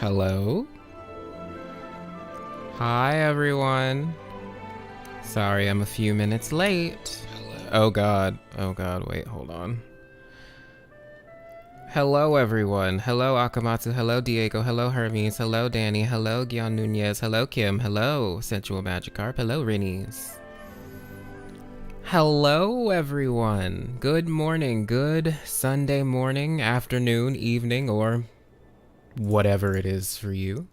Hello? Hi, everyone. Sorry, I'm a few minutes late. Hello. Oh god, wait, hold on. Hello, everyone. Hello, Akamatsu. Hello, Diego. Hello, Hermes. Hello, Danny. Hello, Gian Nunez. Hello, Kim. Hello, Sensual Magikarp. Hello, Rinnies. Hello, everyone. Good morning, good Sunday morning, afternoon, evening, or whatever it is for you.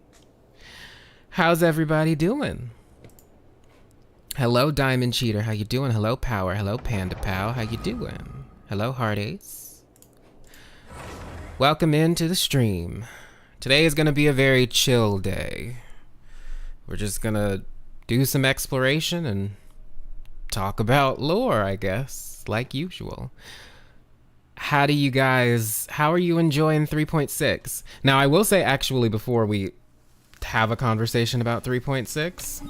How's everybody doing? Hello, Diamond Cheater. How you doing? Hello, Power. Hello, Panda Pow. How you doing? Hello, Heart Ace. Welcome into the stream. Today is going to be a very chill day. We're just going to do some exploration and talk about lore, I guess, like usual. How are you enjoying 3.6? Now, I will say, actually, before we have a conversation about 3.6,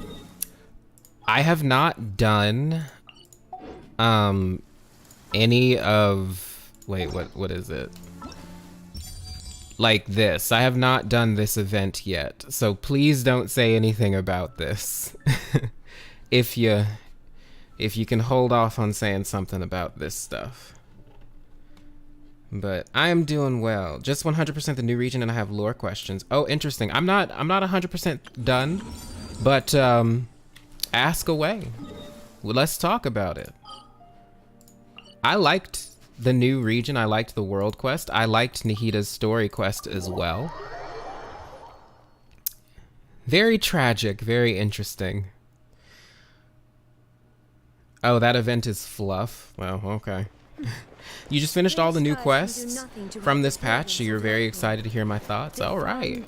I have not done any of, wait, what is it? Like this. I have not done this event yet, so please don't say anything about this. if you can hold off on saying something about this stuff. But I am doing well. Just 100% the new region, and I have lore questions. Oh, interesting. I'm not 100% done, but ask away. Well, let's talk about it. I liked the new region. I liked the world quest. I liked Nahita's story quest as well. Very tragic, very interesting. Oh, that event is fluff. Well, okay. You just finished all the new quests from this patch, so you're very excited to hear my thoughts. All right.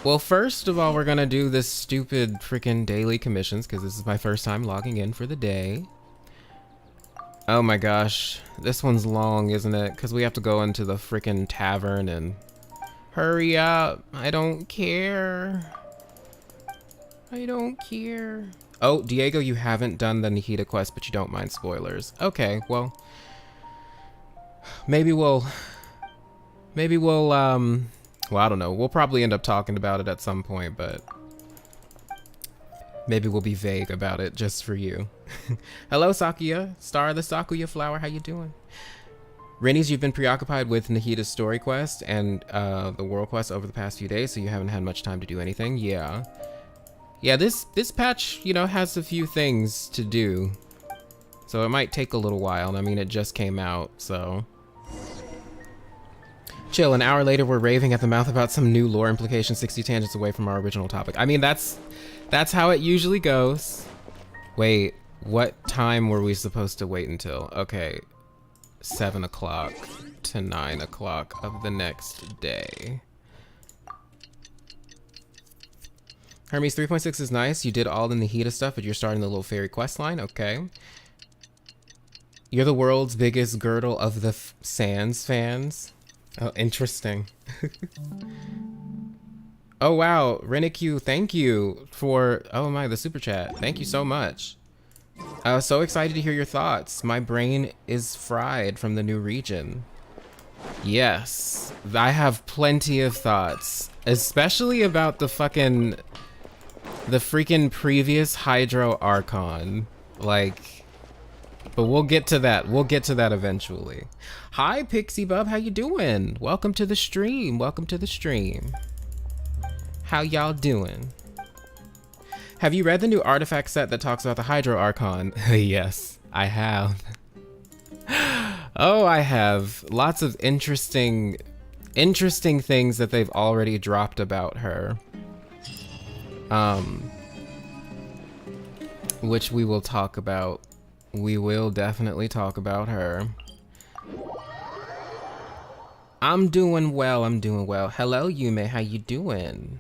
Well, first of all, we're gonna do this stupid freaking daily commissions because this is my first time logging in for the day. Oh my gosh, this one's long, isn't it? Because we have to go into the freaking tavern and hurry up. I don't care. I don't care. Oh, Diego, you haven't done the Nahita quest, but you don't mind spoilers. Okay, well, maybe we'll, well, I don't know. We'll probably end up talking about it at some point, but maybe we'll be vague about it just for you. Hello, Sakuya, star of the Sakuya flower. How you doing? Rinnies, you've been preoccupied with Nahita's story quest and the world quest over the past few days, so you haven't had much time to do anything. Yeah. Yeah, this patch, you know, has a few things to do. So it might take a little while. I mean, it just came out, so. Chill, an hour later, we're raving at the mouth about some new lore implication 60 tangents away from our original topic. I mean, that's how it usually goes. Wait, what time were we supposed to wait until? Okay, 7 o'clock to 9 o'clock of the next day. Hermes, 3.6 is nice. You did all the Nahita stuff, but you're starting the little fairy quest line. Okay. You're the world's biggest girdle of the Sans fans. Oh, interesting. Oh, wow. Renique, thank you for, oh my, the super chat. Thank you so much. I was so excited to hear your thoughts. My brain is fried from the new region. Yes, I have plenty of thoughts, especially about the freaking previous Hydro Archon. Like, but we'll get to that. We'll get to that eventually. Hi, Pixie Bub. How you doing? Welcome to the stream. Welcome to the stream. How y'all doing? Have you read the new artifact set that talks about the Hydro Archon? Yes, I have. Oh, I have. Lots of interesting things that they've already dropped about her. Which we will talk about. We will definitely talk about her. I'm doing well, I'm doing well. Hello, Yume, how you doing?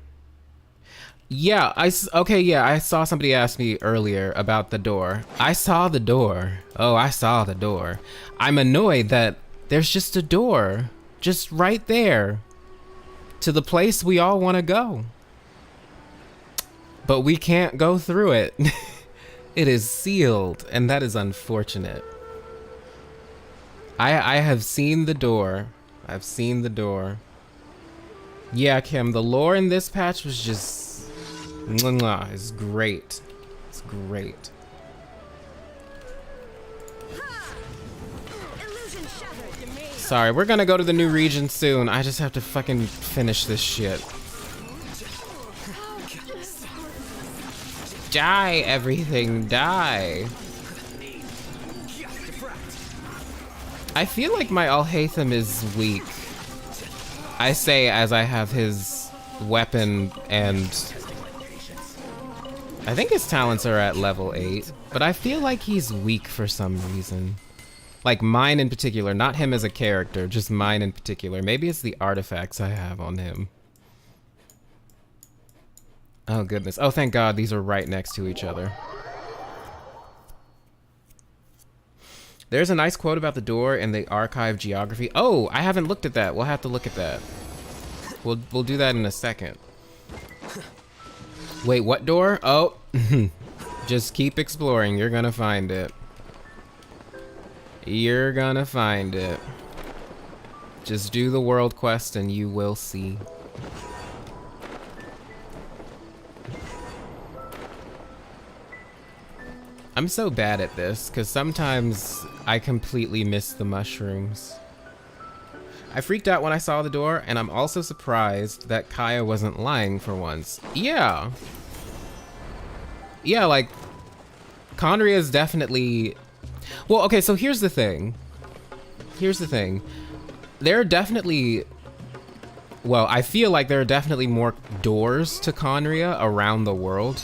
Yeah, I saw somebody ask me earlier about the door. I saw the door. Oh, I saw the door. I'm annoyed that there's just a door, just right there, to the place we all want to go. But we can't go through it. It is sealed, and that is unfortunate. I have seen the door. I've seen the door. Yeah, Kim, the lore in this patch was just... mwah, it's great. It's great. Sorry, we're gonna go to the new region soon. I just have to fucking finish this shit. Die, everything, die. I feel like my Alhaitham is weak. I say as I have his weapon and... I think his talents are at level 8, but I feel like he's weak for some reason. Like mine in particular, not him as a character, just mine in particular. Maybe it's the artifacts I have on him. Oh goodness. Oh, thank God these are right next to each other. There's a nice quote about the door in the archive geography. Oh, I haven't looked at that. We'll have to look at that. We'll do that in a second. Wait, what door? Oh, just keep exploring. You're gonna find it. You're gonna find it. Just do the world quest and you will see. I'm so bad at this because sometimes I completely miss the mushrooms. I freaked out when I saw the door, and I'm also surprised that Kaya wasn't lying for once. Yeah. Yeah, like, Khaenri'ah is definitely... Well, okay, so here's the thing. Here's the thing. There are definitely... Well, I feel like there are definitely more doors to Khaenri'ah around the world.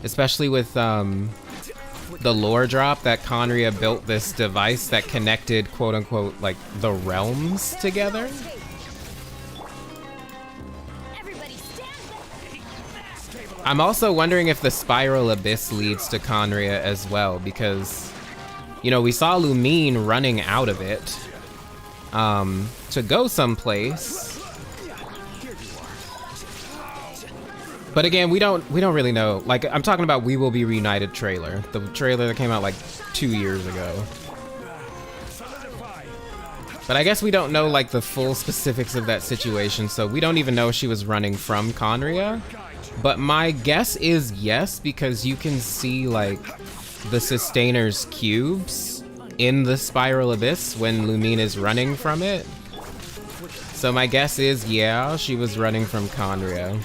Especially with, the lore drop that Khaenri'ah built this device that connected, quote unquote, like the realms together. I'm also wondering if the spiral abyss leads to Khaenri'ah as well, because, you know, we saw Lumine running out of it to go someplace. But again, we don't really know. Like, I'm talking about We Will Be Reunited trailer. The trailer that came out like 2 years ago. But I guess we don't know like the full specifics of that situation, so we don't even know if she was running from Khaenri'ah. But my guess is yes, because you can see like the Sustainer's cubes in the Spiral Abyss when Lumine is running from it. So my guess is, yeah, she was running from Khaenri'ah.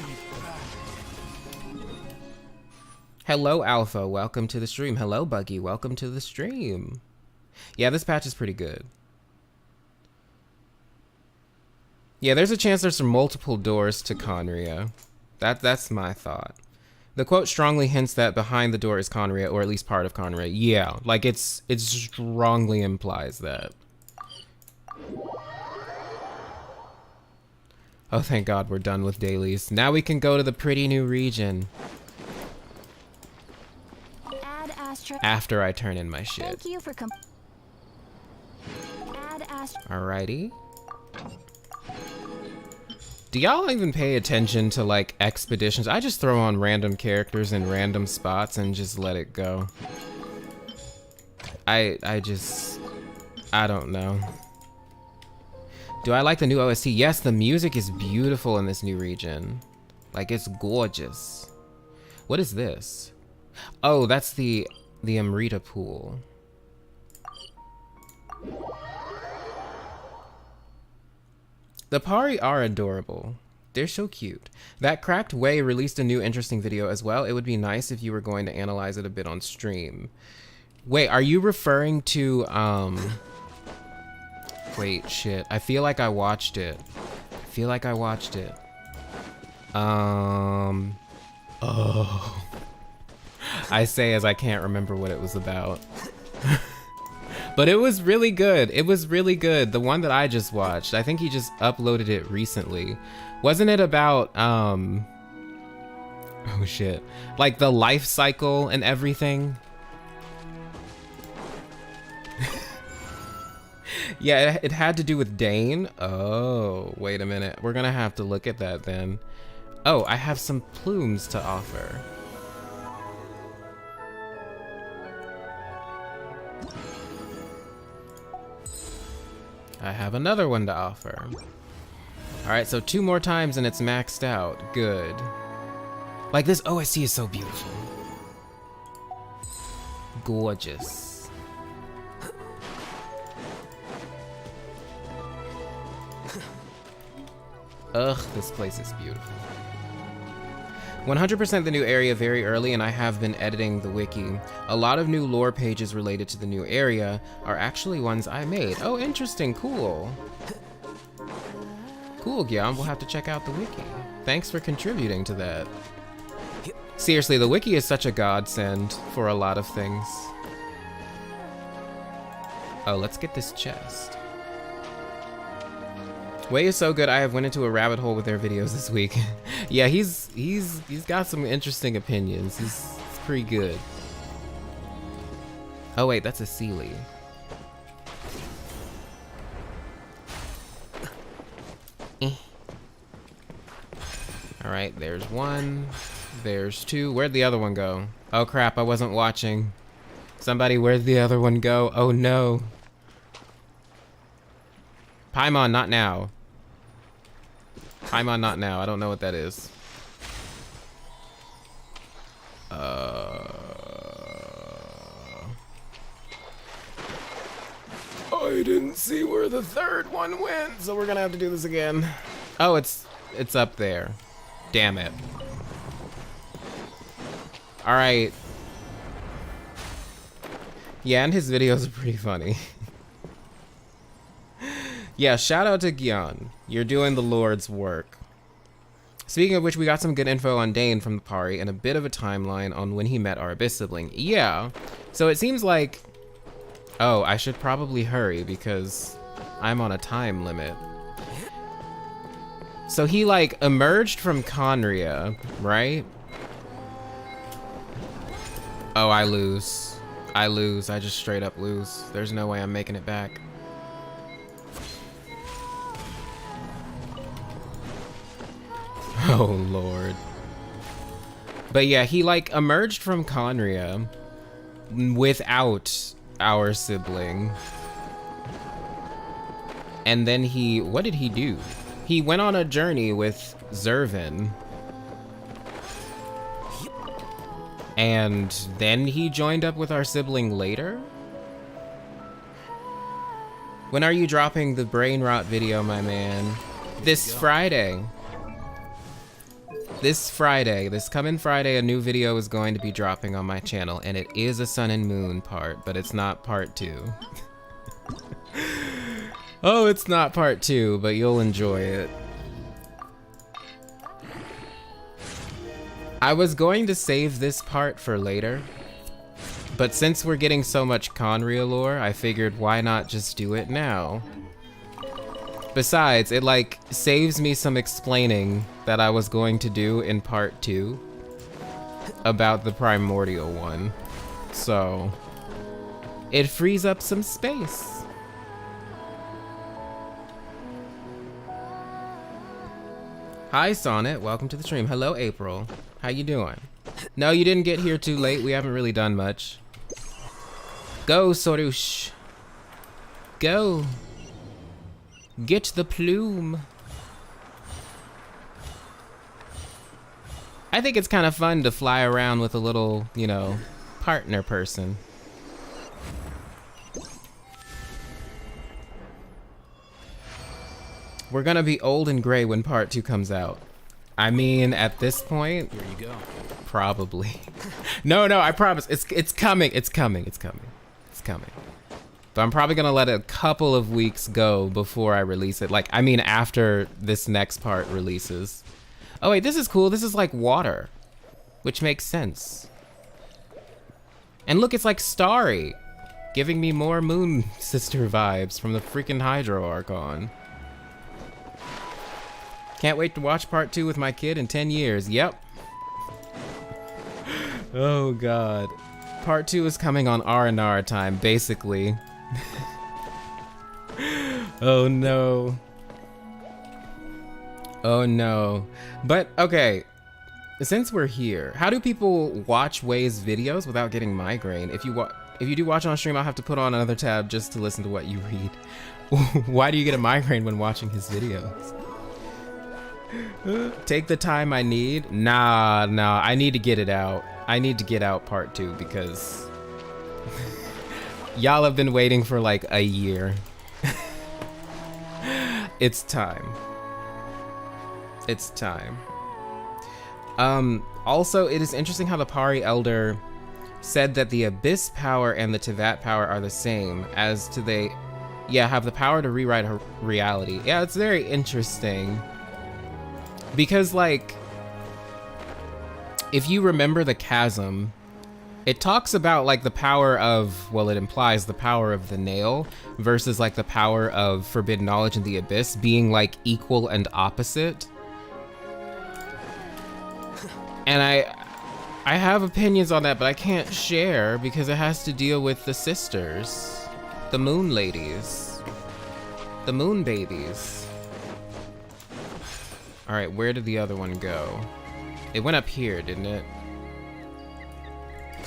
Hello, Alpha. Welcome to the stream. Hello, Buggy. Welcome to the stream. Yeah, this patch is pretty good. Yeah, there's a chance there's some multiple doors to Khaenri'ah. That's my thought. The quote strongly hints that behind the door is Khaenri'ah, or at least part of Khaenri'ah. Yeah, like it strongly implies that. Oh, thank God we're done with dailies. Now we can go to the pretty new region. After I turn in my shit. Thank you for Alrighty. Do y'all even pay attention to like expeditions? I just throw on random characters in random spots and just let it go. I don't know. Do I like the new OST? Yes, the music is beautiful in this new region. Like, it's gorgeous. What is this? Oh, that's the Amrita pool. The Pari are adorable. They're so cute. That Cracked Way released a new interesting video as well. It would be nice if you were going to analyze it a bit on stream. Wait, are you referring to, wait, shit. I feel like I watched it. Oh. I say as I can't remember what it was about. But it was really good. It was really good. The one that I just watched. I think he just uploaded it recently. Wasn't it about, oh shit. Like the life cycle and everything? Yeah, it had to do with Dane. Oh, wait a minute. We're gonna have to look at that then. Oh, I have some plumes to offer. I have another one to offer. All right, so 2 more times and it's maxed out. Good. Like, this OST is so beautiful. Gorgeous. Ugh, this place is beautiful. 100% the new area very early, and I have been editing the wiki. A lot of new lore pages related to the new area are actually ones I made. Oh, interesting, cool. Cool, Gyan, we'll have to check out the wiki. Thanks for contributing to that. Seriously, the wiki is such a godsend for a lot of things. Oh, let's get this chest. Way is so good, I have went into a rabbit hole with their videos this week. Yeah, he's got some interesting opinions. He's pretty good. Oh wait, that's a Sealy. Alright, there's 1. There's 2. Where'd the other one go? Oh crap, I wasn't watching. Somebody, where'd the other one go? Oh no. Paimon, not now. Paimon, not now. I don't know what that is. I didn't see where the 3rd one went, so we're gonna have to do this again. Oh, it's up there. Damn it. All right. Yeah, and his videos are pretty funny. Yeah, shout out to Gyan. You're doing the Lord's work. Speaking of which, we got some good info on Dane from the party and a bit of a timeline on when he met our abyss sibling. Yeah, so it seems like... Oh, I should probably hurry because I'm on a time limit. So he, like, emerged from Khaenri'ah, right? Oh, I lose. I lose. I just straight up lose. There's no way I'm making it back. Oh, Lord. But yeah, he, like, emerged from Khaenri'ah without our sibling. And then he... What did he do? He went on a journey with Zervin. And then he joined up with our sibling later? When are you dropping the brainrot video, my man? This Friday. This Friday, this coming Friday, a new video is going to be dropping on my channel, and it is a sun and moon part, but it's not part 2. Oh, it's not part 2, but you'll enjoy it. I was going to save this part for later, but since we're getting so much Khaenri'ah lore, I figured why not just do it now? Besides, it like saves me some explaining that I was going to do in part 2 about the primordial one. So it frees up some space. Hi Sonnet, welcome to the stream. Hello April, how you doing? No, you didn't get here too late. We haven't really done much. Go Sorush. Go. Get the plume. I think it's kind of fun to fly around with a little, you know, partner person. We're gonna be old and gray when part 2 comes out. I mean, at this point, here you go. Probably. No, I promise. It's coming. It's coming. It's coming. It's coming. But I'm probably gonna let a couple of weeks go before I release it. Like, I mean, after this next part releases. Oh wait, this is cool. This is like water, which makes sense. And look, it's like starry, giving me more Moon Sister vibes from the freaking Hydro Archon. Can't wait to watch part 2 with my kid in 10 years. Yep. Oh God. Part 2 is coming on R&R time, basically. Oh no. Oh no. But okay, since we're here, how do people watch Way's videos without getting migraine? If you do watch on stream, I'll have to put on another tab just to listen to what you read. Why do you get a migraine when watching his videos? Take the time I need. Nah, I need to get it out. I need to get out part 2 because y'all have been waiting for like a year. It's time. It's time. Also, it is interesting how the Pari Elder said that the Abyss power and the Tevat power are the same, as to they, have the power to rewrite her reality. Yeah, it's very interesting. Because, like, if you remember the chasm, it talks about, like, the power of, well, it implies the power of the nail versus, like, the power of forbidden knowledge in the abyss being, like, equal and opposite. And I have opinions on that, but I can't share because it has to deal with the sisters, the moon ladies, the moon babies. All right, where did the other one go? It went up here, didn't it?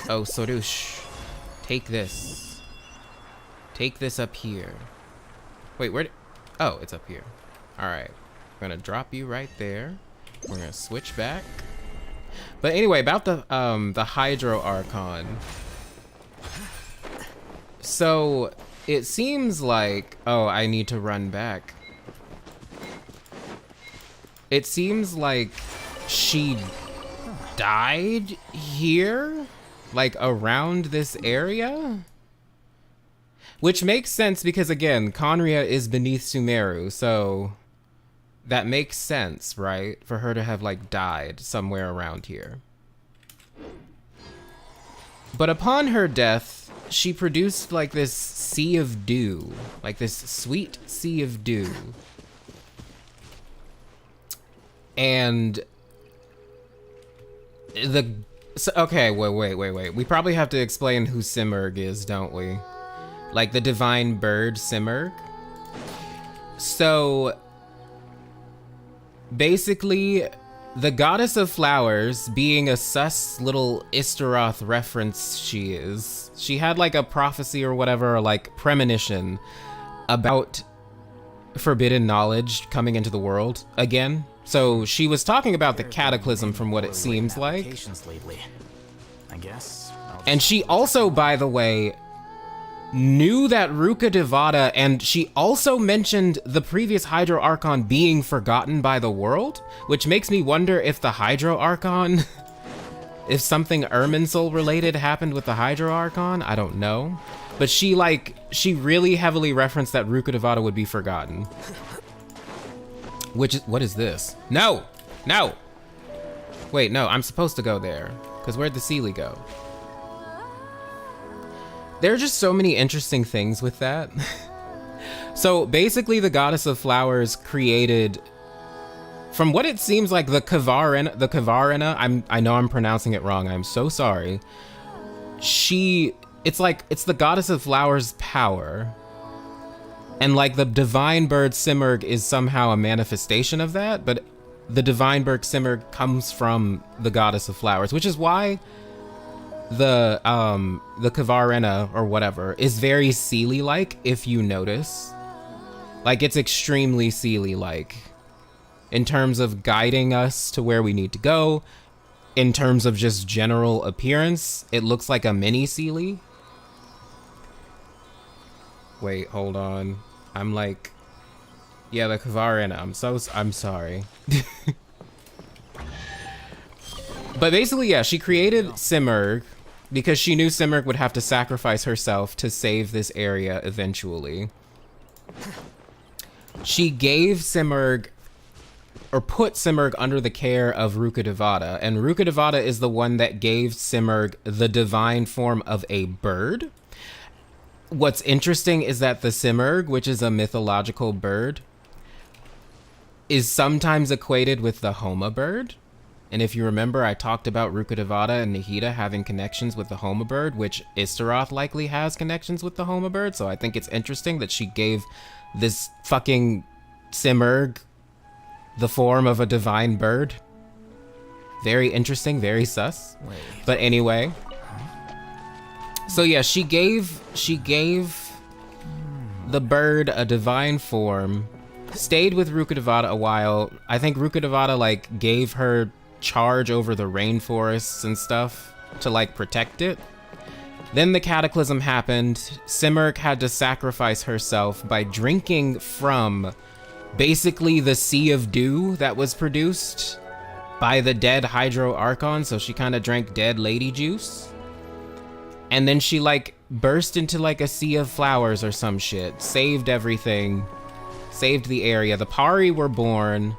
Oh, Sorush, take this. Take this up here. Wait, oh, it's up here. All right, we're gonna drop you right there. We're gonna switch back. But anyway, about the Hydro Archon. So it seems like, oh, I need to run back. It seems like she died here, like around this area, which makes sense because again, Khaenri'ah is beneath Sumeru, so that makes sense, right? For her to have like died somewhere around here. But upon her death, she produced like this sea of dew, like this sweet sea of dew. And okay, wait. We probably have to explain who Simurgh is, don't we? Like the divine bird Simurgh. So basically, the goddess of flowers, being a sus little Istaroth reference she had like a prophecy or whatever, or like premonition about forbidden knowledge coming into the world again. So she was talking about the cataclysm from what it seems like. I guess. And she also, by the way, knew that Ruka Devata, and she also mentioned the previous Hydro Archon being forgotten by the world, which makes me wonder if the Hydro Archon, if something Irminsul related happened with the Hydro Archon, I don't know. But she really heavily referenced that Ruka Devata would be forgotten. What is this? No! Wait, no, I'm supposed to go there. Because where'd the Seelie go? There are just so many interesting things with that. So basically the goddess of flowers created, from what it seems like, the Khaenri'ah, I know I'm pronouncing it wrong, I'm so sorry. It's the goddess of flowers' power. And like the divine bird Simurgh is somehow a manifestation of that, but the divine bird Simurgh comes from the goddess of flowers, which is why the Khaenri'ah or whatever is very Seelie-like, if you notice. Like it's extremely Seelie-like in terms of guiding us to where we need to go. In terms of just general appearance, it looks like a mini Seelie. Wait, hold on. I'm like, yeah, the Khaenri'ah. I'm sorry. But basically, yeah, she created Simurgh because she knew Simurgh would have to sacrifice herself to save this area eventually. She gave Simurgh, or put Simurgh under the care of Ruka Devata, and Ruka Devata is the one that gave Simurgh the divine form of a bird. What's interesting is that the Simurgh, which is a mythological bird, is sometimes equated with the Homa bird. And if you remember, I talked about Ruka Devata and Nahida having connections with the Homa bird, which Istaroth likely has connections with the Homa bird. So I think it's interesting that she gave this fucking Simurgh the form of a divine bird. Very interesting, very sus. Wait. But anyway. So yeah, she gave the bird a divine form stayed with Rukkhadevata a while. I think Rukkhadevata like gave her charge over the rainforests and stuff to like protect it. Then the cataclysm happened. Simurgh had to sacrifice herself by drinking from basically the sea of dew that was produced by the dead Hydro Archon, so she kind of drank dead lady juice. And then she like burst into like a sea of flowers or some shit, saved everything, saved the area. The Pari were born,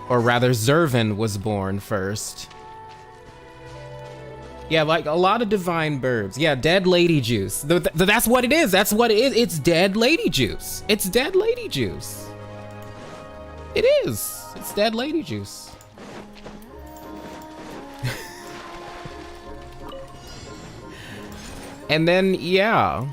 or rather Zervan was born first. Yeah, like a lot of divine verbs. Yeah, dead lady juice. That's what it is. That's what it is. It's dead lady juice. It's dead lady juice. It is. It's dead lady juice. And then, yeah.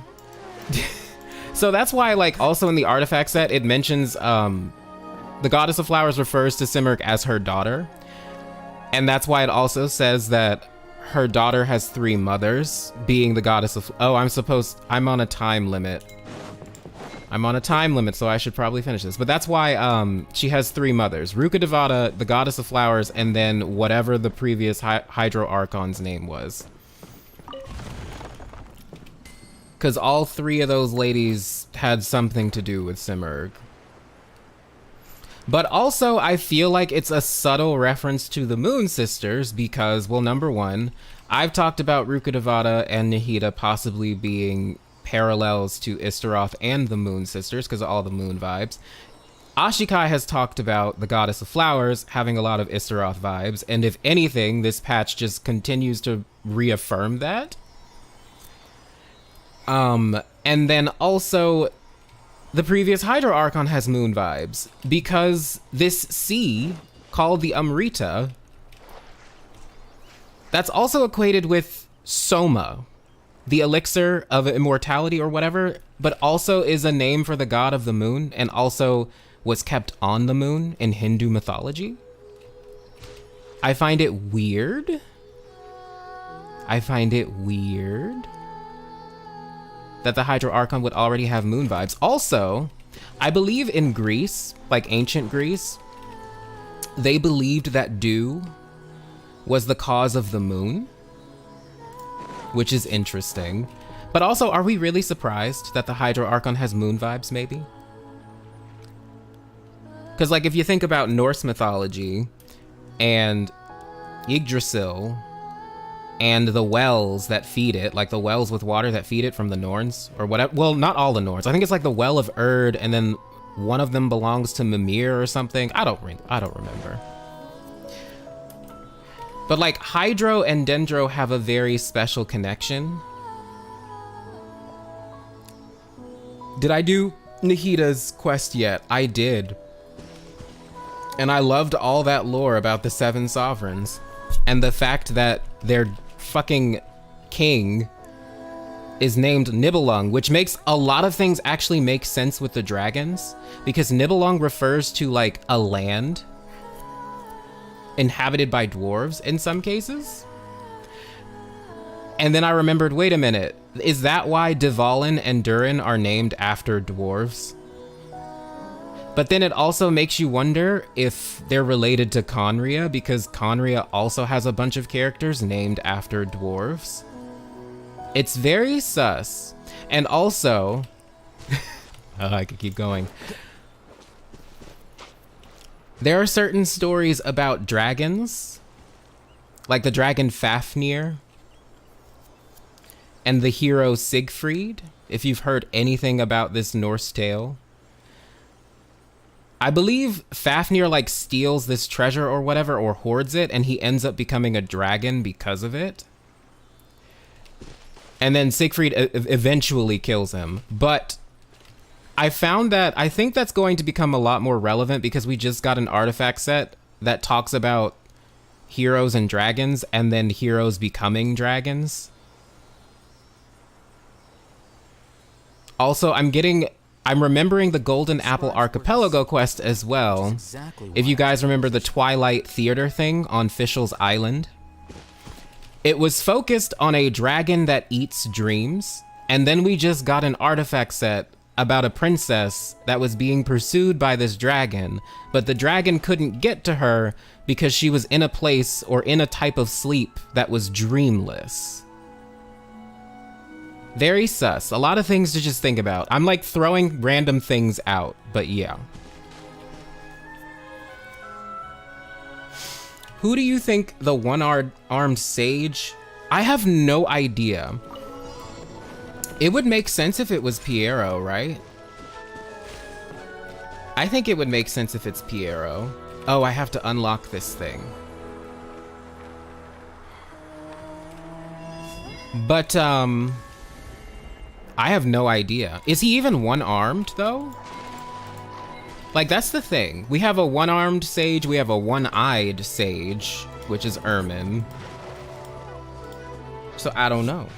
So that's why, like, also in the artifact set, it mentions the Goddess of Flowers refers to Simurgh as her daughter. And that's why it also says that her daughter has 3 mothers, being the Goddess of... Oh, I'm on a time limit. I'm on a time limit, so I should probably finish this. But that's why she has 3 mothers. Rukkhadevata, the Goddess of Flowers, and then whatever the previous Hydro Archon's name was. Because all 3 of those ladies had something to do with Simurgh. But also, I feel like it's a subtle reference to the Moon Sisters because, well, number one, I've talked about Rukkhadevata and Nahida possibly being parallels to Istaroth and the Moon Sisters because of all the moon vibes. Ashikai has talked about the Goddess of Flowers having a lot of Istaroth vibes, and if anything, this patch just continues to reaffirm that. And then also, the previous Hydro Archon has moon vibes, because this sea, called the Amrita, that's also equated with Soma, the elixir of immortality or whatever, but also is a name for the god of the moon, and also was kept on the moon in Hindu mythology. I find it weird. That the Hydro Archon would already have moon vibes. Also, I believe in Greece, like ancient Greece, they believed that dew was the cause of the moon, which is interesting. But also, are we really surprised that the Hydro Archon has moon vibes, maybe? Because, like, if you think about Norse mythology and Yggdrasil, and the wells that feed it, like the wells with water that feed it from the Norns, or whatever. Well, not all the Norns. I think it's like the Well of Erd, and then one of them belongs to Mimir or something. I don't remember. But like Hydro and Dendro have a very special connection. Did I do Nahida's quest yet? I did. And I loved all that lore about the 7 sovereigns. And the fact that their fucking king is named Nibelung, which makes a lot of things actually make sense with the dragons, because Nibelung refers to like a land inhabited by dwarves in some cases. And then I remembered, wait a minute, is that why Dvalin and Durin are named after dwarves? But then it also makes you wonder if they're related to Khaenri'ah, because Khaenri'ah also has a bunch of characters named after dwarves. It's very sus. And also, oh, I could keep going. There are certain stories about dragons, like the dragon Fafnir, and the hero Siegfried, if you've heard anything about this Norse tale. I believe Fafnir like steals this treasure or whatever, or hoards it, and he ends up becoming a dragon because of it. And then Siegfried eventually kills him. But I found that, I think that's going to become a lot more relevant because we just got an artifact set that talks about heroes and dragons, and then heroes becoming dragons. Also, I'm remembering the Golden Apple Archipelago quest as well. If you guys remember the Twilight Theater thing on Fischl's Island. It was focused on a dragon that eats dreams, and then we just got an artifact set about a princess that was being pursued by this dragon, but the dragon couldn't get to her because she was in a place or in a type of sleep that was dreamless. Very sus. A lot of things to just think about. I'm like throwing random things out, but yeah. Who do you think the one-armed sage? I have no idea. It would make sense if it was Piero, right? I think it would make sense if it's Piero. Oh, I have to unlock this thing. But, I have no idea. Is he even one-armed, though? Like, that's the thing. We have a one-armed sage, we have a one-eyed sage, which is Irmin. So, I don't know.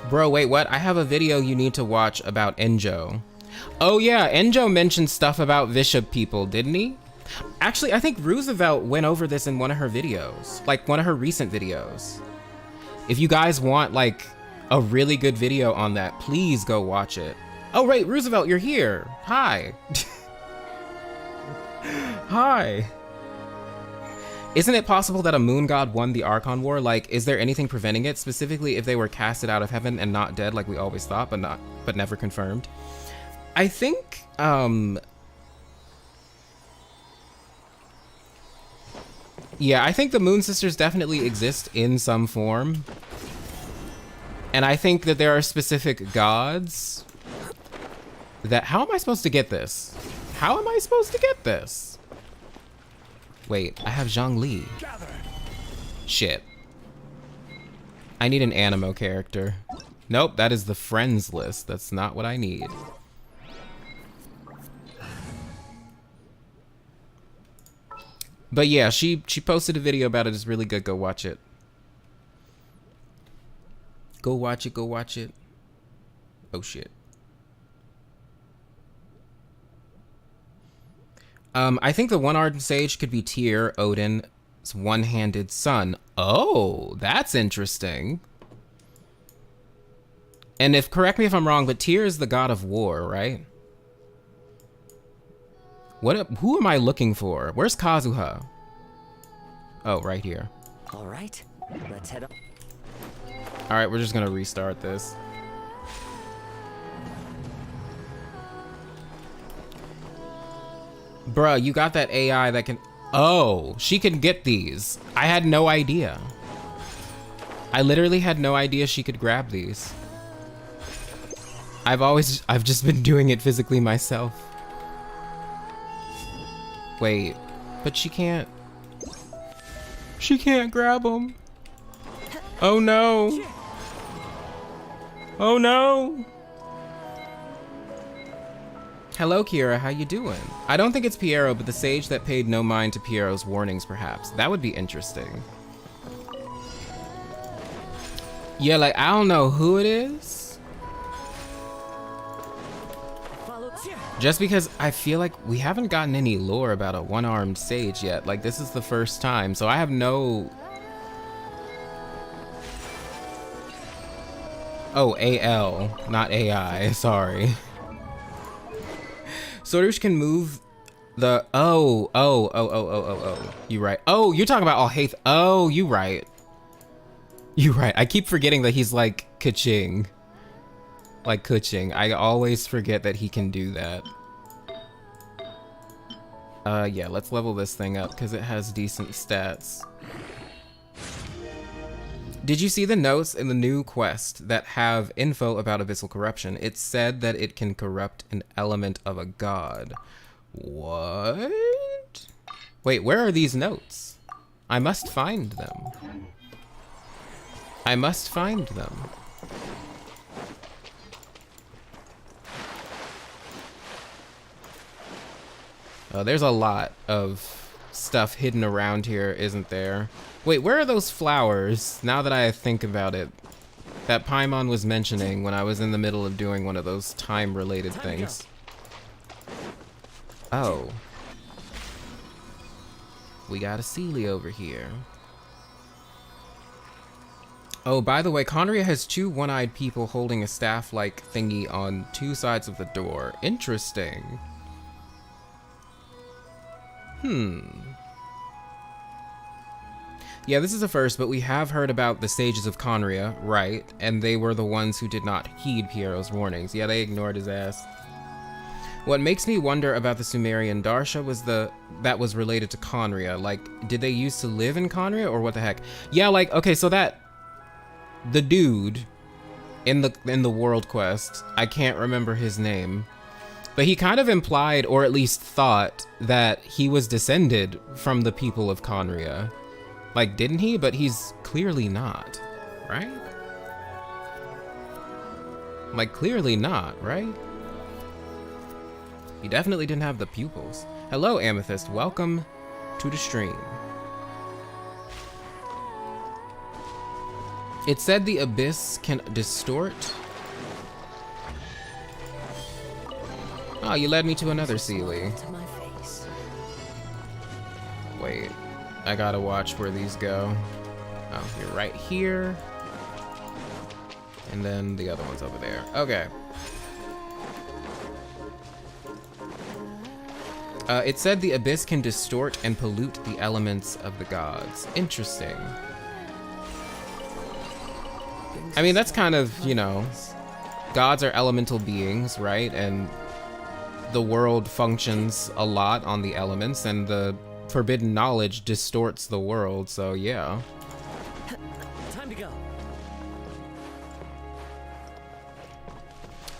Bro, wait, what? I have a video you need to watch about Enjo. Oh yeah, Enjo mentioned stuff about Bishop people, didn't he? Actually, I think Roosevelt went over this in one of her videos. Like, one of her recent videos. If you guys want, like, a really good video on that, please go watch it. Oh, right, Roosevelt, you're here. Hi. Hi. Isn't it possible that a moon god won the Archon War? Like, is there anything preventing it? Specifically, if they were casted out of heaven and not dead, like we always thought, but never confirmed. I think, yeah, I think the Moon Sisters definitely exist in some form. And I think that there are specific gods that, how am I supposed to get this? How am I supposed to get this? Wait, I have Zhongli. Shit. I need an Animo character. Nope, that is the friends list. That's not what I need. But yeah, she posted a video about it. It's really good. Go watch it. Go watch it. Go watch it. Oh shit. I think the one-armed sage could be Tyr, Odin's one-handed son. Oh, that's interesting. And correct me if I'm wrong, but Tyr is the god of war, right? Who am I looking for? Where's Kazuha? Oh, right here. All right, let's head up. All right, we're just gonna restart this. Bruh, you got that AI that can... Oh, she can get these. I had no idea. I literally had no idea she could grab these. I've just been doing it physically myself. Wait, but she can't grab them. Oh no. Oh no. Hello, Kira, how you doing? I don't think it's Piero, but the sage that paid no mind to Piero's warnings, perhaps. That would be interesting. Yeah, like, I don't know who it is. Just because I feel like we haven't gotten any lore about a one-armed sage yet. Like, this is the first time, so I have no... Oh, AL, not AI, sorry. Sorush can move the... Oh. You right. Oh, you're talking about Alhaith. Oh, you right. You right. I keep forgetting that he's like Kaching. Like Kuching. I always forget that he can do that. Yeah, let's level this thing up because it has decent stats. Did you see the notes in the new quest that have info about abyssal corruption? It said that it can corrupt an element of a god. What? Wait, where are these notes? I must find them. I must find them. Oh, there's a lot of stuff hidden around here, isn't there? Wait, where are those flowers, now that I think about it, that Paimon was mentioning when I was in the middle of doing one of those time-related things? Oh. We got a Sealy over here. Oh, by the way, Khaenri'ah has two one-eyed people holding a staff-like thingy on two sides of the door. Interesting. Yeah, this is a first, but we have heard about the sages of Khaenri'ah, right? And they were the ones who did not heed Piero's warnings. Yeah, they ignored his ass. What makes me wonder about the Sumerian Darsha was that was related to Khaenri'ah. Like, did they used to live in Khaenri'ah or what the heck? Yeah, like, okay, so the dude in the world quest, I can't remember his name, but he kind of implied, or at least thought, that he was descended from the people of Khaenri'ah. Like, didn't he? But he's clearly not, right? Like, clearly not, right? He definitely didn't have the pupils. Hello, Amethyst. Welcome to the stream. It said the abyss can distort. Oh, you led me to another Sealy. To my face. Wait, I gotta watch where these go. Oh, you're right here. And then the other one's over there. Okay. It said the abyss can distort and pollute the elements of the gods. Interesting. I mean, that's kind of, you know, gods are elemental beings, right? And the world functions a lot on the elements, and the forbidden knowledge distorts the world, so yeah. Time to go.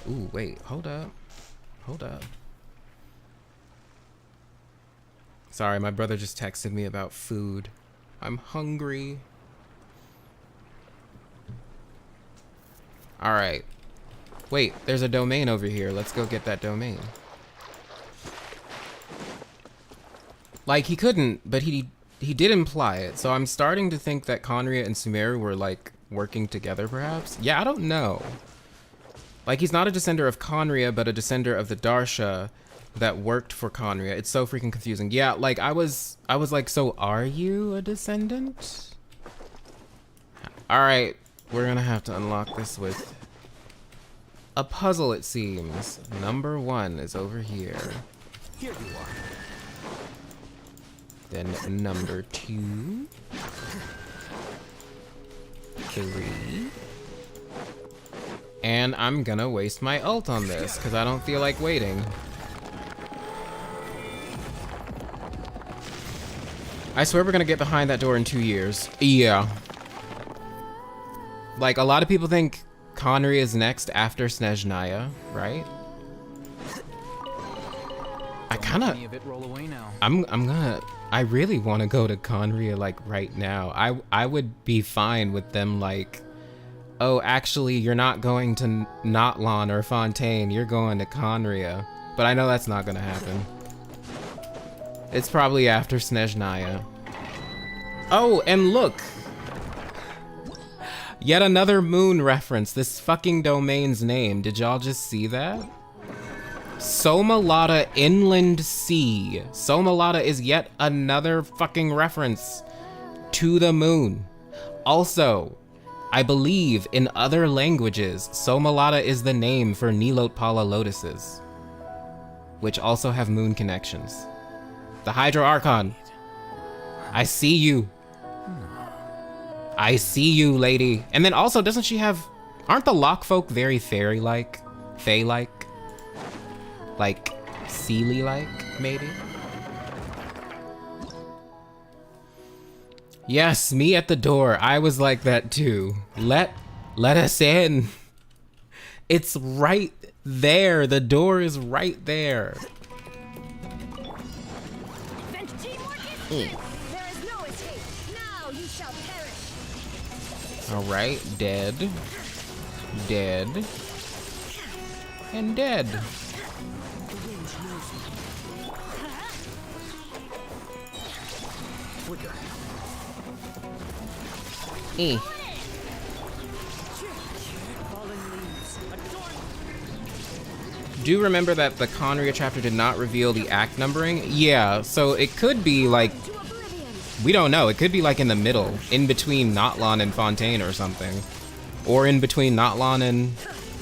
Ooh, wait, hold up. Hold up. Sorry, my brother just texted me about food. I'm hungry. All right. Wait, there's a domain over here. Let's go get that domain. Like, he couldn't, but he did imply it. So I'm starting to think that Khaenri'ah and Sumeru were, like, working together, perhaps? Yeah, I don't know. Like, he's not a descender of Khaenri'ah, but a descender of the Darsha that worked for Khaenri'ah. It's so freaking confusing. Yeah, like, I was like, so are you a descendant? All right, we're gonna have to unlock this with a puzzle, it seems. Number 1 is over here. Here you are. Then number 2. 3. And I'm gonna waste my ult on this, because I don't feel like waiting. I swear we're gonna get behind that door in 2 years. Yeah. Like, a lot of people think Khaenri'ah is next after Snezhnaya, right? I kinda... Any of it roll away now. I really want to go to Khaenri'ah, like, right now. I would be fine with them, like, oh, actually, you're not going to Notlon or Fontaine, you're going to Khaenri'ah. But I know that's not gonna happen. It's probably after Snezhnaya. Oh, and look! Yet another moon reference, this fucking domain's name. Did y'all just see that? Somalata Inland Sea. Somalata is yet another fucking reference to the moon. Also, I believe in other languages, Somalata is the name for Nilotpala lotuses, which also have moon connections. The Hydro Archon. I see you. I see you, lady. And then also, doesn't she have... Aren't the Lockfolk very fairy-like? Fae-like? Like, Sealy-like, maybe? Yes, me at the door. I was like that too. Let us in. It's right there. The door is right there. There is no escape. Now you shall perish. All right, dead, dead, and dead. Eh. Do remember that the Khaenri'ah chapter did not reveal the act numbering? Yeah, so it could be like We don't know. It could be like in the middle, in between Notlon and Fontaine or something. Or in between Notlon and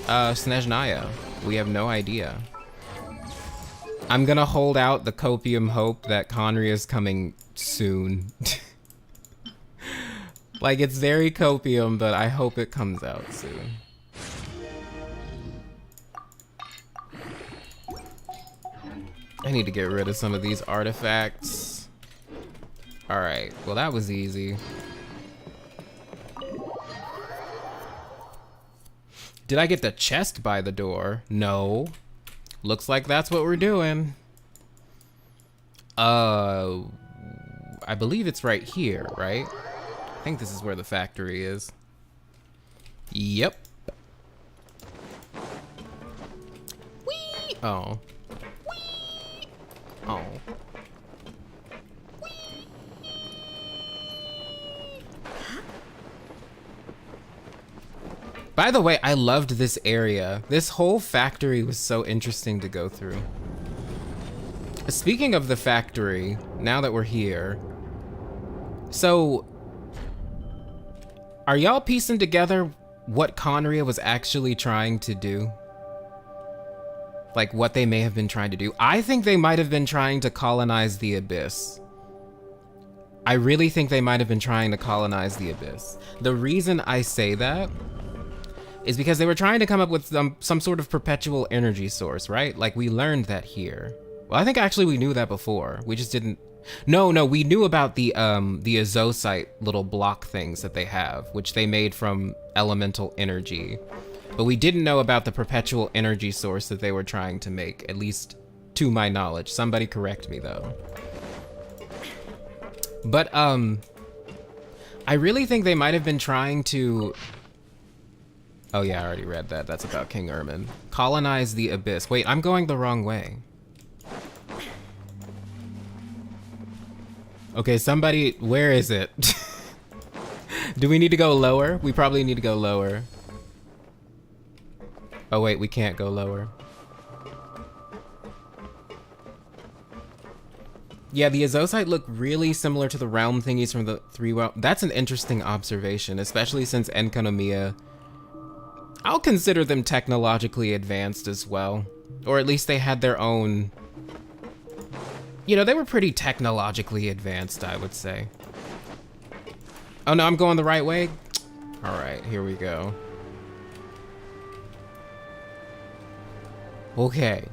Snezhnaya. We have no idea. I'm gonna hold out the copium hope that Khaenri'ah is coming soon. Like, it's very copium, but I hope it comes out soon. I need to get rid of some of these artifacts. Alright, well that was easy. Did I get the chest by the door? No. Looks like that's what we're doing. I believe it's right here, right? I think this is where the factory is. Yep. Whee! Oh. Whee! Oh. By the way, I loved this area. This whole factory was so interesting to go through. Speaking of the factory, now that we're here, so are y'all piecing together what Khaenri'ah was actually trying to do? Like what they may have been trying to do? I think they might have been trying to colonize the Abyss. I really think they might have been trying to colonize the Abyss. The reason I say that is because they were trying to come up with some sort of perpetual energy source, right? Like we learned that here. Well, I think actually we knew that before. We just didn't. No, we knew about the azosite little block things that they have, which they made from elemental energy. But we didn't know about the perpetual energy source that they were trying to make, at least to my knowledge. Somebody correct me though. But I really think they might have been trying to. Oh yeah, I already read that. That's about King Irmin. Colonize the Abyss. Wait, I'm going the wrong way. Okay, somebody, where is it? Do we need to go lower? We probably need to go lower. Oh wait, we can't go lower. Yeah, the azosite look really similar to the realm thingies from the three realm. That's an interesting observation, especially since Enkanomiya, I'll consider them technologically advanced as well. Or at least they had their own, you know, they were pretty technologically advanced, I would say. Oh no, I'm going the right way? All right, here we go. Okay.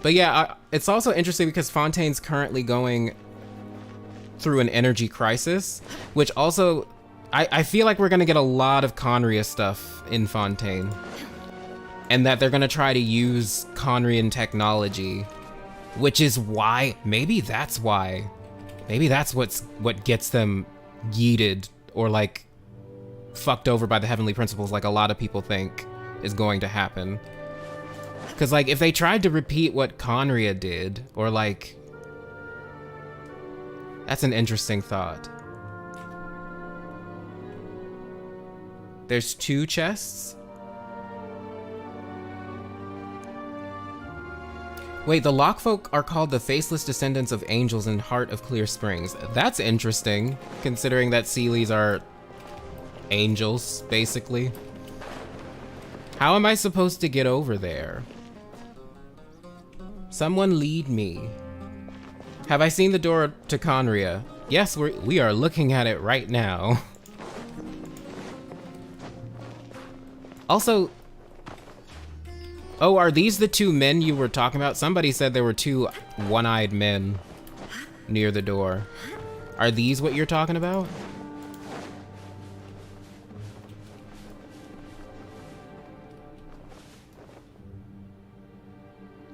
But yeah, it's also interesting because Fontaine's currently going through an energy crisis, which also, I feel like we're gonna get a lot of Khaenri'ah stuff in Fontaine. And that they're gonna try to use Khaenri'ah technology, which is why, maybe that's why. Maybe that's what gets them yeeted or like fucked over by the heavenly principles like a lot of people think is going to happen. Cause like if they tried to repeat what Khaenri'ah did, or like, that's an interesting thought. There's 2 chests? Wait, the Lockfolk are called the faceless descendants of angels in Heart of Clear Springs. That's interesting, considering that Seelies are angels, basically. How am I supposed to get over there? Someone lead me. Have I seen the door to Khaenri'ah? Yes, we are looking at it right now. Also, oh, are these the 2 men you were talking about? Somebody said there were 2 one-eyed men near the door. Are these what you're talking about?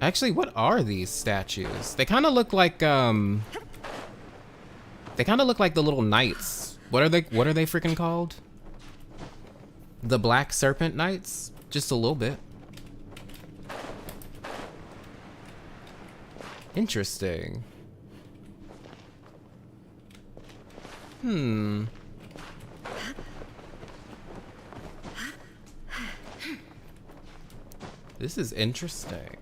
Actually, what are these statues? They kind of look like the little knights. What are they freaking called? The Black Serpent Knights? Just a little bit. Interesting. This is interesting.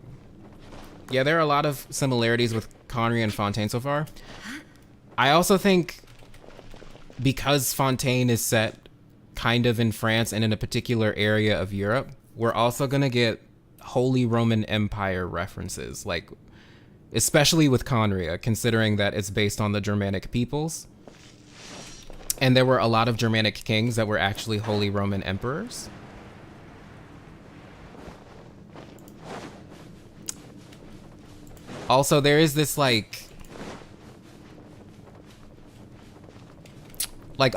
Yeah, there are a lot of similarities with Khaenri'ah and Fontaine so far. I also think because Fontaine is set kind of in France and in a particular area of Europe, we're also going to get Holy Roman Empire references, like especially with Khaenri'ah, considering that it's based on the Germanic peoples. And there were a lot of Germanic kings that were actually Holy Roman emperors. Also, there is this like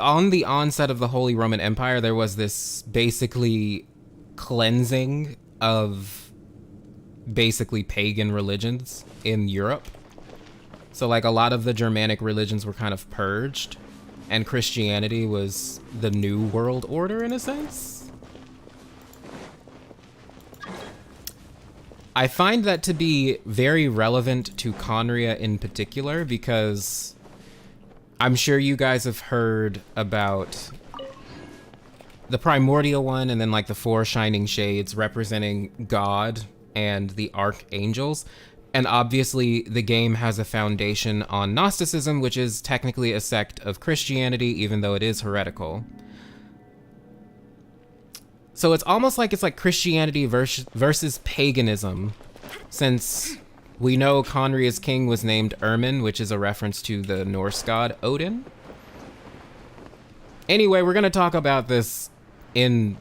on the onset of the Holy Roman Empire, there was this basically cleansing of basically pagan religions in Europe. So like a lot of the Germanic religions were kind of purged, and Christianity was the new world order in a sense. I find that to be very relevant to Khaenri'ah in particular, because I'm sure you guys have heard about the primordial one and then like the four shining shades representing God and the archangels. And obviously the game has a foundation on Gnosticism, which is technically a sect of Christianity, even though it is heretical. So it's almost like it's like Christianity versus paganism, since we know Khaenri'ah's king was named Irmin, which is a reference to the Norse god Odin. Anyway, we're going to talk about this we're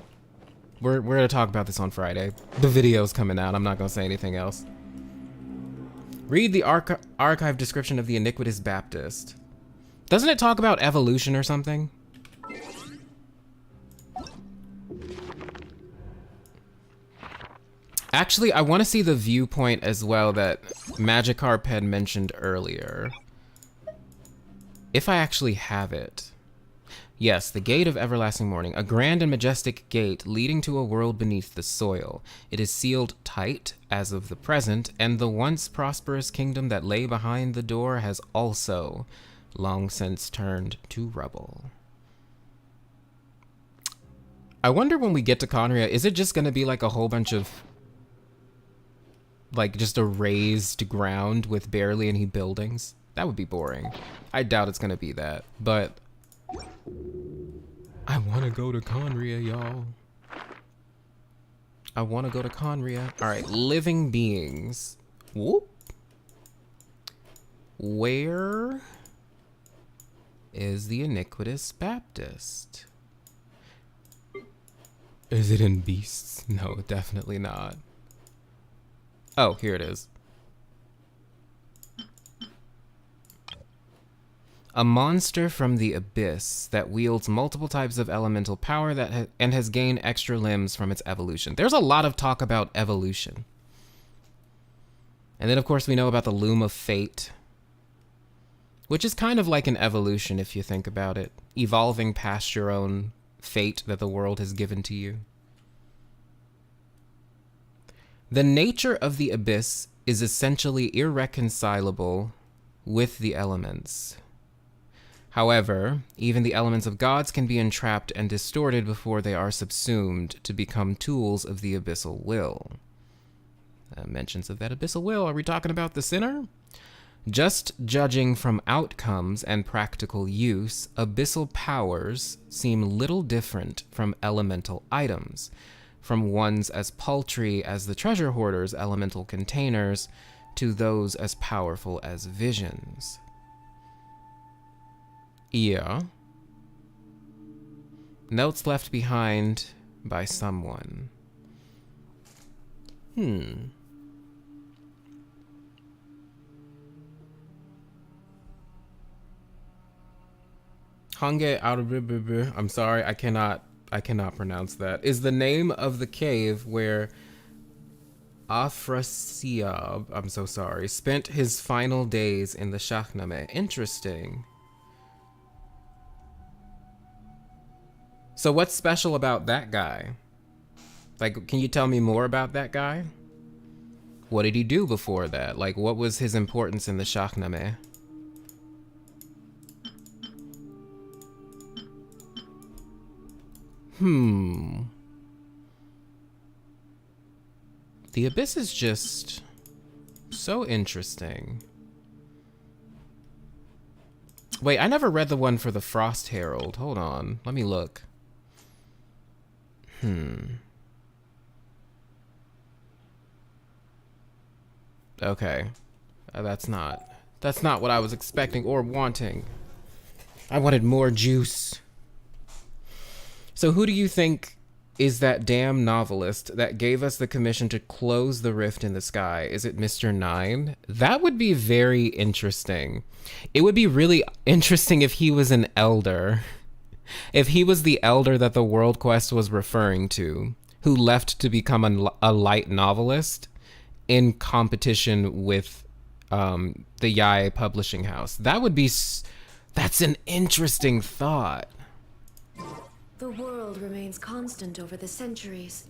going to talk about this on Friday. The video's coming out. I'm not going to say anything else. Read the archive description of the Iniquitous Baptist. Doesn't it talk about evolution or something? Actually, I want to see the viewpoint as well that Magikarp had mentioned earlier. If I actually have it. Yes, the Gate of Everlasting Morning, a grand and majestic gate leading to a world beneath the soil. It is sealed tight as of the present, and the once prosperous kingdom that lay behind the door has also long since turned to rubble. I wonder when we get to Khaenri'ah, is it just going to be like a whole bunch of like just a raised ground with barely any buildings? That would be boring. I doubt it's going to be that, but I want to go to Khaenri'ah, y'all. I want to go to Khaenri'ah. All right, living beings. Whoop. Where is the Iniquitous Baptist? Is it in beasts? No, definitely not. Oh, here it is. A monster from the abyss that wields multiple types of elemental power and has gained extra limbs from its evolution. There's a lot of talk about evolution. And then, of course, we know about the Loom of Fate, which is kind of like an evolution if you think about it. Evolving past your own fate that the world has given to you. The nature of the abyss is essentially irreconcilable with the elements. However, even the elements of gods can be entrapped and distorted before they are subsumed to become tools of the abyssal will. Mentions of that abyssal will. Are we talking about the sinner? Just judging from outcomes and practical use, abyssal powers seem little different from elemental items, from ones as paltry as the treasure hoarder's elemental containers to those as powerful as visions. Yeah. Notes left behind by someone. Hange Arubibibi. I'm sorry, I cannot pronounce that. Is the name of the cave where Afrasiab, I'm so sorry, spent his final days in the Shahnameh. Interesting. So what's special about that guy? Like, can you tell me more about that guy? What did he do before that? Like, what was his importance in the Shahnameh? The Abyss is just So interesting. Wait, I never read the one for the Frost Herald. Hold on. Let me look. Okay. That's not what I was expecting or wanting. I wanted more juice. So who do you think is that damn novelist that gave us the commission to close the rift in the sky? Is it Mr. Nine? That would be very interesting. It would be really interesting if he was an elder. If he was the elder that the World Quest was referring to, who left to become a light novelist in competition with the Yai publishing house. That would be... That's an interesting thought. The world remains constant over the centuries,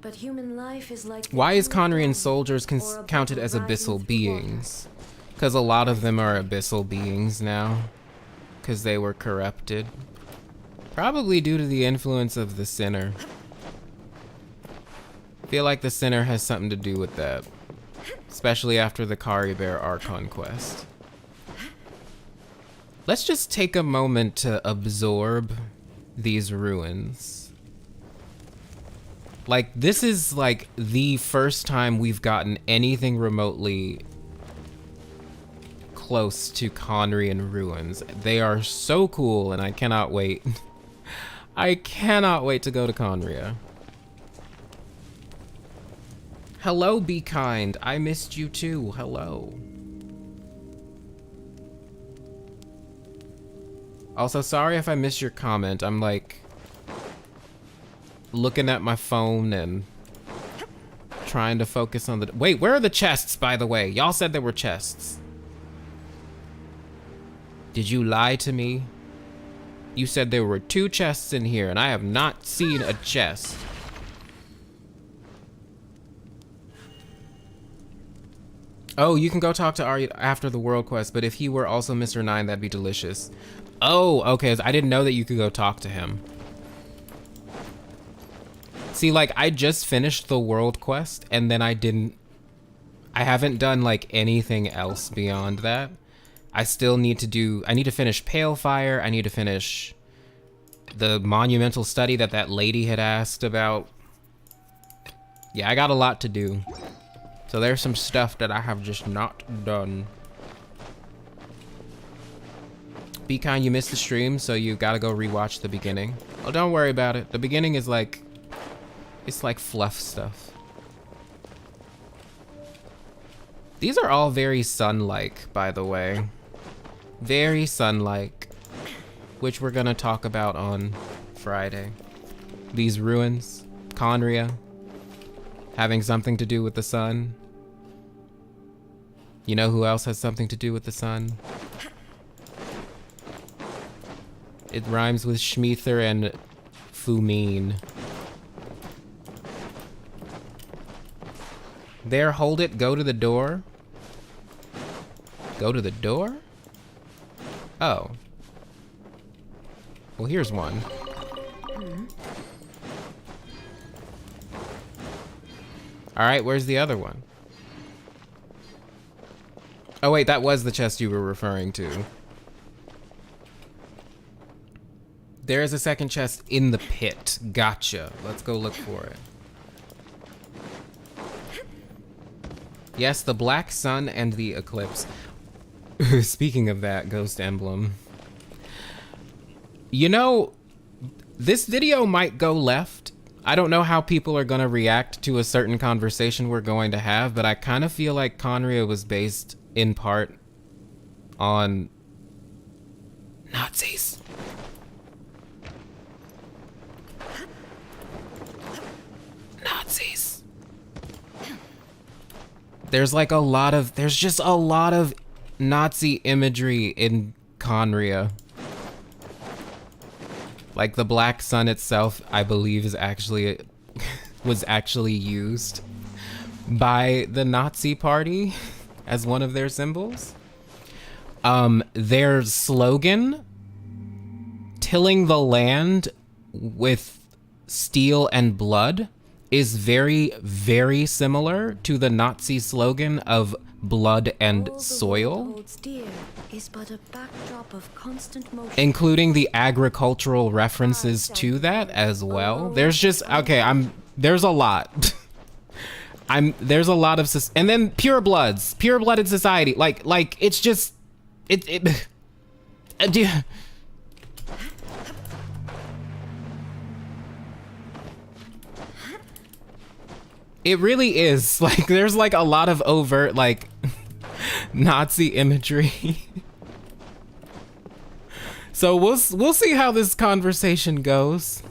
but human life is like... Why is Khaenri'ah soldiers counted as abyssal beings? Because a lot of them are abyssal beings now. Because they were corrupted. Probably due to the influence of the sinner. I feel like the sinner has something to do with that. Especially after the Khaenri'ah Archon quest. Let's just take a moment to absorb these ruins. Like, this is like the first time we've gotten anything remotely close to Khaenri'ah ruins. They are so cool and I cannot wait. I cannot wait to go to Khaenri'ah. Hello, Be Kind. I missed you too. Hello. Also, sorry if I missed your comment. I'm like looking at my phone and trying to focus on the... Wait, where are the chests, by the way? Y'all said there were chests. Did you lie to me? You said there were 2 chests in here, and I have not seen a chest. Oh, you can go talk to Ari after the world quest, but if he were also Mr. Nine, that'd be delicious. Oh, okay, I didn't know that you could go talk to him. See, like, I just finished the world quest, and then I haven't done, like, anything else beyond that. I still need to I need to finish Pale Fire, I need to finish the monumental study that lady had asked about. Yeah, I got a lot to do. So there's some stuff that I have just not done. Be Kind, you missed the stream, so you gotta go rewatch the beginning. Oh, don't worry about it. The beginning is like, it's like fluff stuff. These are all very sun-like, by the way. Very sun-like, which we're gonna talk about on Friday. These ruins, Khaenri'ah, having something to do with the sun. You know who else has something to do with the sun? It rhymes with Schmeether and Fumin. There, hold it, go to the door. Go to the door? Oh. Well, here's one. Alright, where's the other one? Oh wait, that was the chest you were referring to. There is a second chest in the pit. Gotcha. Let's go look for it. Yes, the black sun and the eclipse. Speaking of that, Ghost Emblem. You know, this video might go left. I don't know how people are going to react to a certain conversation we're going to have, but I kind of feel like Khaenri'ah was based in part on Nazis. Nazis. There's like there's just a lot of Nazi imagery in Khaenri'ah. Like the black sun itself, I believe was actually used by the Nazi party as one of their symbols. Their slogan, tilling the land with steel and blood, is very, very similar to the Nazi slogan of blood and All the soil, world holds dear is but a backdrop of constant motion. including the agricultural references to that as well. There's just, okay, there's a lot. There's a lot of, and then pure-blooded society. Like, it's just, it really is. Like, there's like a lot of overt, like, Nazi imagery. So we'll see how this conversation goes.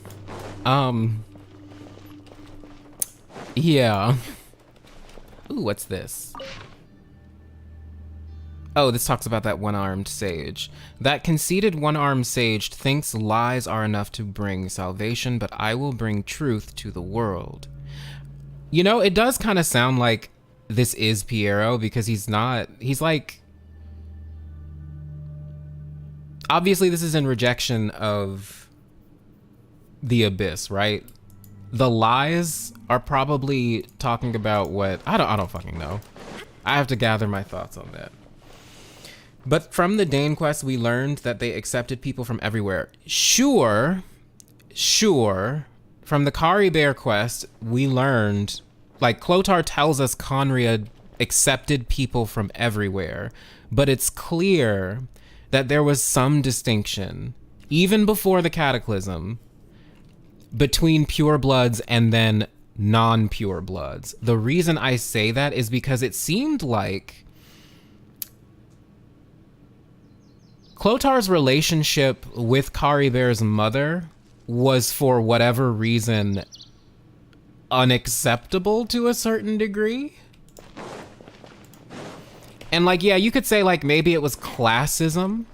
Yeah. Ooh, what's this? Oh, this talks about that one-armed sage. That conceited one-armed sage thinks lies are enough to bring salvation, but I will bring truth to the world. You know, it does kind of sound like this is Piero, because he's like, obviously this is in rejection of the abyss, right? The lies are probably talking about what, I don't fucking know. I have to gather my thoughts on that. But from the Dane quest, we learned that they accepted people from everywhere. Sure. From the Kari Bear quest, we learned, like, Clotar tells us Khaenri'ah accepted people from everywhere, but it's clear that there was some distinction, even before the Cataclysm, between purebloods and then non-purebloods. The reason I say that is because it seemed like Clotar's relationship with Kari Bear's mother was, for whatever reason, unacceptable to a certain degree. And like, yeah, you could say like maybe it was classism.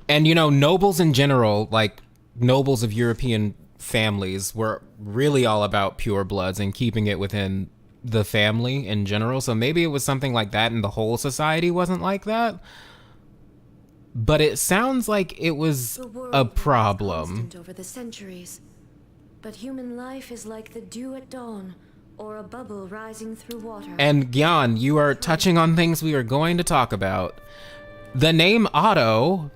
And, you know, nobles in general, like nobles of European families, were really all about purebloods and keeping it within the family in general. So maybe it was something like that and the whole society wasn't like that. But it sounds like it was a problem. Over the centuries, but human life is like the dew at dawn, or a bubble rising through water. And Gyan, you are touching on things we are going to talk about. The name Otto,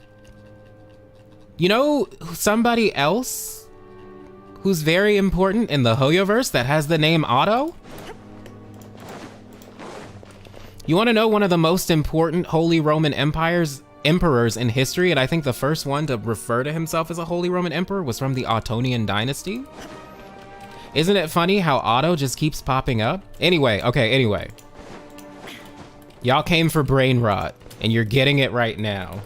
you know, somebody else who's very important in the Hoyoverse that has the name Otto? You want to know one of the most important Holy Roman emperors in history, and I think the first one to refer to himself as a Holy Roman Emperor was from the Ottonian dynasty? Isn't it funny how Otto just keeps popping up? Anyway. Y'all came for brain rot, and you're getting it right now.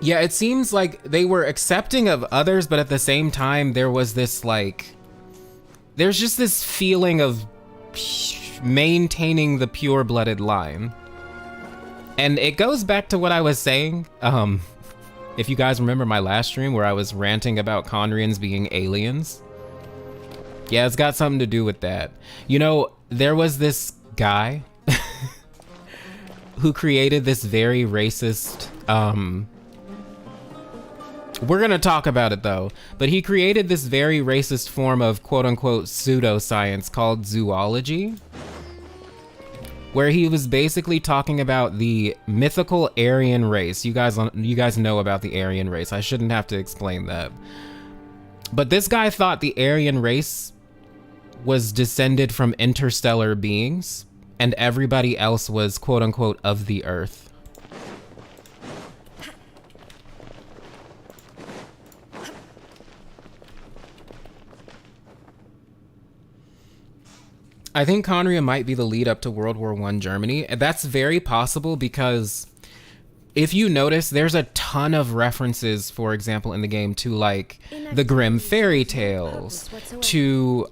Yeah, it seems like they were accepting of others, but at the same time, there was this like, there's just this feeling of maintaining the pure-blooded line. And it goes back to what I was saying. If you guys remember my last stream where I was ranting about Khaenri'ahs being aliens. Yeah, it's got something to do with that. You know, there was this guy who created this very racist, we're gonna talk about it though, but he created this very racist form of quote-unquote pseudoscience called zoology, where he was basically talking about the mythical Aryan race. You guys know about the Aryan race. I shouldn't have to explain that. But this guy thought the Aryan race was descended from interstellar beings, and everybody else was quote-unquote of the Earth. I think Khaenri'ah might be the lead up to World War I Germany. That's very possible because if you notice, there's a ton of references, for example, in the game to like the Grimm fairy tales, to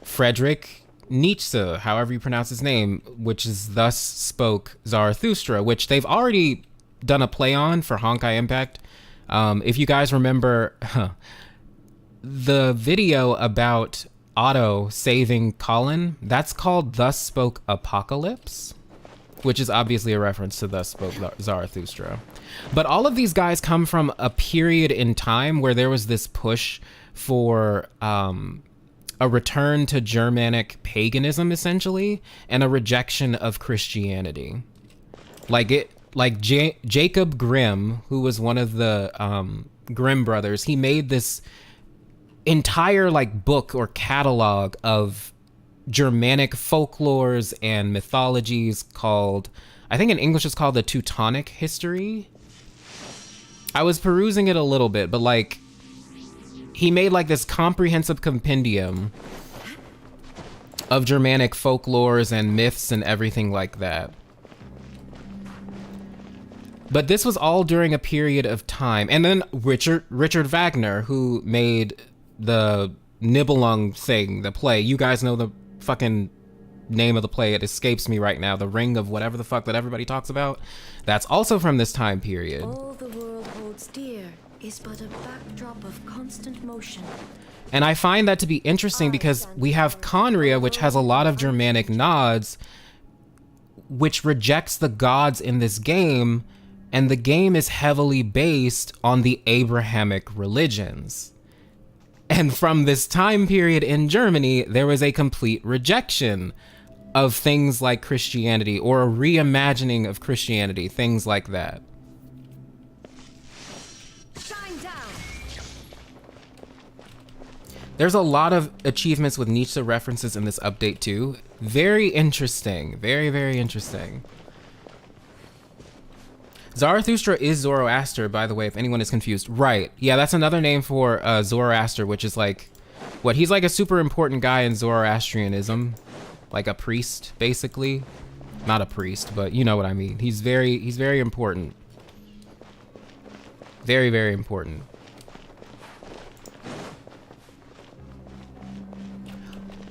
Friedrich Nietzsche, however you pronounce his name, which is Thus Spoke Zarathustra, which they've already done a play on for Honkai Impact. If you guys remember the video about Otto saving Colin, that's called Thus Spoke Apocalypse, which is obviously a reference to Thus Spoke Zarathustra. But all of these guys come from a period in time where there was this push for a return to Germanic paganism, essentially, and a rejection of Christianity. Jacob Grimm, who was one of the Grimm brothers, he made this entire like book or catalog of Germanic folklores and mythologies called, I think in English it's called the Teutonic History. I was perusing it a little bit, but like he made like this comprehensive compendium of Germanic folklores and myths and everything like that. But this was all during a period of time. And then Richard Wagner, who made the Nibelung thing, the play. You guys know the fucking name of the play. It escapes me right now. The Ring of whatever the fuck that everybody talks about. That's also from this time period. All the world holds dear is but a backdrop of constant motion. And I find that to be interesting because we have Khaenri'ah, which has a lot of Germanic nods, which rejects the gods in this game, and the game is heavily based on the Abrahamic religions. And from this time period in Germany, there was a complete rejection of things like Christianity, or a reimagining of Christianity, things like that. Shine down. There's a lot of achievements with Nietzsche references in this update too. Very interesting. Very, very interesting. Zarathustra is Zoroaster, by the way, if anyone is confused. Right. Yeah, that's another name for Zoroaster, which is like, what, he's like a super important guy in Zoroastrianism. Like a priest, basically. Not a priest, but you know what I mean. He's very important. Very, very important.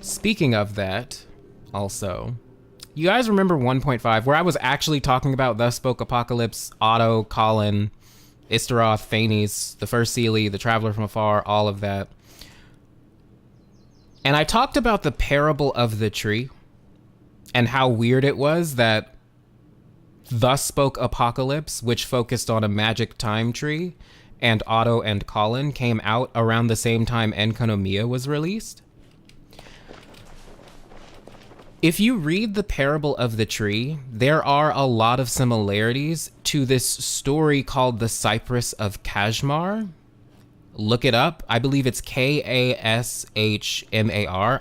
Speaking of that, also, you guys remember 1.5, where I was actually talking about Thus Spoke Apocalypse, Otto, Colin, Istaroth, Phanes, the First Seelie, the Traveler from Afar, all of that. And I talked about the parable of the tree and how weird it was that Thus Spoke Apocalypse, which focused on a magic time tree, and Otto and Colin came out around the same time Enconomia was released. If you read the parable of the tree, there are a lot of similarities to this story called the Cypress of Kashmar. Look it up. I believe it's Kashmar.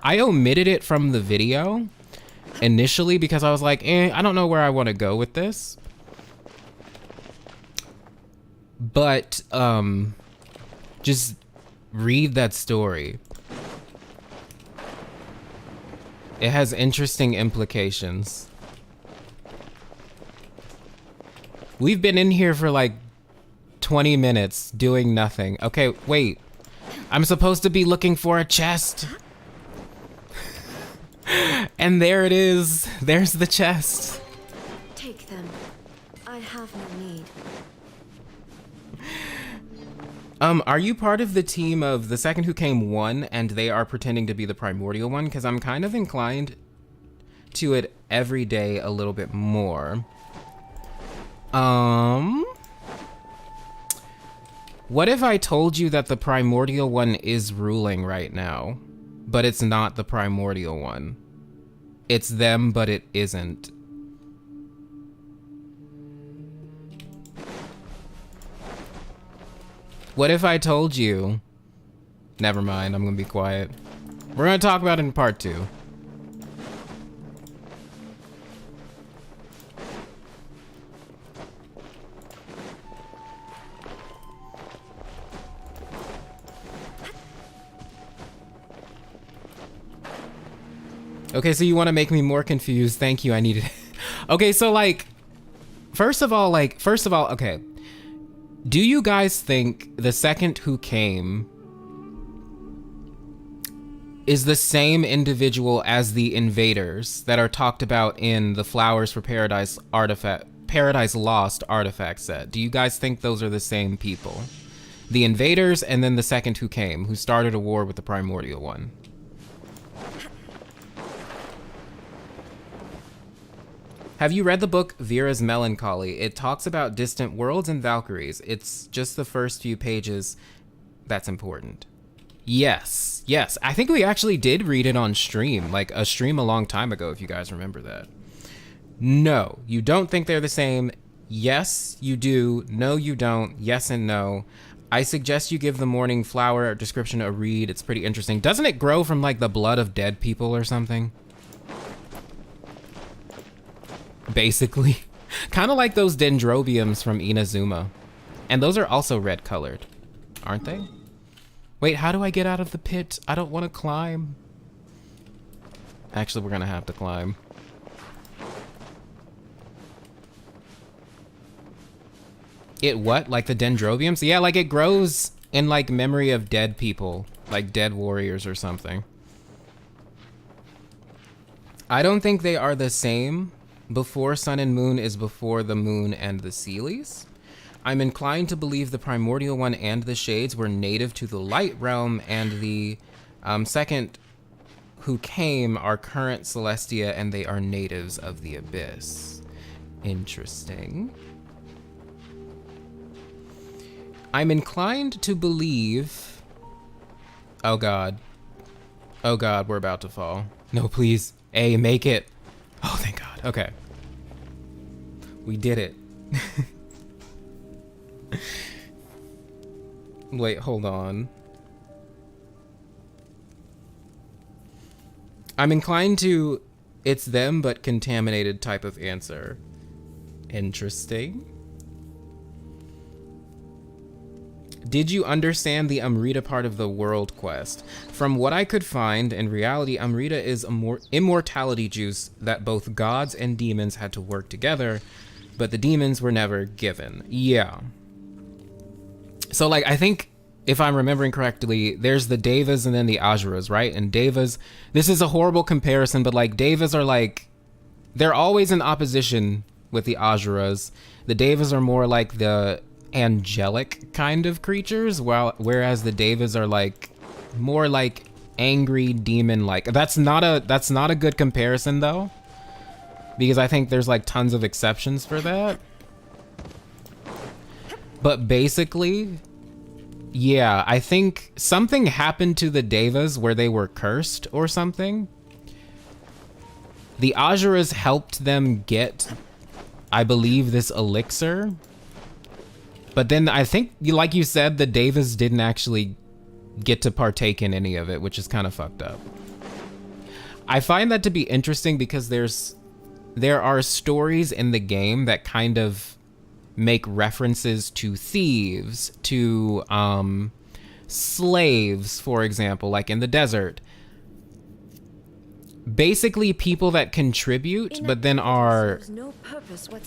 I omitted it from the video initially because I was like, I don't know where I want to go with this. But just read that story. It has interesting implications. We've been in here for like 20 minutes doing nothing. Okay, wait. I'm supposed to be looking for a chest. And there it is. There's the chest. Take them. I have no need. Are you part of the team of the Second Who Came 1 and they are pretending to be the primordial one? Because I'm kind of inclined to it every day a little bit more. What if I told you that the primordial one is ruling right now, but it's not the primordial one? It's them, but it isn't. What if I told you? Never mind, I'm gonna be quiet. We're gonna talk about it in part 2. Okay, so you want to make me more confused. Thank you, I needed it. Okay, so like, first of all, okay. Do you guys think the Second Who Came is the same individual as the invaders that are talked about in the Flowers for Paradise Paradise Lost artifact set? Do you guys think those are the same people? The invaders and then the Second Who Came, who started a war with the primordial one. Have you read the book Vera's Melancholy? It talks about distant worlds and Valkyries. It's just the first few pages that's important. Yes, yes. I think we actually did read it on stream, like a stream a long time ago, if you guys remember that. No, you don't think they're the same. Yes, you do. No, you don't. Yes and no. I suggest you give the Morning Flower description a read. It's pretty interesting. Doesn't it grow from like the blood of dead people or something? Basically. Kind of like those dendrobiums from Inazuma. And those are also red colored, aren't they? Wait, how do I get out of the pit? I don't want to climb. Actually, we're gonna have to climb. It what? Like the dendrobiums? Yeah, like it grows in like memory of dead people, like dead warriors or something. I don't think they are the same. Before Sun and Moon is before the Moon and the Seelies. I'm inclined to believe the Primordial One and the Shades were native to the Light Realm, and the second who came are current Celestia, and they are natives of the Abyss. Interesting. I'm inclined to believe... Oh god. Oh god, we're about to fall. No, please. A, make it. Oh, thank god. Okay. We did it. Wait, hold on. I'm inclined to it's them but contaminated type of answer. Interesting. Did you understand the Amrita part of the world quest? From what I could find, in reality, Amrita is a immortality juice that both gods and demons had to work together, but the demons were never given. Yeah. So, like, I think, if I'm remembering correctly, there's the Devas and then the Asuras, right? And Devas, this is a horrible comparison, but, like, Devas are, like, they're always in opposition with the Asuras. The Devas are more like the angelic kind of creatures, whereas the Devas are like more like angry demon like. That's not a good comparison though, because I think there's like tons of exceptions for that. But basically, yeah, I think something happened to the Devas where they were cursed or something. The Asuras helped them get, I believe, this elixir. But then I think, like you said, the Devas didn't actually get to partake in any of it, which is kind of fucked up. I find that to be interesting because there are stories in the game that kind of make references to thieves, to slaves, for example, like in the desert. Basically people that contribute, but then are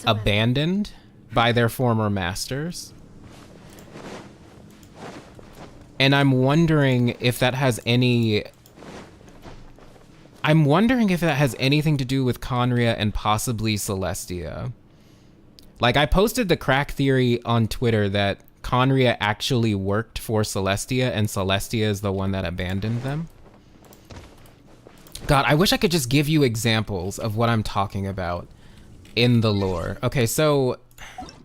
abandoned by their former masters. And I'm wondering if that has anything to do with Khaenri'ah and possibly Celestia. Like, I posted the crack theory on Twitter that Khaenri'ah actually worked for Celestia and Celestia is the one that abandoned them. God, I wish I could just give you examples of what I'm talking about in the lore. Okay, so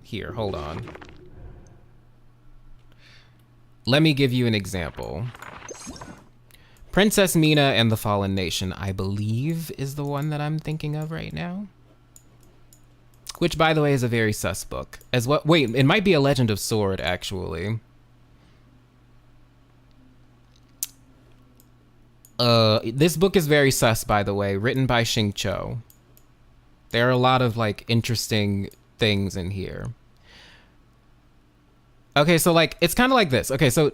here, hold on. Let me give you an example. Princess Mina and the Fallen Nation, I believe, is the one that I'm thinking of right now. Which, by the way, is a very sus book. Wait, it might be a Legend of Sword, actually. This book is very sus, by the way, written by Xing Cho. There are a lot of, like, interesting things in here. Okay, so, like, it's kind of like this. Okay, so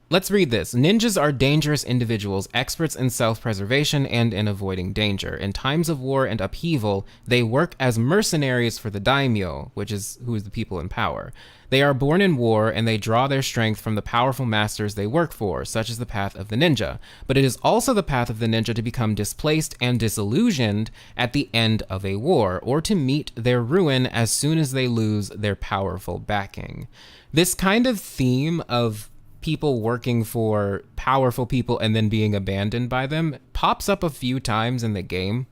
let's read this. Ninjas are dangerous individuals, experts in self-preservation and in avoiding danger. In times of war and upheaval, they work as mercenaries for the daimyo, who is the people in power. They are born in war, and they draw their strength from the powerful masters they work for, such as the path of the ninja. But it is also the path of the ninja to become displaced and disillusioned at the end of a war, or to meet their ruin as soon as they lose their powerful backing. This kind of theme of people working for powerful people and then being abandoned by them pops up a few times in the game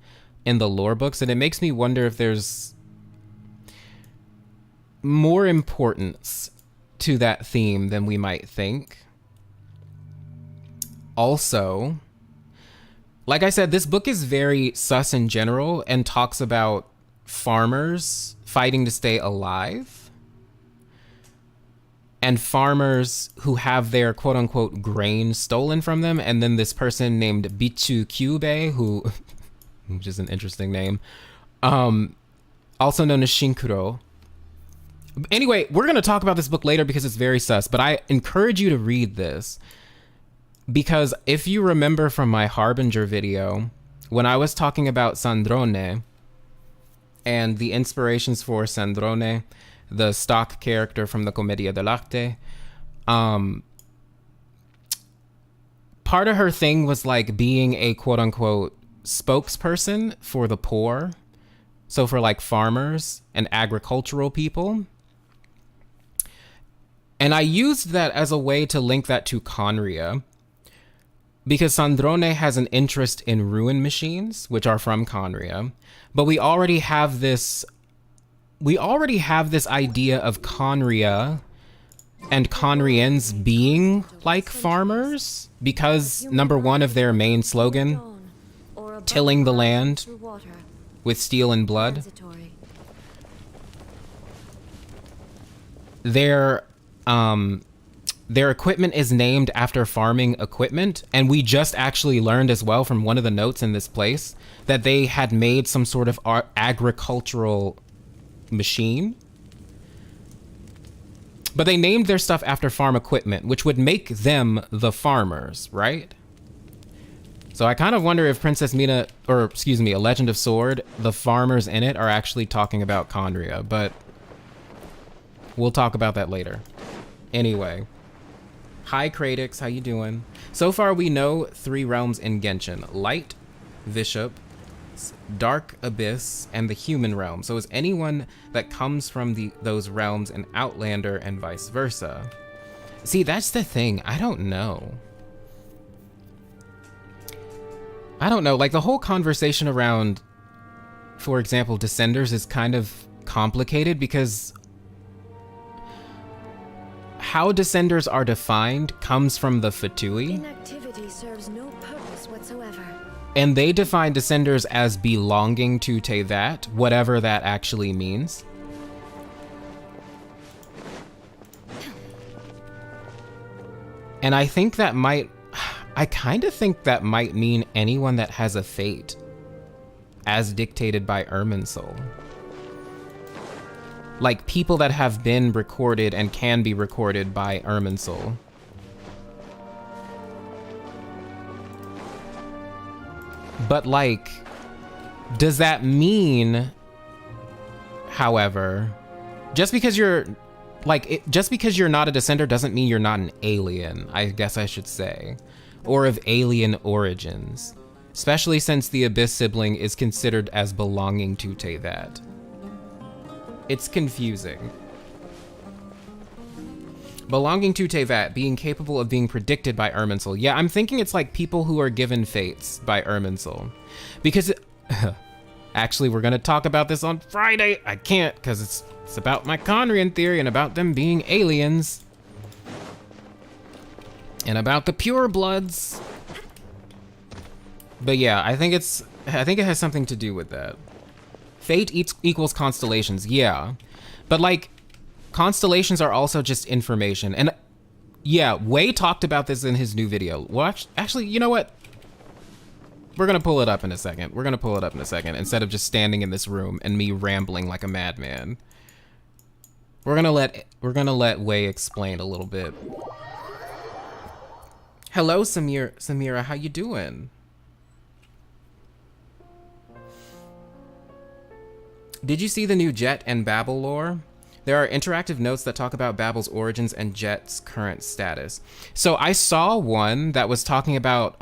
in the lore books, and it makes me wonder if there's more importance to that theme than we might think. Also, like I said, this book is very sus in general and talks about farmers fighting to stay alive and farmers who have their quote-unquote grain stolen from them, and then this person named Bichu Kyubei, who which is an interesting name, also known as Shinkuro. Anyway, we're going to talk about this book later because it's very sus, but I encourage you to read this because if you remember from my Harbinger video, when I was talking about Sandrone and the inspirations for Sandrone, the stock character from the Commedia dell'arte, part of her thing was like being a quote-unquote spokesperson for the poor. So for like farmers and agricultural people. And I used that as a way to link that to Khaenri'ah, because Sandrone has an interest in ruin machines, which are from Khaenri'ah, but we already have this idea of Khaenri'ah and Khaenri'ans being like farmers, because number one of their main slogan, tilling the land with steel and blood. Their equipment is named after farming equipment, and we just actually learned as well from one of the notes in this place that they had made some sort of agricultural machine. But they named their stuff after farm equipment, which would make them the farmers, right? So I kind of wonder if Princess Mina, or excuse me, A Legend of Sword, the farmers in it are actually talking about Khaenri'ah, but we'll talk about that later. Anyway. Hi, Kradix, how you doing? So far, we know 3 realms in Genshin. Light, Bishop, Dark Abyss, and the human realm. So is anyone that comes from those realms an Outlander and vice versa? See, that's the thing. I don't know. Like, the whole conversation around, for example, Descenders is kind of complicated because how Descenders are defined comes from the Fatui. Inactivity serves no purpose whatsoever. And they define Descenders as belonging to Tevat, whatever that actually means. And I kind of think that might mean anyone that has a fate, as dictated by Irminsul. Like people that have been recorded and can be recorded by Irminsul. But like, does that mean, however, just because you're not a Descender doesn't mean you're not an alien, I guess I should say, or of alien origins, especially since the Abyss sibling is considered as belonging to Tevat. It's confusing. Belonging to Tevat, being capable of being predicted by Irminsul. Yeah, I'm thinking it's like people who are given fates by Irminsul. Because, actually, we're going to talk about this on Friday. I can't, because it's about my Khaenri'ah theory and about them being aliens. And about the pure bloods. But yeah, I think it has something to do with that. Fate equals constellations, yeah. But like, constellations are also just information. And yeah, Wei talked about this in his new video. Well, actually, you know what? We're gonna pull it up in a second. Instead of just standing in this room and me rambling like a madman. We're gonna let Wei explain a little bit. Hello, Samira, how you doing? Did you see the new Jet and Babel lore? There are interactive notes that talk about Babel's origins and Jet's current status. So I saw one that was talking about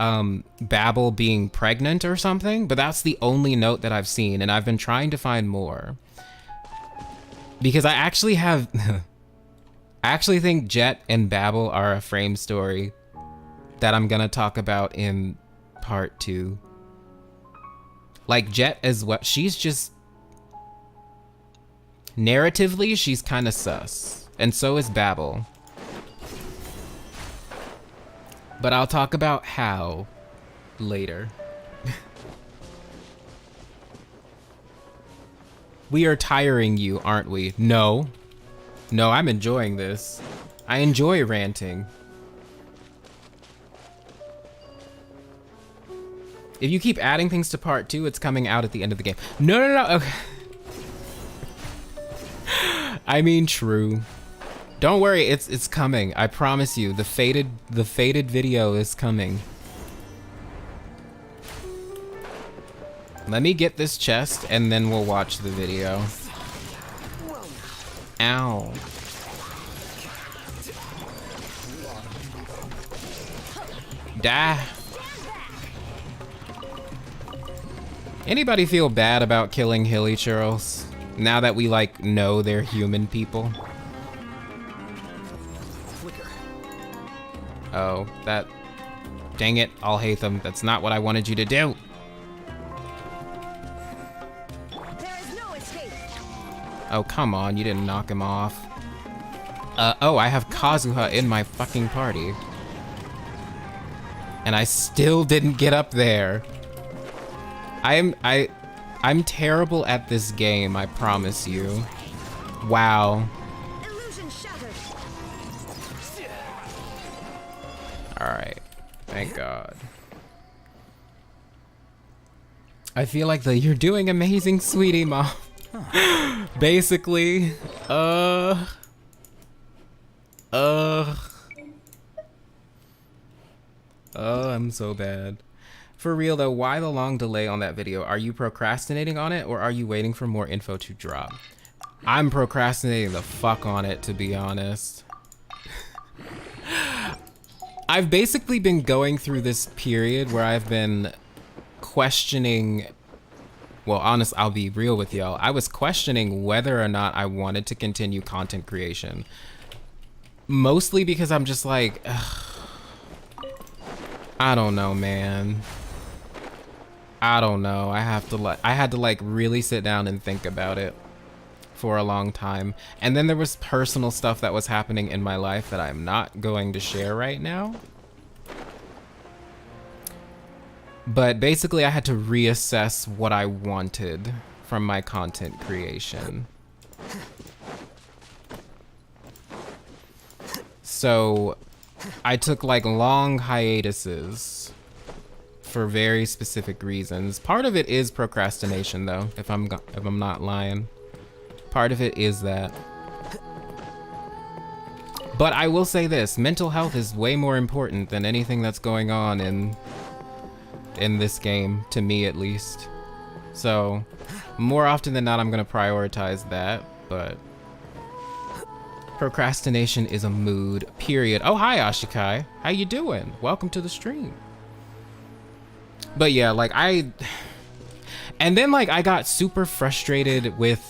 Babel being pregnant or something, but that's the only note that I've seen, and I've been trying to find more. Because I actually think Jet and Babel are a frame story that I'm gonna talk about in part 2. Like Jet as well. She's just narratively, she's kind of sus, and so is Babel. But I'll talk about how later. We are tiring you, aren't we? No. No, I'm enjoying this. I enjoy ranting. If you keep adding things to part 2, it's coming out at the end of the game. No, no, no. Okay. I mean, true. Don't worry, it's coming. I promise you. The faded video is coming. Let me get this chest and then we'll watch the video. Ow. Die. Anybody feel bad about killing hilly churls now that we like know they're human people? Oh, that, dang it, I'll hate them. That's not what I wanted you to do. There is no escape. Oh, come on, you didn't knock him off. Oh, I have Kazuha in my fucking party. And I still didn't get up there. I'm terrible at this game, I promise you. Wow. Illusion shattered. Alright. Thank God. I feel like you're doing amazing, sweetie, Mom. Basically. I'm so bad. For real though, why the long delay on that video? Are you procrastinating on it or are you waiting for more info to drop? I'm procrastinating the fuck on it, to be honest. I've basically been going through this period where I've been questioning, well, honest, I'll be real with y'all. I was questioning whether or not I wanted to continue content creation. Mostly because I'm just like, ugh, I don't know, man. I don't know. I had to like really sit down and think about it for a long time. And then there was personal stuff that was happening in my life that I'm not going to share right now. But basically I had to reassess what I wanted from my content creation. So I took like long hiatuses for very specific reasons. Part of it is procrastination though, if I'm not lying. Part of it is that. But I will say this, mental health is way more important than anything that's going on in this game, to me at least. So more often than not, I'm gonna prioritize that, but procrastination is a mood, period. Oh, hi Ashikai, how you doing? Welcome to the stream. But yeah, like and then like I got super frustrated with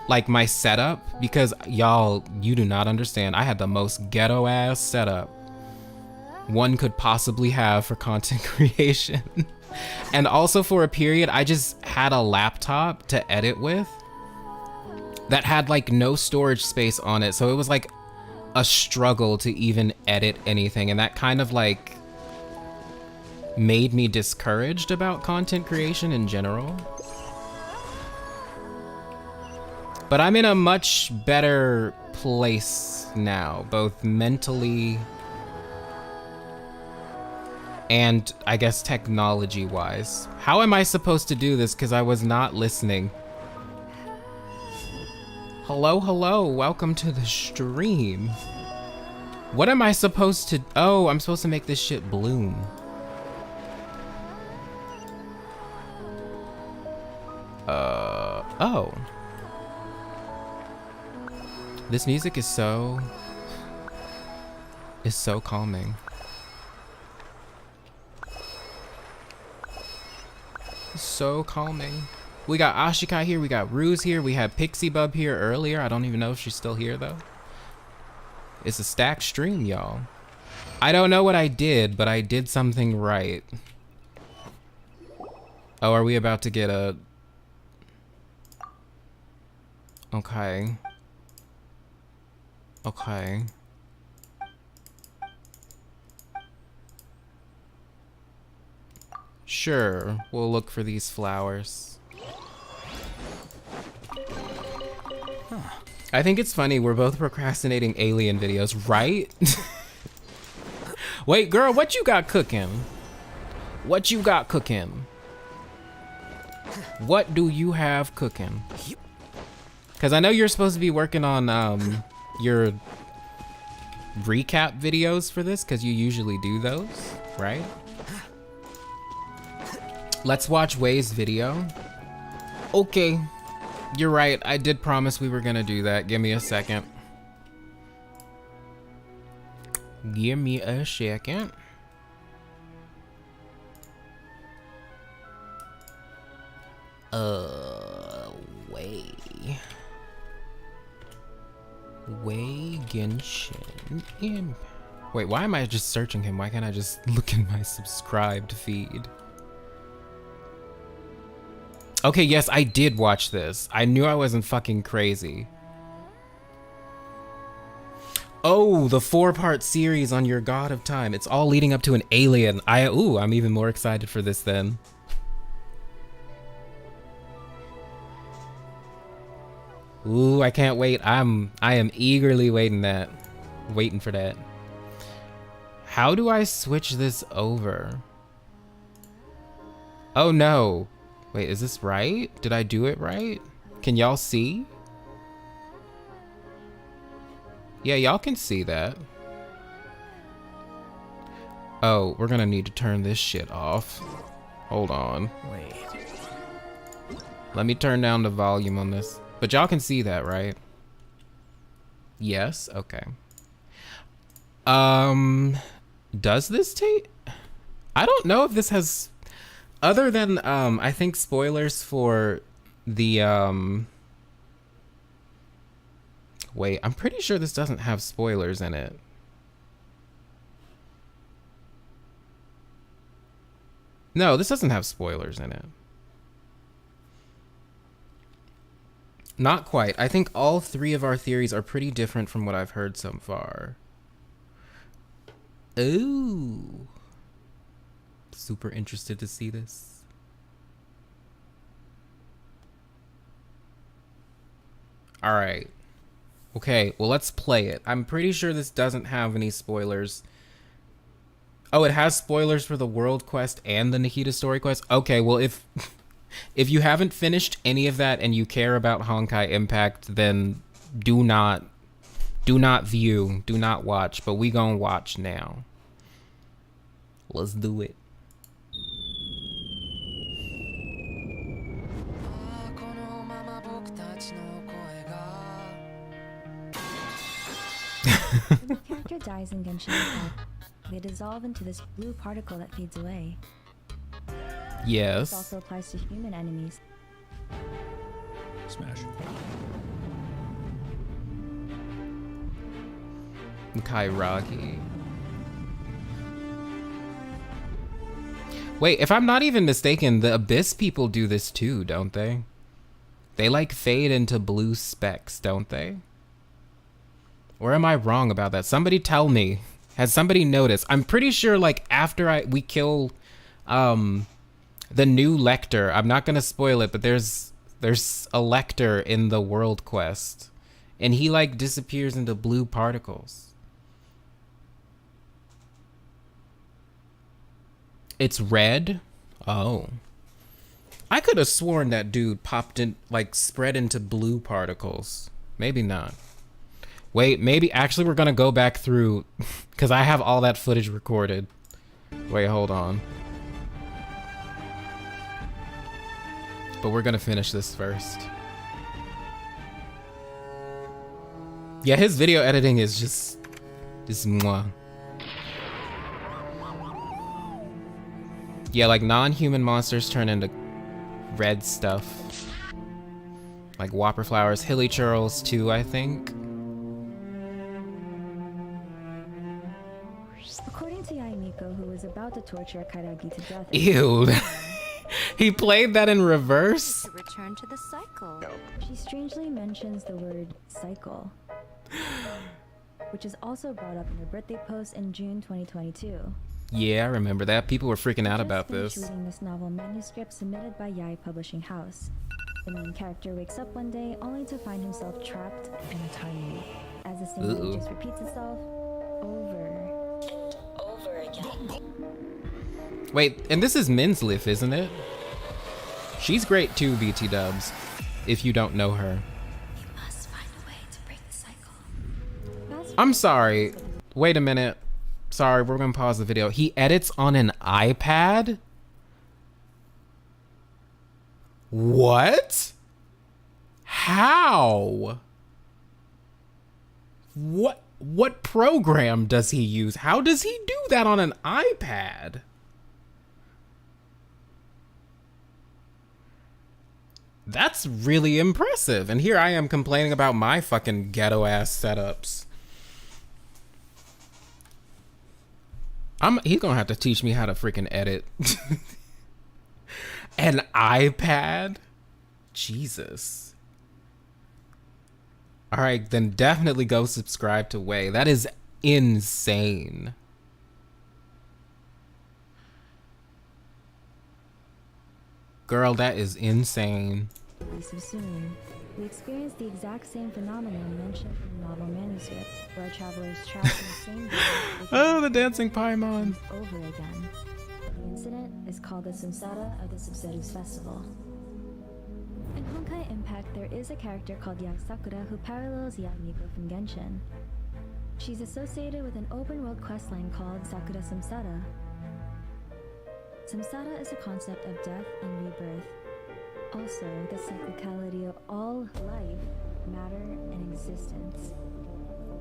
like my setup because y'all, you do not understand. I had the most ghetto ass setup one could possibly have for content creation. And also for a period, I just had a laptop to edit with that had like no storage space on it. So it was like a struggle to even edit anything. And that kind of like made me discouraged about content creation in general. But I'm in a much better place now, both mentally and I guess technology wise. How am I supposed to do this? Because I was not listening. Hello, hello, welcome to the stream. What am I supposed to, oh, I'm supposed to make this shit bloom. Oh. This music is so calming. So calming. We got Ashikai here, we got Ruse here, we had Pixie Bub here earlier. I don't even know if she's still here though. It's a stacked stream, y'all. I don't know what I did, but I did something right. Oh, are we about to get a... Okay. Okay. Sure, we'll look for these flowers. I think it's funny, we're both procrastinating alien videos, right? Wait, girl, what you got cooking? What you got cooking? What do you have cooking? Because I know you're supposed to be working on your recap videos for this, because you usually do those, right? Let's watch Way's video. Okay, you're right. I did promise we were gonna do that. Give me a second. Give me a second. Wei Genshin Imp. Wait, why am I just searching him? Why can't I just look in my subscribed feed? Okay, yes, I did watch this. I knew I wasn't fucking crazy. Oh, the 4-part series on your God of Time. It's all leading up to an alien. Ooh, I'm even more excited for this then. Ooh, I can't wait. I am eagerly waiting for that. How do I switch this over? Oh no. Wait, is this right? Did I do it right? Can y'all see? Yeah, y'all can see that. Oh, we're gonna need to turn this shit off. Hold on. Wait. Let me turn down the volume on this. But y'all can see that, right? Yes? Okay. Does this take... I don't know if this has... Other than, I think spoilers for the, Wait, I'm pretty sure this doesn't have spoilers in it. No, this doesn't have spoilers in it. Not quite. I think all 3 of our theories are pretty different from what I've heard so far. Ooh. Super interested to see this. All right. Okay, well, let's play it. I'm pretty sure this doesn't have any spoilers. Oh, it has spoilers for the world quest and the Nikita story quest? Okay, well, if you haven't finished any of that and you care about Honkai Impact, then do not view, do not watch, but we gonna watch now. Let's do it. When a character dies in Genshin Impact, they dissolve into this blue particle that fades away. Yes. This also applies to human enemies. Smash. Khaenri'ah. Wait, if I'm not even mistaken, the Abyss people do this too, don't they? They like fade into blue specks, don't they? Or am I wrong about that? Somebody tell me. Has somebody noticed? I'm pretty sure like after we kill the new Lector, I'm not gonna spoil it, but there's a Lector in the world quest. And he like disappears into blue particles. It's red? Oh. I could have sworn that dude popped in, like, spread into blue particles. Maybe not. Wait, maybe, actually we're gonna go back through, because I have all that footage recorded. Wait, hold on. But we're gonna finish this first. Yeah, his video editing is just mwah. Yeah, like non-human monsters turn into red stuff. Like whopper flowers, hilly churls too, I think. According to Yaemiko, who was about to torture Karagi to death. Ew. He played that in reverse? To return to the cycle. She strangely mentions the word cycle, which is also brought up in her birthday post in June 2022. Yeah, I remember that. People were freaking out about Just this. finished reading this novel manuscript submitted by Yai Publishing House. The main character wakes up one day only to find himself trapped in a time loop, as the same day just repeats itself over again. Wait, and this is Minslif, isn't it? She's great too, BT Dubs, if you don't know her. We must find a way to break the cycle. I'm sorry. Wait a minute. Sorry, we're gonna pause the video. He edits on an iPad? What? How? What program does he use? How does he do that on an iPad? That's really impressive. And here I am complaining about my fucking ghetto ass setups. He's gonna have to teach me how to freaking edit. An iPad? Jesus. All right, then definitely go subscribe to Way. That is insane. Girl, that is insane. Soon, we experience the exact same phenomenon mentioned in the novel manuscript, where our travelers trapped in the same building Oh, the dancing Paimon. over again. The incident is called the Samsara of the Subseries Festival. In Honkai Impact, there is a character called Yae Sakura who parallels Yae Miko from Genshin. She's associated with an open-world questline called Sakura Samsara. Samsara is a concept of death and rebirth. Also, the cyclicality of all life, matter, and existence.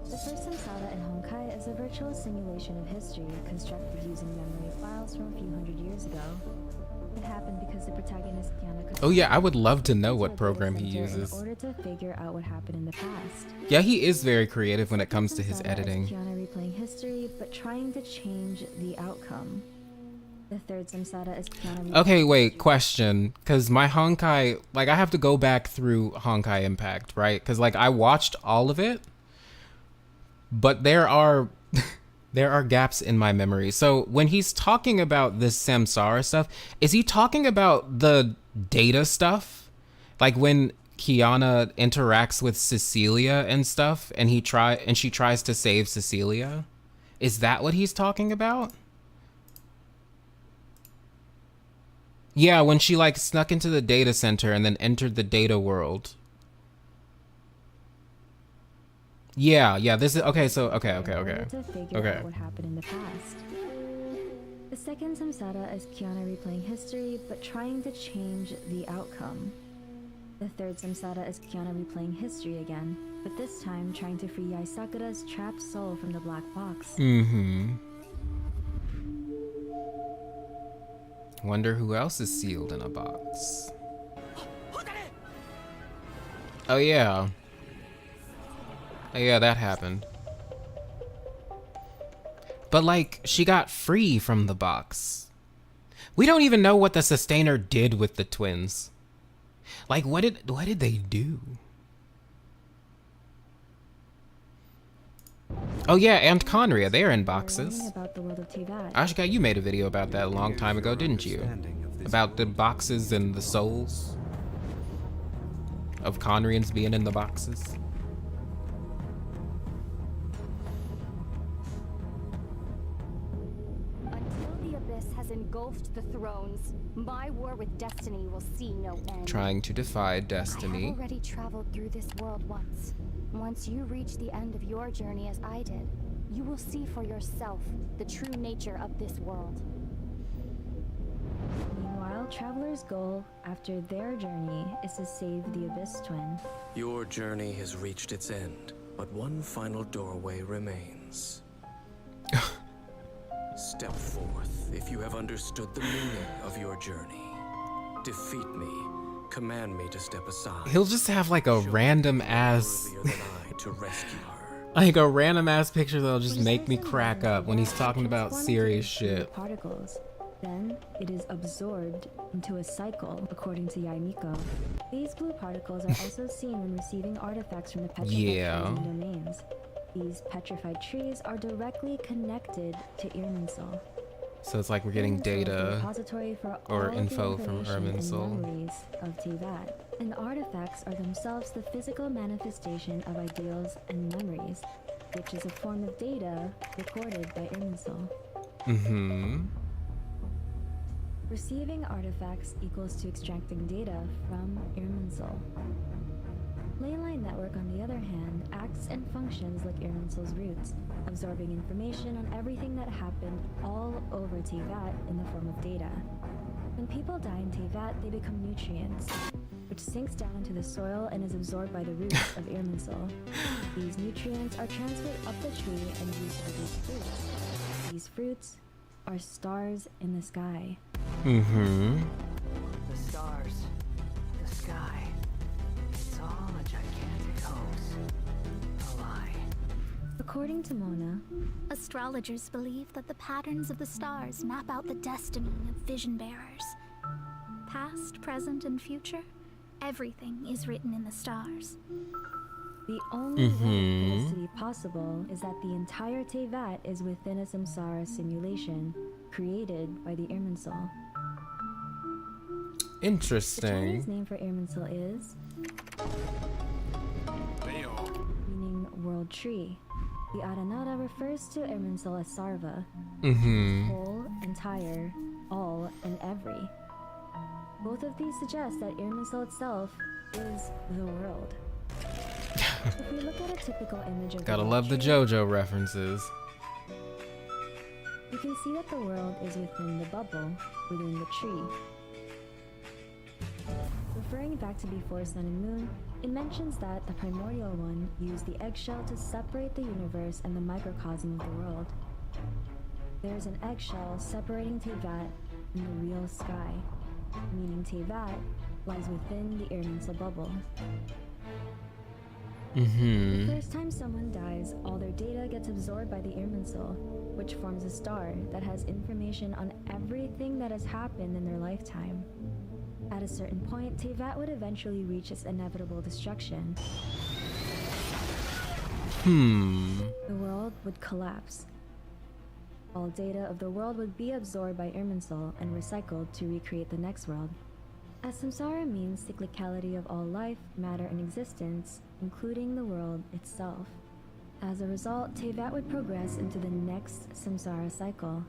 The first Samsara in Honkai is a virtual simulation of history constructed using memory files from a few hundred years ago. It happened because the protagonist Kiana could— Oh yeah, I would love to know what into a program he data center uses. in order to figure out what happened in the past. Yeah, he is very creative when it comes to his Samsara is editing. Kiana replaying history, but trying to change the outcome. The third Samsara is Kiana. Okay, wait, question. Because my Honkai, like, I have to go back through Honkai Impact, right? Because, like, I watched all of it, but there are there are gaps in my memory. So when he's talking about this Samsara stuff, is he talking about the data stuff? Like when Kiana interacts with Cecilia and stuff, and she tries to save Cecilia? Is that what he's talking about? Yeah, when she like snuck into the data center and then entered the data world. Yeah, this is okay, so okay. To figure out what happened in the past. The second Samsara is Kiana replaying history, but trying to change the outcome. The third Samsara is Kiana replaying history again, but this time trying to free Yae Sakura's trapped soul from the black box. Wonder who else is sealed in a box. Oh yeah. Oh yeah, that happened. But like, she got free from the box. We don't even know what the Sustainer did with the twins. Like, what did they do? Oh yeah, and Khaenri'ah, they're in boxes. About the world of Teyvat. Ashika, you made a video about that a long time ago, didn't you? About the boxes and the souls of Khaenri'ahs being in the boxes. Until the abyss has engulfed the thrones, my war with destiny will see no end. Trying to defy I destiny. have already traveled through this world once. Once you reach the end of your journey as I did, you will see for yourself the true nature of this world. Meanwhile, Traveler's goal after their journey is to save the Abyss Twin. Your journey has reached its end, but one final doorway remains. Step forth if you have understood the meaning of your journey. Defeat me. Command me to step aside. He'll just have like a random ass, Worthier than I to rescue her. like a random ass picture that'll just make me crack up when he's talking about serious shit. Particles. Then, it is absorbed into a cycle, according to Yaimiko. These blue particles are also seen when receiving artifacts from the petrified trees and domains. These petrified trees are directly connected to Irminsul. So it's like we're getting Irminsul is the data repository for or all the info from information and Irminsul. memories of Teyvat. And artifacts are themselves the physical manifestation of ideals and memories, which is a form of data recorded by Irminsul. Mm-hmm. Receiving artifacts equals to extracting data from Irminsul. Leyline network, on the other hand, acts and functions like Irminsul's roots, absorbing information on everything that happened all over Teyvat in the form of data. When people die in Teyvat, they become nutrients, which sinks down into the soil and is absorbed by the roots of Irminsul. These nutrients are transferred up the tree and used to produce fruits. These fruits are stars in the sky. Mm-hmm. The stars, the sky. It's all a gigantic hoax. A lie. According to Mona, Astrologers believe that the patterns of the stars map out the destiny of vision bearers. Past, present, and future, everything is written in the stars. the only way felicity possible is that the entire Teyvat is within a Samsara simulation created by the Irminsul. The Interesting. Chinese name for Irminsul is meaning world tree. The Aranara refers to Irminsul as Sarva, whole, entire, all, and every. Both of these suggest that Irminsul itself is the world. If we look at a typical image of Gotta the love the tree, JoJo references. you can see that the world is within the bubble, within the tree. Referring back to before Sun and Moon, it mentions that the primordial one used the eggshell to separate the universe and the microcosm of the world. There is an eggshell separating Teyvat and the real sky, meaning Teyvat lies within the Irminsul bubble. The first time someone dies, all their data gets absorbed by the Irminsul, which forms a star that has information on everything that has happened in their lifetime. At a certain point, Teyvat would eventually reach its inevitable destruction. The world would collapse. All data of the world would be absorbed by Irminsul and recycled to recreate the next world. As Samsara means cyclicality of all life, matter, and existence, including the world itself. As a result, Teyvat would progress into the next Samsara cycle.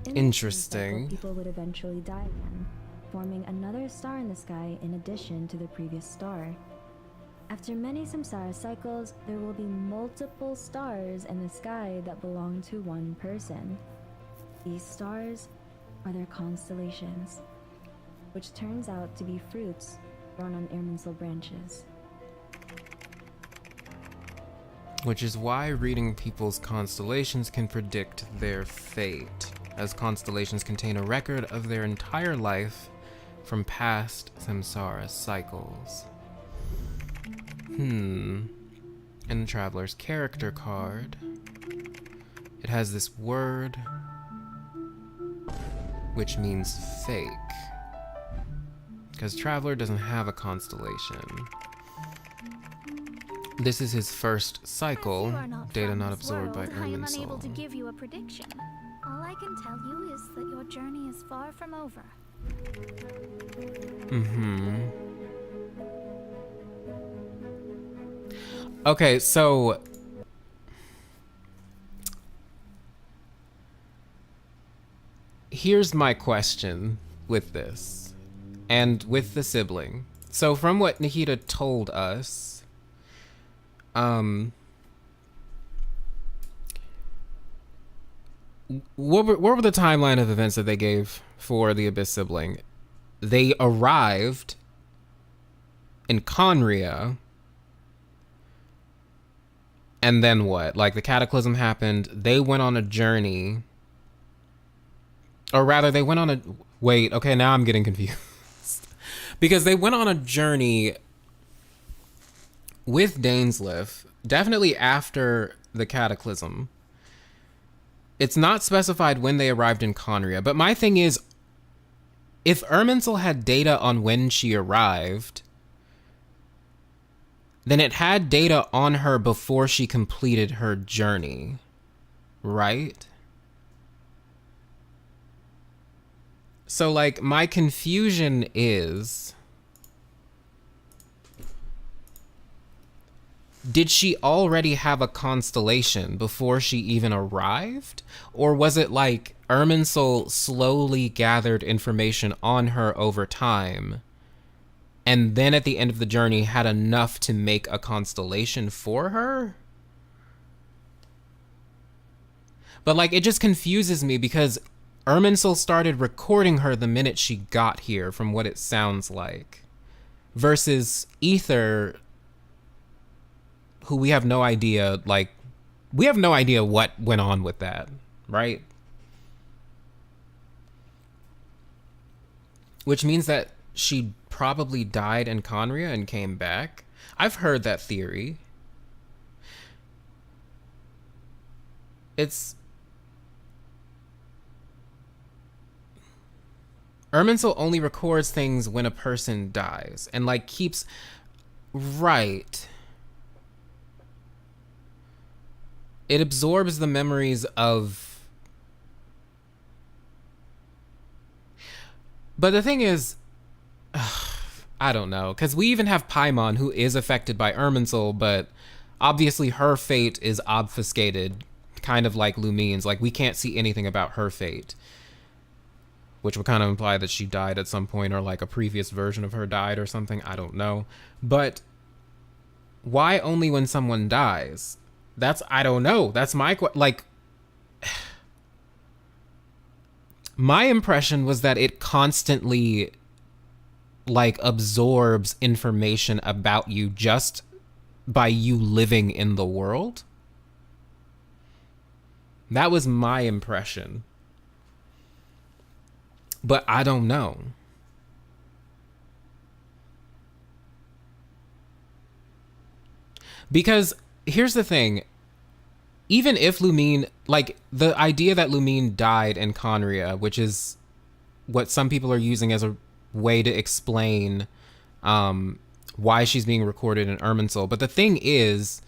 In this Interesting. cycle, people would eventually die again, forming another star in the sky in addition to the previous star. After many Samsara cycles, there will be multiple stars in the sky that belong to one person. These stars are their constellations, which turns out to be fruits grown on Irminsul branches. Which is why reading people's constellations can predict their fate, as constellations contain a record of their entire life from past Samsara cycles. In the Traveler's character card, it has this word which means fake, because Traveler doesn't have a constellation. This is his first cycle, As you are not data from not this absorbed by world, I am unable to Irminsul. give you a prediction. All I can tell you is that your journey is far from over. Okay, so here's my question with this and with the sibling. So from what Nikita told us, what were the timeline of events that they gave for the Abyss sibling? They arrived in Khaenri'ah, and then what? Like, the cataclysm happened, they went on a journey, or rather they went on a, wait, okay, now I'm getting confused. Because they went on a journey with Dainsleif, definitely after the cataclysm. It's not specified when they arrived in Khaenri'ah, but my thing is, if Irminsul had data on when she arrived, then it had data on her before she completed her journey, right? So, like, my confusion is, did she already have a constellation before she even arrived? Or was it like Irminsul slowly gathered information on her over time, and then at the end of the journey had enough to make a constellation for her? But, like, it just confuses me because Irminsul started recording her the minute she got here, from what it sounds like. Versus Ether, who we have no idea, like, we have no idea what went on with that, right? Which means that she probably died in Khaenri'ah and came back. I've heard that theory. It's... Irminsul only records things when a person dies, and, like, keeps... Right. It absorbs the memories of... But the thing is... I don't know, because we even have Paimon, who is affected by Irminsul, but obviously her fate is obfuscated, kind of like Lumine's. Like, we can't see anything about her fate, which would kind of imply that she died at some point, or like a previous version of her died or something. I don't know. But why only when someone dies? That's, I don't know. That's my, like, my impression was that it constantly, like, absorbs information about you just by you living in the world. That was my impression. But I don't know. Because here's the thing. Even if Lumine, like, the idea that Lumine died in Khaenri'ah, which is what some people are using as a way to explain why she's being recorded in Irminsul. But the thing is,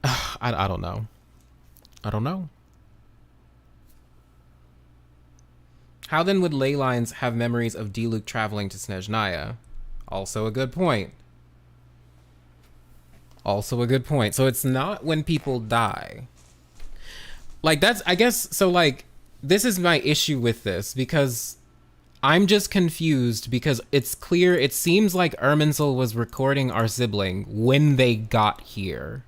I don't know. I don't know. How then would ley lines have memories of Diluc traveling to Snezhnaya? Also a good point. Also a good point. So it's not when people die. Like, that's, I guess, so, like, this is my issue with this, because I'm just confused, because it's clear, it seems like Irminsul was recording our sibling when they got here.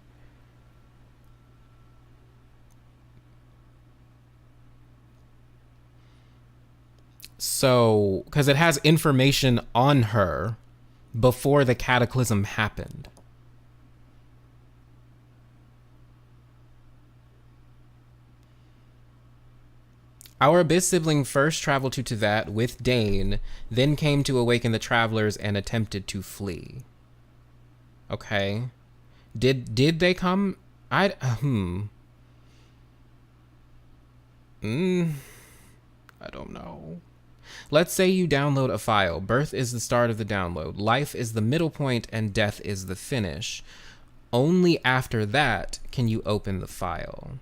So, because it has information on her before the cataclysm happened. Our Abyss sibling first traveled to Teyvat with Dane, then came to awaken the travelers and attempted to flee. Okay. Did they come? I don't know. Let's say you download a file. Birth is the start of the download. Life is the middle point and death is the finish. Only after that can you open the file.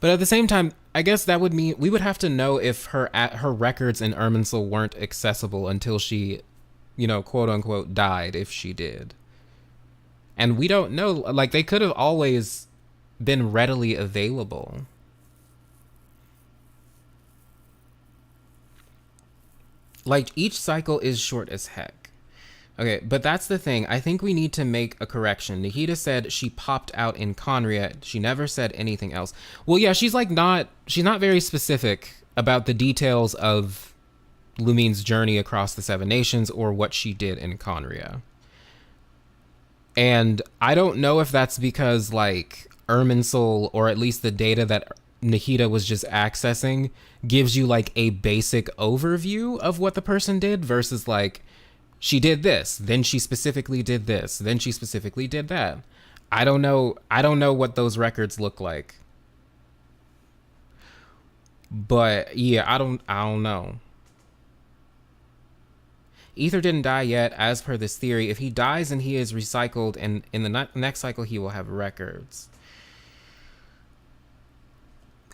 But at the same time, I guess that would mean we would have to know if her records in Irminsul weren't accessible until she, you know, quote unquote, died, if she did. And we don't know, like, they could have always been readily available. Like, each cycle is short as heck. Okay, but that's the thing. I think we need to make a correction. Nahida said she popped out in Khaenri'ah. She never said anything else. Well, yeah, she's not very specific about the details of Lumine's journey across the Seven Nations or what she did in Khaenri'ah. And I don't know if that's because, like, Irminsul, or at least the data that Nahida was just accessing, gives you, like, a basic overview of what the person did versus, like, she did this, then she specifically did this, then she specifically did that. I don't know. I don't know what those records look like. But yeah, I don't know. Ether didn't die yet, as per this theory. If he dies and he is recycled, and in the next cycle he will have records.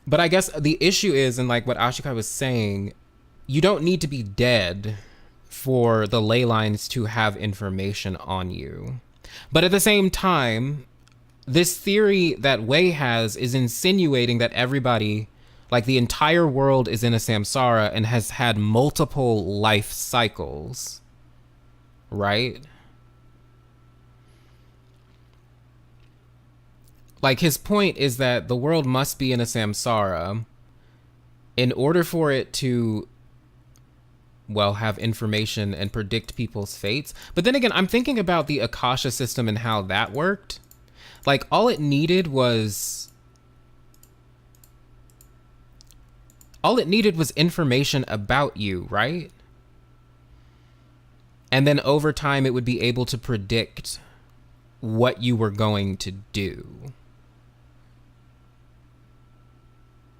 But I guess the issue is, and like what Ashikai was saying, you don't need to be dead for the ley lines to have information on you. But at the same time, this theory that Wei has is insinuating that everybody, like the entire world, is in a samsara and has had multiple life cycles, right? Like, his point is that the world must be in a samsara in order for it to, well, have information and predict people's fates. But then again, I'm thinking about the Akasha system and how that worked. Like, all it needed was information about you, right? And then over time, it would be able to predict what you were going to do.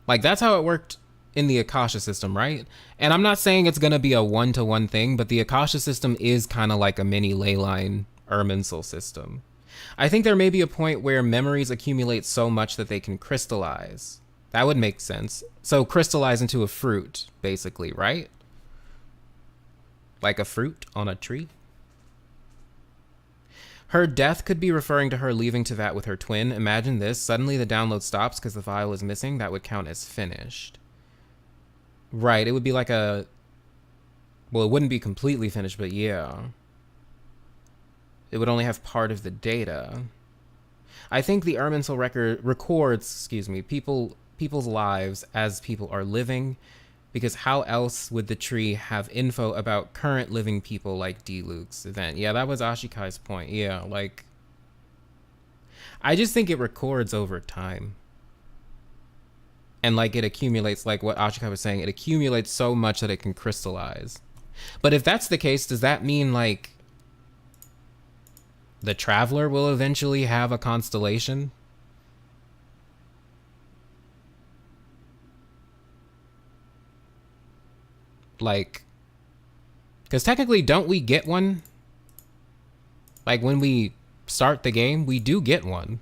Like, that's how it worked in the Akasha system, right? And I'm not saying it's going to be a one-to-one thing, but the Akasha system is kind of like a mini leyline Irminsul system. I think there may be a point where memories accumulate so much that they can crystallize. That would make sense. So crystallize into a fruit, basically, right? Like a fruit on a tree. Her death could be referring to her leaving Tevat with her twin. Imagine this. Suddenly the download stops because the file is missing. That would count as finished. Right. It would be like a... Well, it wouldn't be completely finished, but yeah. It would only have part of the data. I think the Irminsul record records, people's lives as people are living, because how else would the tree have info about current living people like D-Luke's event? Yeah, that was Ashikai's point. Yeah, like, I just think it records over time. And like it accumulates, like what Ashikai was saying, it accumulates so much that it can crystallize. But if that's the case, does that mean like the Traveler will eventually have a constellation? Like, because technically, don't we get one? Like, when we start the game, we do get one.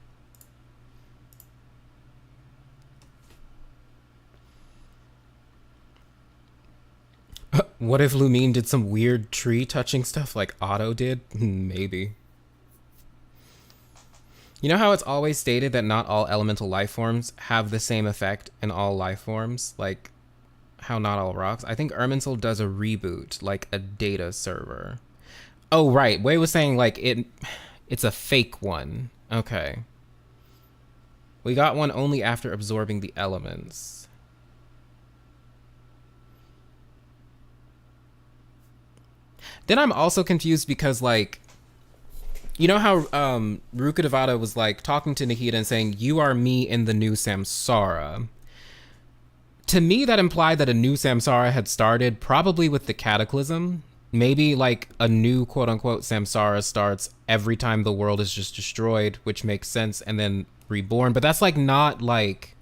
What if Lumine did some weird tree touching stuff like Otto did? Maybe. You know how it's always stated that not all elemental life forms have the same effect in all life forms? Like, how not all rocks? I think Irminsul does a reboot, like a data server. Oh, right. Wei was saying, like, it's a fake one. Okay. We got one only after absorbing the elements. Then I'm also confused because, like, you know how Ruka Devata was, like, talking to Nahida and saying, you are me in the new Samsara. To me, that implied that a new Samsara had started, probably with the Cataclysm. Maybe, like, a new quote-unquote Samsara starts every time the world is just destroyed, which makes sense, and then reborn. But that's, like, not, like...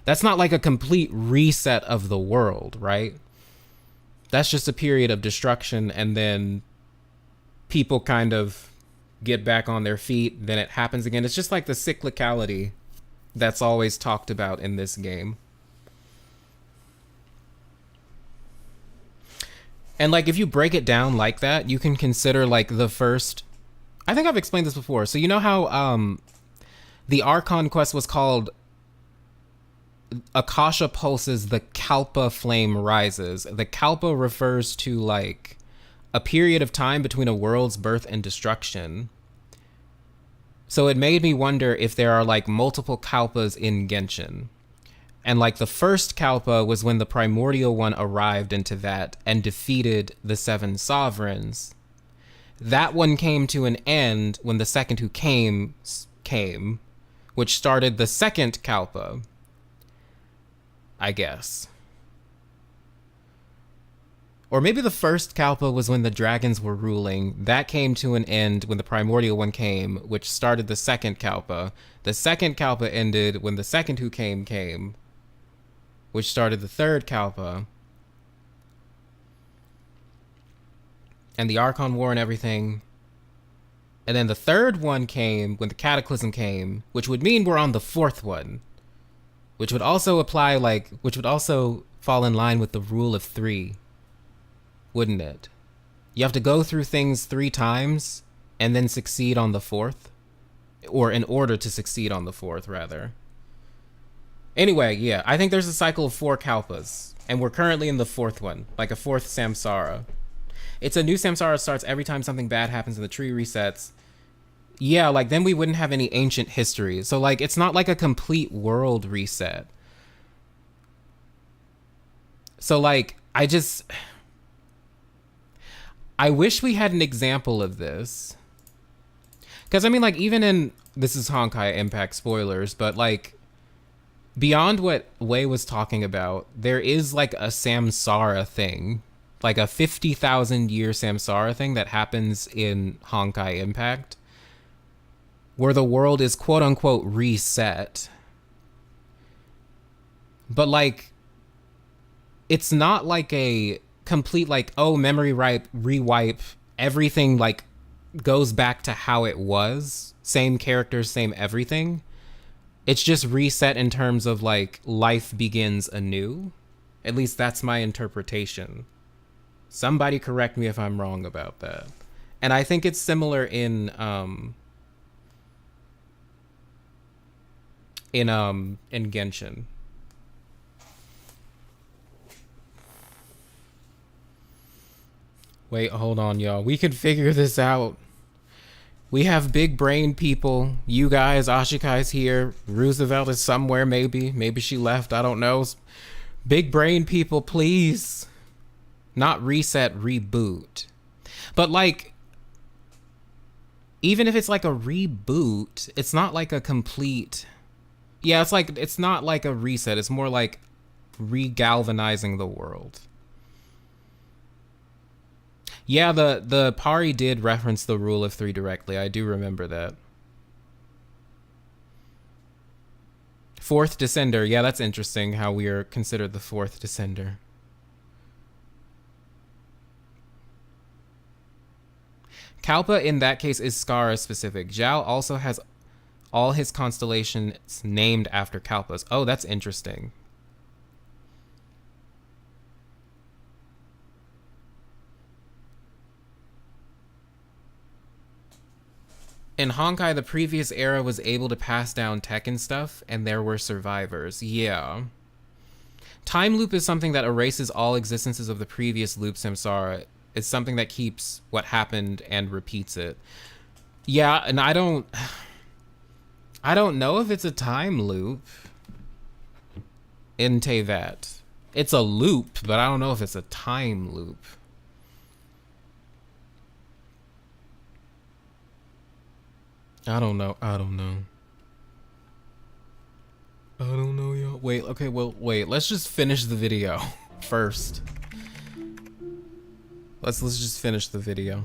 That's not, like, a complete reset of the world, right? That's just a period of destruction, and then people kind of get back on their feet, then it happens again. It's just like the cyclicality that's always talked about in this game. And like, if you break it down like that, you can consider like the first, I think I've explained this before. So you know how the Archon quest was called Akasha Pulses, the Kalpa Flame Rises. The Kalpa refers to like a period of time between a world's birth and destruction. So it made me wonder if there are like multiple Kalpas in Genshin. And like the first Kalpa was when the primordial one arrived into that and defeated the 7 sovereigns. That one came to an end when the second who came, which started the second Kalpa, I guess. Or maybe the first Kalpa was when the dragons were ruling. That came to an end when the primordial one came, which started the second Kalpa. The second Kalpa ended when the second who came, which started the third Kalpa. And the Archon War and everything. And then the third one came when the Cataclysm came, which would mean we're on the fourth one. Which would also apply, like, which would also fall in line with the rule of 3. Wouldn't it? You have to go through things 3 times and then succeed on the 4th. Or in order to succeed on the 4th, rather. Anyway, yeah, I think there's a cycle of 4 Kalpas. And we're currently in the 4th one, like a 4th Samsara. It's a new Samsara starts every time something bad happens and the tree resets. Yeah, like then we wouldn't have any ancient history. So like it's not like a complete world reset. So like I wish we had an example of this. Because I mean, like, even in, this is Honkai Impact spoilers, but like, beyond what Wei was talking about, there is like a Samsara thing, like a 50,000 year Samsara thing that happens in Honkai Impact, where the world is quote unquote reset. But like, it's not like a complete like, oh, memory rewipe, everything like goes back to how it was, same characters, same everything. It's just reset in terms of like life begins anew. At least that's my interpretation. Somebody correct me if I'm wrong about that. And I think it's similar in Genshin. Wait, hold on, y'all. We can figure this out. We have big brain people. You guys, Ashikai's here. Roosevelt is somewhere, maybe. Maybe she left, I don't know. Big brain people, please. Not reset, reboot. But like, even if it's like a reboot, it's not like a complete... Yeah, it's like, it's not like a reset. It's more like regalvanizing the world. Yeah, the Pari did reference the rule of 3 directly. I do remember that. 4th Descender. Yeah, that's interesting how we are considered the 4th Descender. Kalpa in that case is Skara specific. Zhao also has all his constellations named after Kalpas. Oh, that's interesting. In Honkai, the previous era was able to pass down tech and stuff, and there were survivors. Yeah. Time loop is something that erases all existences of the previous loop Samsara. It's something that keeps what happened and repeats it. Yeah, and I don't know if it's a time loop in Tevat. It's a loop, but I don't know if it's a time loop. I don't know, y'all. Wait, okay, well, wait. Let's just finish the video first. Let's just finish the video.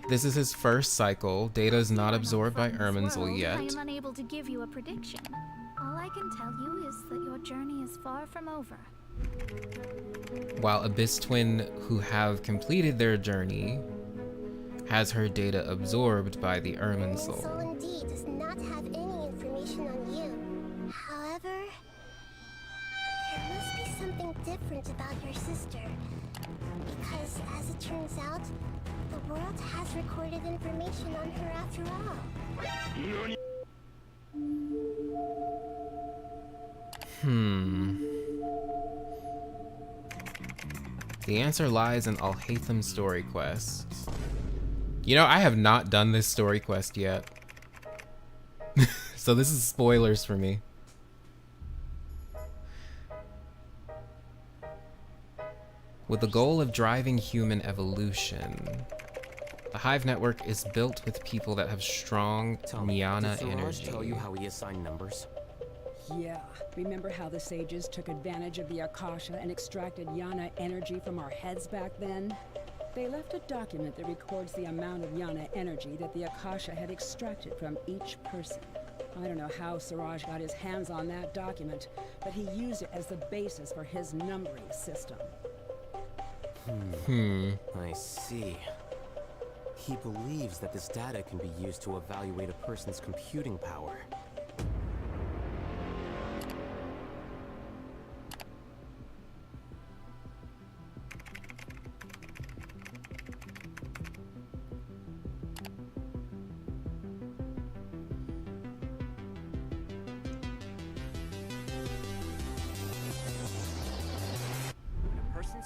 This is his first cycle. Data is not absorbed by Irmin's yet. I am unable to give you a prediction. All I can tell you is that your journey is far from over. While Abyss Twin, who have completed their journey, has her data absorbed by the Irmin soul. Soul indeed does not have any information on you. However, there must be something different about your sister. Because, as it turns out, the world has recorded information on her after all. The answer lies in Alhaitham's story quest. You know, I have not done this story quest yet. So this is spoilers for me. With the goal of driving human evolution. The Hive network is built with people that have strong jnana did Siraj energy. tell you how he assigned numbers? Yeah. Remember how the sages took advantage of the Akasha and extracted Yana energy from our heads back then? They left a document that records the amount of Yana energy that the Akasha had extracted from each person. I don't know how Siraj got his hands on that document, but he used it as the basis for his numbering system. I see. He believes that this data can be used to evaluate a person's computing power.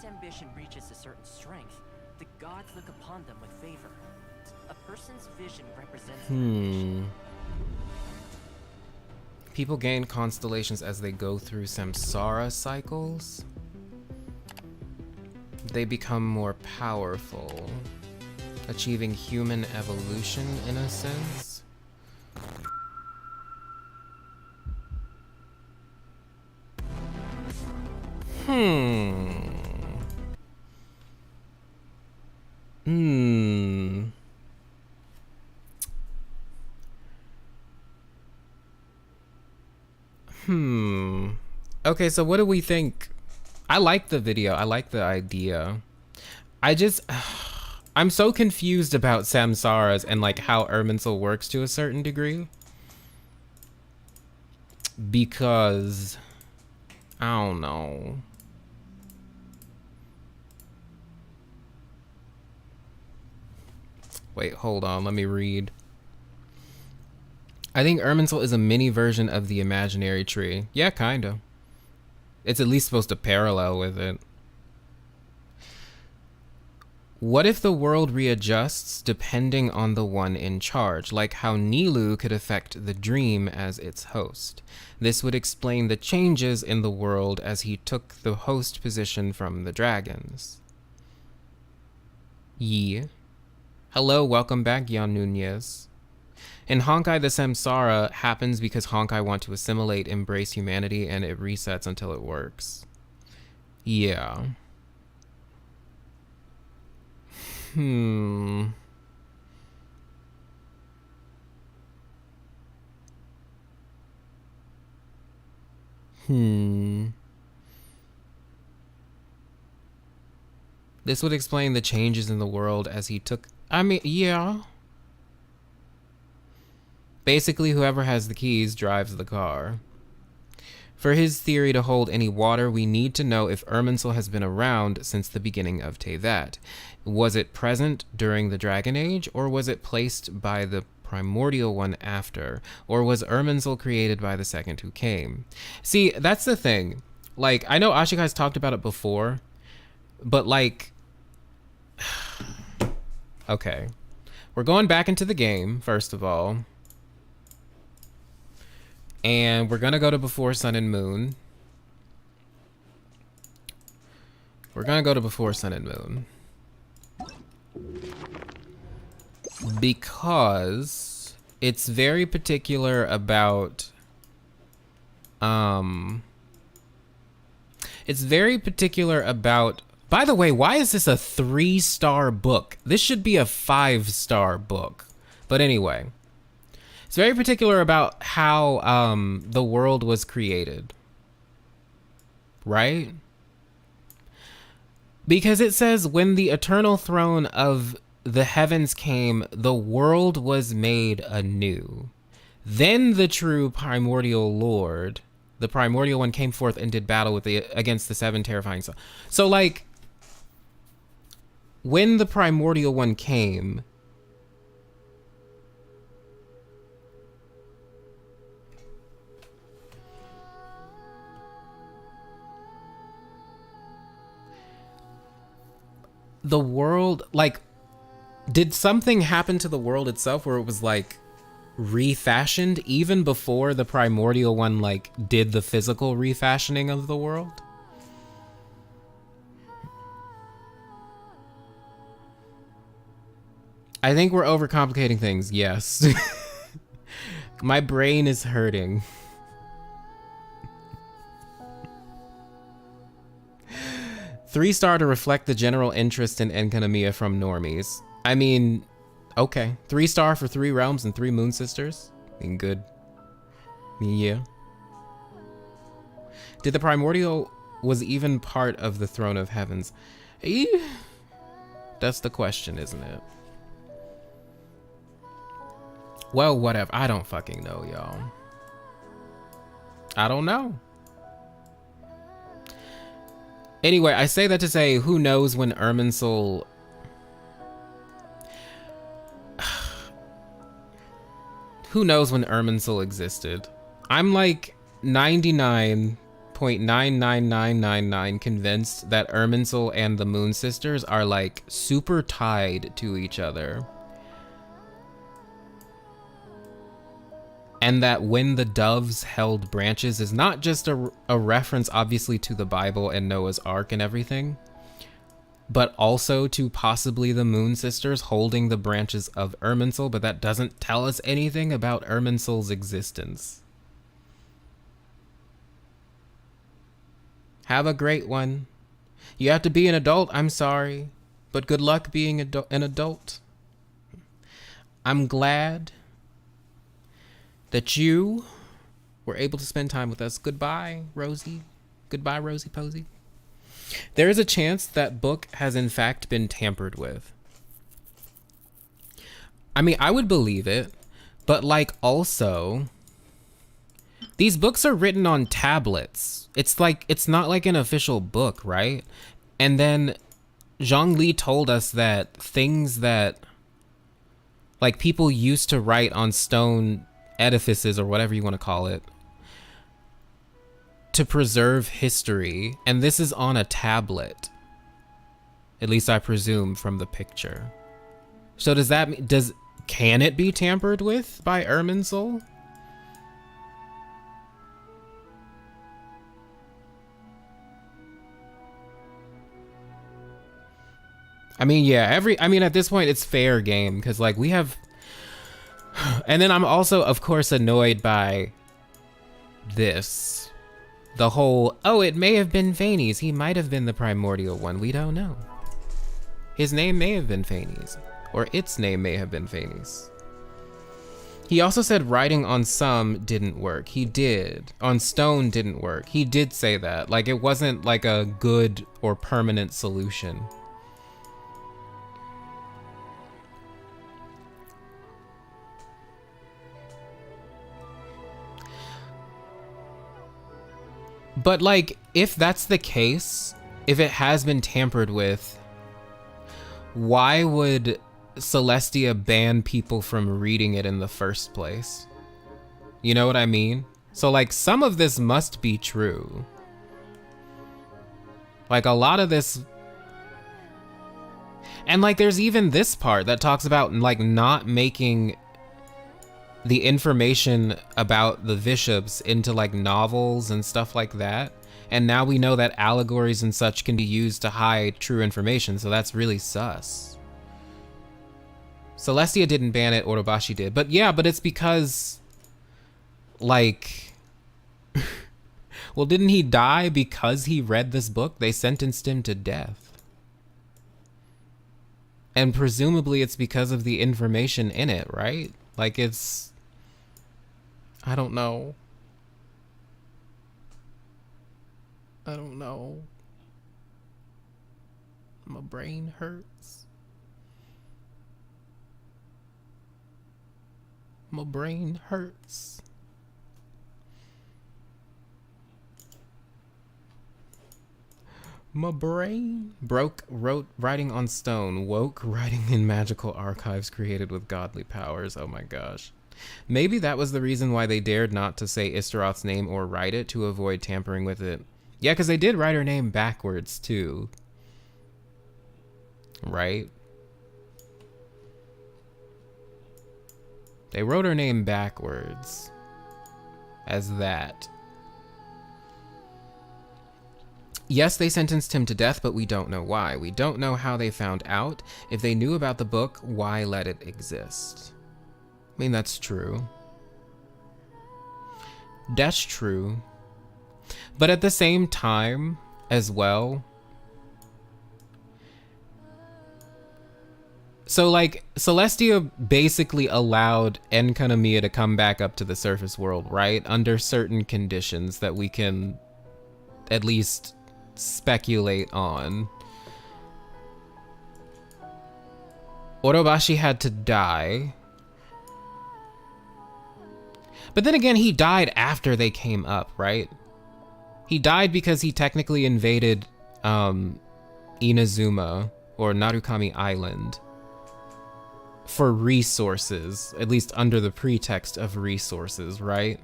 Ambition reaches a certain strength, the gods look upon them with favor. A person's vision represents their ambition. People gain constellations as they go through Samsara cycles. They become more powerful, achieving human evolution in a sense. Okay, so what do we think? I like the video. I like the idea. I'm so confused about Samsaras and like how Irminsul works to a certain degree. Because I don't know. Wait, hold on. Let me read. I think Irminsul is a mini version of the imaginary tree. Yeah, kinda. It's at least supposed to parallel with it. What if the world readjusts depending on the one in charge, like how Nilu could affect the dream as its host? This would explain the changes in the world as he took the host position from the dragons. Yi. Hello, welcome back, Jan Nunez. In Honkai, the Samsara happens because Honkai want to assimilate, embrace humanity, and it resets until it works. Yeah. This would explain the changes in the world as he took... I mean, yeah. Basically, whoever has the keys drives the car. For his theory to hold any water, we need to know if Irminsul has been around since the beginning of Tevat. Was it present during the Dragon Age, or was it placed by the primordial one after? Or was Irminsul created by the second who came? See, that's the thing. Like, I know Ashikai's talked about it before, but like... Okay. We're going back into the game, first of all. And we're going to go to Before Sun and Moon. We're going to go to Before Sun and Moon. Because it's very particular about... It's very particular about... By the way, why is this a 3-star book? This should be a 5-star book. But anyway... It's very particular about how the world was created, right? Because it says, when the eternal throne of the heavens came, the world was made anew. Then the true primordial lord, the primordial one, came forth and did battle with against the 7 terrifying souls. So like, when the primordial one came... The world, like, did something happen to the world itself where it was like refashioned even before the primordial one like did the physical refashioning of the world? I think we're overcomplicating things. Yes. My brain is hurting. Three-star to reflect the general interest in Enkanomiya from normies. I mean, okay. 3-star for 3 realms and 3 moon sisters. I mean, good. I mean, yeah. Did the primordial was even part of the throne of heavens? That's the question, isn't it? Well, whatever. I don't fucking know, y'all. I don't know. Anyway, I say that to say, who knows when Irminsul... Who knows when Irminsul existed? I'm like 99.99999 convinced that Irminsul and the Moon Sisters are like super tied to each other. And that when the doves held branches is not just a reference, obviously, to the Bible and Noah's Ark and everything, but also to possibly the Moon Sisters holding the branches of Irminsul, but that doesn't tell us anything about Irminsul's existence. Have a great one. You have to be an adult, I'm sorry, but good luck being an adult. I'm glad that you were able to spend time with us. Goodbye, Rosie. Goodbye, Rosie Posey. There is a chance that book has in fact been tampered with. I mean, I would believe it, but like also, these books are written on tablets. It's like, it's not like an official book, right? And then Zhongli told us that things that like people used to write on stone edifices or whatever you want to call it to preserve history, and this is on a tablet, at least I presume from the picture. So does that mean, can it be tampered with by Irminsul? I mean, yeah, I mean at this point it's fair game because like we have. And then I'm also, of course, annoyed by this. The whole, oh, it may have been Phanes. He might have been the primordial one. We don't know. His name may have been Phanes. Or its name may have been Phanes. He also said writing on some didn't work. He did. On stone didn't work. He did say that. Like, it wasn't like a good or permanent solution. But like, if that's the case, if it has been tampered with, why would Celestia ban people from reading it in the first place? You know what I mean? So like, some of this must be true. Like a lot of this, and like there's even this part that talks about like not making the information about the bishops into like novels and stuff like that. And now we know that allegories and such can be used to hide true information, so that's really sus. Celestia didn't ban it, Orobashi did. But yeah, but it's because, like, well, didn't he die because he read this book? They sentenced him to death. And presumably it's because of the information in it, right? Like it's, I don't know. I don't know. My brain hurts. My brain hurts. My brain wrote writing on stone, woke writing in magical archives created with godly powers. Oh my gosh. Maybe that was the reason why they dared not to say Istaroth's name or write it, to avoid tampering with it. Yeah, because they did write her name backwards too. Right? They wrote her name backwards as that. Yes, they sentenced him to death, but we don't know why. We don't know how they found out. If they knew about the book, why let it exist? I mean, that's true. That's true. But at the same time, as well, so like Celestia basically allowed Enkanomiya to come back up to the surface world, right? Under certain conditions that we can at least speculate on. Orobashi had to die. But then again, he died after they came up, right? He died because he technically invaded Inazuma, or Narukami Island, for resources, at least under the pretext of resources, right?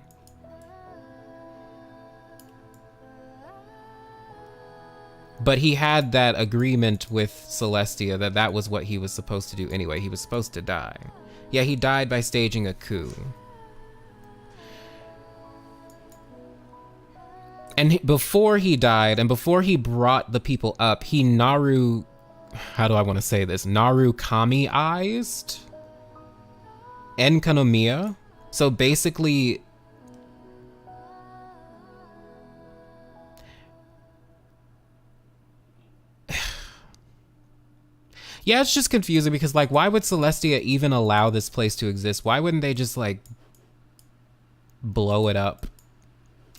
But he had that agreement with Celestia that that was what he was supposed to do anyway. He was supposed to die. Yeah, he died by staging a coup. And before he died, and before he brought the people up, he how do I want to say this? Narukami-ized Enkanomiya. So basically, yeah, it's just confusing because, like, why would Celestia even allow this place to exist? Why wouldn't they just, like, blow it up?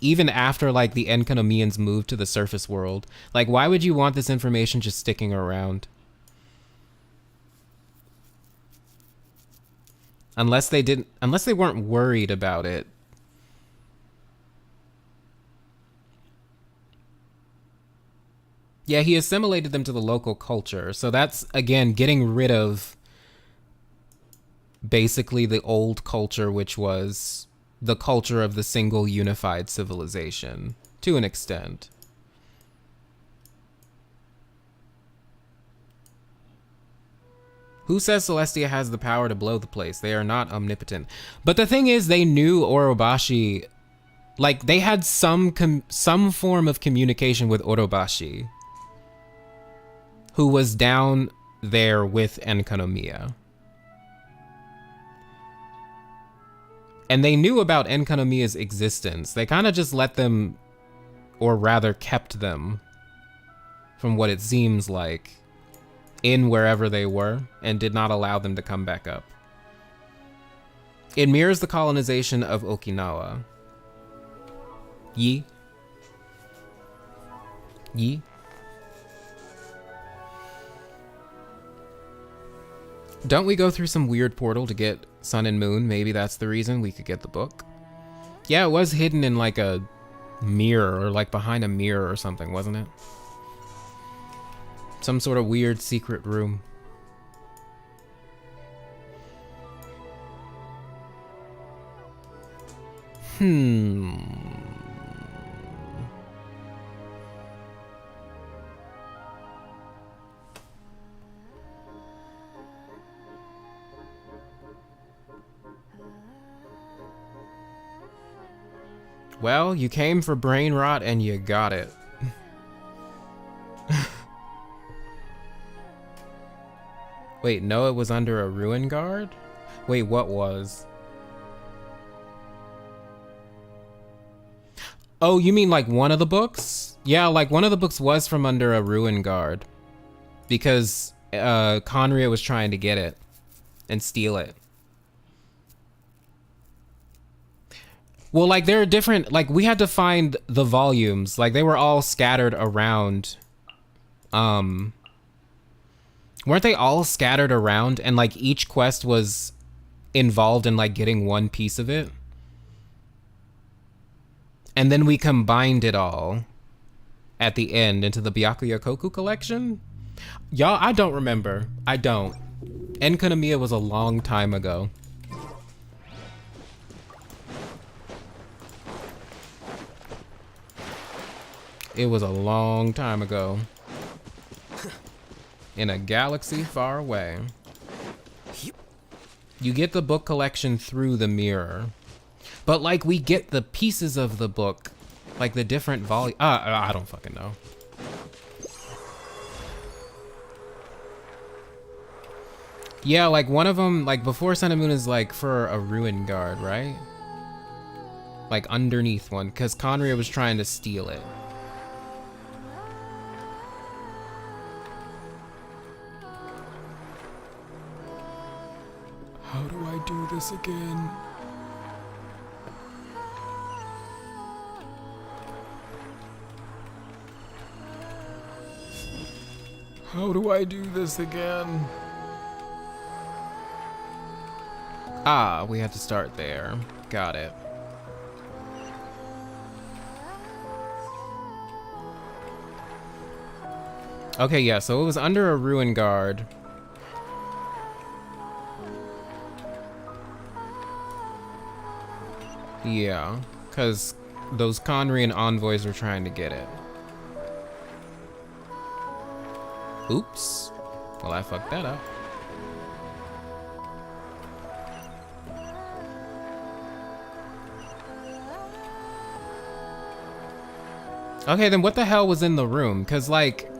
Even after, like, the Enkanomians moved to the surface world. Like, why would you want this information just sticking around? Unless they weren't worried about it. Yeah, he assimilated them to the local culture. So that's, again, getting rid of basically the old culture, which was the culture of the single unified civilization, to an extent. Who says Celestia has the power to blow the place? They are not omnipotent. But the thing is, they knew Orobashi, like, they had some form of communication with Orobashi, who was down there with Enkanomiya. And they knew about Enkanomiya's existence. They kind of just let them, or rather kept them, from what it seems like, in wherever they were, and did not allow them to come back up. It mirrors the colonization of Okinawa. Yi? Yi? Don't we go through some weird portal to get Sun and Moon? Maybe that's the reason we could get the book. Yeah, it was hidden in like a mirror, or like behind a mirror or something, wasn't it? Some sort of weird secret room. Well, you came for brain rot and you got it. Wait, no, it was under a ruin guard? Wait, what was? Oh, you mean like one of the books? Yeah, like one of the books was from under a ruin guard. Because Khaenri'ah was trying to get it and steal it. Well, like, there are different, like, we had to find the volumes. Like, they were all scattered around. Weren't they all scattered around? And, like, each quest was involved in, like, getting one piece of it. And then we combined it all at the end into the Byakuya Koku collection? Y'all, I don't remember. I don't. Enkanomiya was a long time ago. It was a long time ago. In a galaxy far away. You get the book collection through the mirror. But, like, we get the pieces of the book. Like, the different volumes. I don't fucking know. Yeah, like one of them, like before Sun and Moon is like for a ruin guard, right? Like underneath one, because Khaenri'ah was trying to steal it. How do I do this again? How do I do this again? Ah, we had to start there. Got it. Okay, yeah, so it was under a ruin guard. Yeah, because those Khaenri'ah envoys were trying to get it. Oops. Well, I fucked that up. Okay, then what the hell was in the room? Because, like...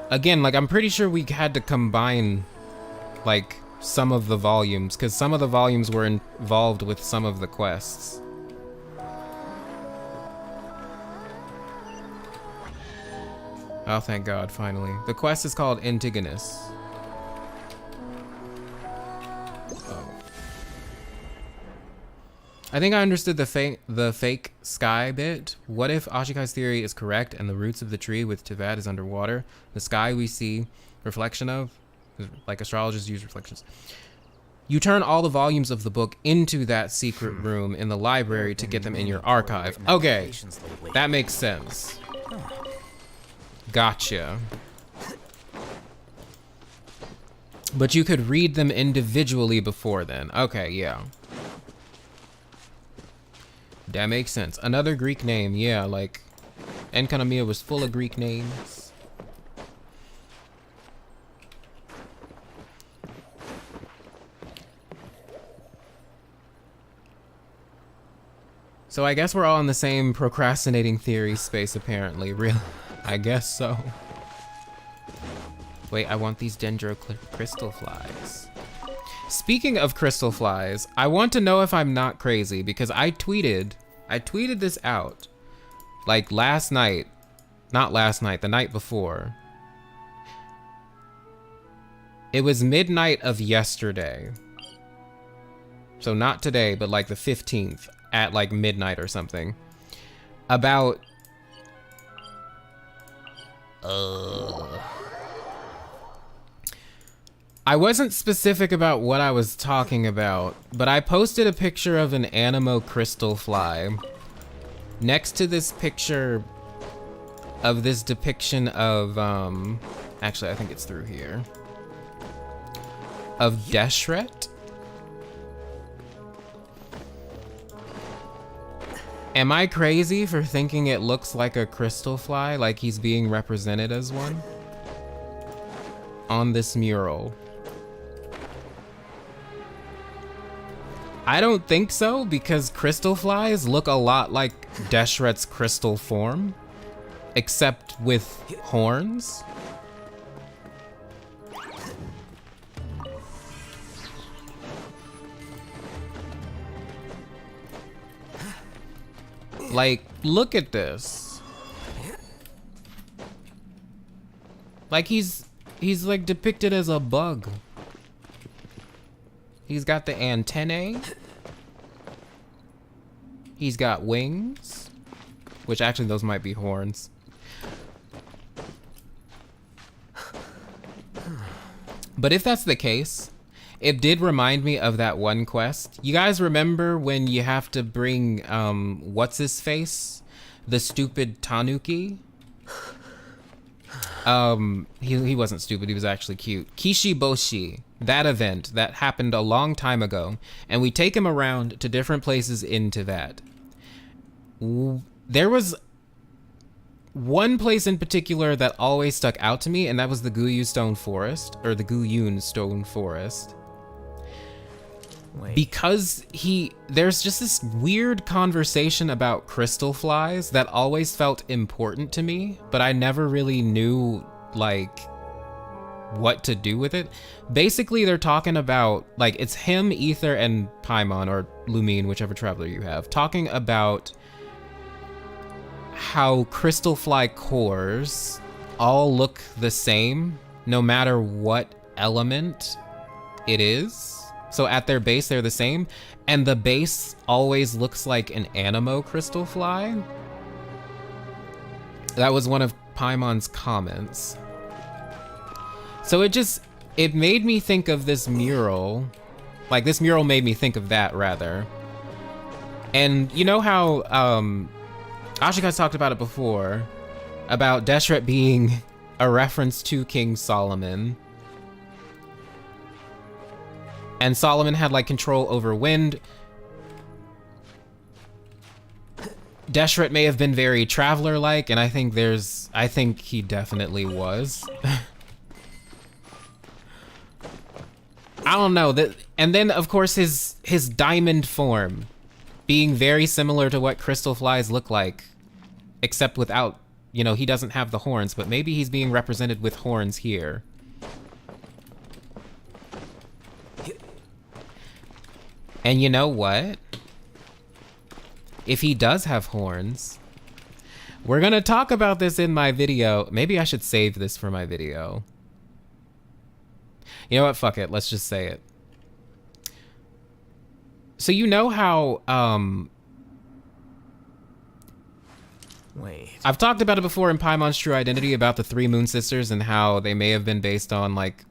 Again, like, I'm pretty sure we had to combine, like, some of the volumes. Because some of the volumes were involved with some of the quests. Oh, thank God, finally. The quest is called Antigonus. Oh. I think I understood the fake sky bit. What if Ashikai's theory is correct and the roots of the tree with Tevat is underwater? The sky we see reflection of, like astrologers use reflections. You turn all the volumes of the book into that secret room in the library to get them in your archive. Okay, that makes sense. Gotcha. But you could read them individually before then. Okay, yeah. That makes sense. Another Greek name, yeah, like Enkanomiya was full of Greek names. So I guess we're all in the same procrastinating theory space apparently. Really? I guess so. Wait, I want these dendro crystal flies. Speaking of crystal flies, I want to know if I'm not crazy because I tweeted this out like last night, not last night, the night before. It was midnight of yesterday. So not today, but like the 15th at like midnight or something. About I wasn't specific about what I was talking about, but I posted a picture of an anemo crystal fly next to this picture of this depiction of actually I think it's through here, of deshret. Am I crazy for thinking it looks like a crystal fly, like he's being represented as one on this mural? I don't think so, because crystal flies look a lot like Deshret's crystal form, except with horns. Like, look at this. Like he's like depicted as a bug. He's got the antennae. He's got wings, which actually those might be horns. But if that's the case, it did remind me of that one quest. You guys remember when you have to bring, what's his face? The stupid Tanuki? He wasn't stupid, he was actually cute. Kishiboshi, that event that happened a long time ago, and we take him around to different places into that. There was one place in particular that always stuck out to me, and that was the Guyun Stone Forest, or the Guyun Stone Forest. Wait. Because there's just this weird conversation about crystal flies that always felt important to me, but I never really knew, like, what to do with it. Basically, they're talking about, like, it's him, Ether, and Paimon, or Lumine, whichever traveler you have, talking about how crystal fly cores all look the same no matter what element it is. So at their base, they're the same, and the base always looks like an anemo crystal fly. That was one of Paimon's comments. So it made me think of this mural. Like, this mural made me think of that, rather. And you know how, Ashika's talked about it before, about Deshret being a reference to King Solomon. And Solomon had, like, control over wind. Deshret may have been very traveler-like, and I think he definitely was. I don't know, and then of course his diamond form being very similar to what crystal flies look like, except without, you know, he doesn't have the horns, but maybe he's being represented with horns here. And you know what? If he does have horns, we're gonna talk about this in my video. Maybe I should save this for my video. You know what? Fuck it. Let's just say it. So you know how, Wait. I've talked about it before in Paimon's True Identity about the three Moon Sisters and how they may have been based on, like,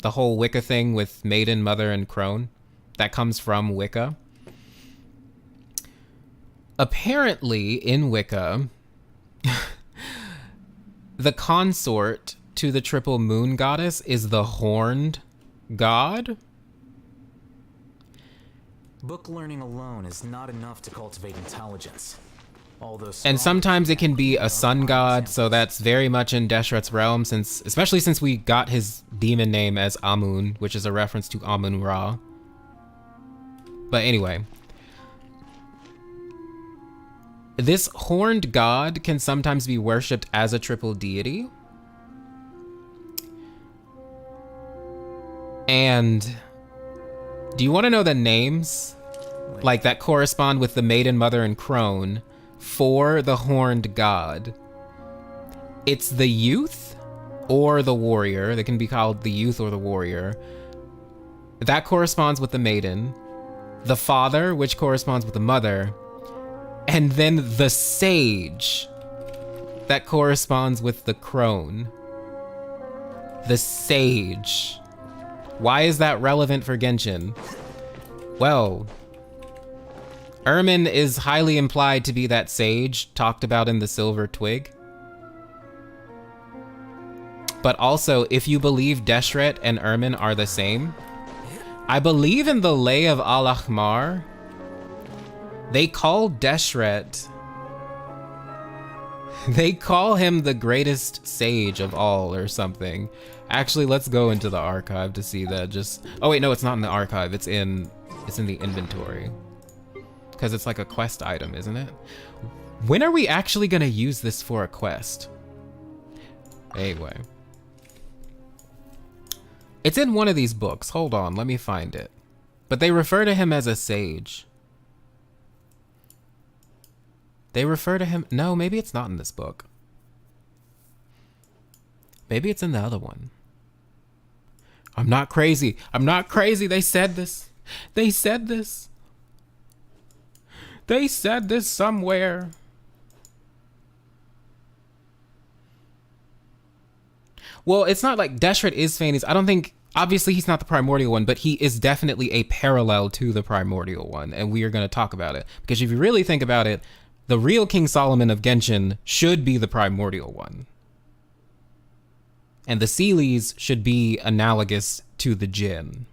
the whole Wicca thing with Maiden, Mother, and Crone. That comes from Wicca. Apparently, in Wicca, the consort to the triple moon goddess is the horned god. Book learning alone is not enough to cultivate intelligence. And sometimes it can be a sun god, so that's very much in Deshret's realm, especially since we got his demon name as Amun, which is a reference to Amun-Ra. But anyway, this horned god can sometimes be worshipped as a triple deity. And do you want to know the names, like, that correspond with the Maiden, Mother, and Crone for the horned god? It's the youth or the warrior. They can be called the youth or the warrior. That corresponds with the maiden. The father, which corresponds with the mother. And then the sage, that corresponds with the crone. The sage. Why is that relevant for Genshin? Well, Irmin is highly implied to be that sage talked about in the Silver Twig. But also, if you believe Deshret and Irmin are the same, I believe in the Lay of Al-Ahmar, they call Deshret, they call him the greatest sage of all or something. Actually, let's go into the archive to see that. Oh wait, no, it's not in the archive. It's in the inventory. Because it's like a quest item, isn't it? When are we actually gonna use this for a quest? Anyway. It's in one of these books. Hold on, let me find it. But they refer to him as a sage. They refer to him... No, maybe it's not in this book. Maybe it's in the other one. I'm not crazy. I'm not crazy. They said this. They said this. They said this somewhere. Well, it's not like Deshret is Phanes. I don't think... Obviously, he's not the primordial one, but he is definitely a parallel to the primordial one, and we are going to talk about it. Because if you really think about it, the real King Solomon of Genshin should be the primordial one. And the Seelies should be analogous to the Jinn.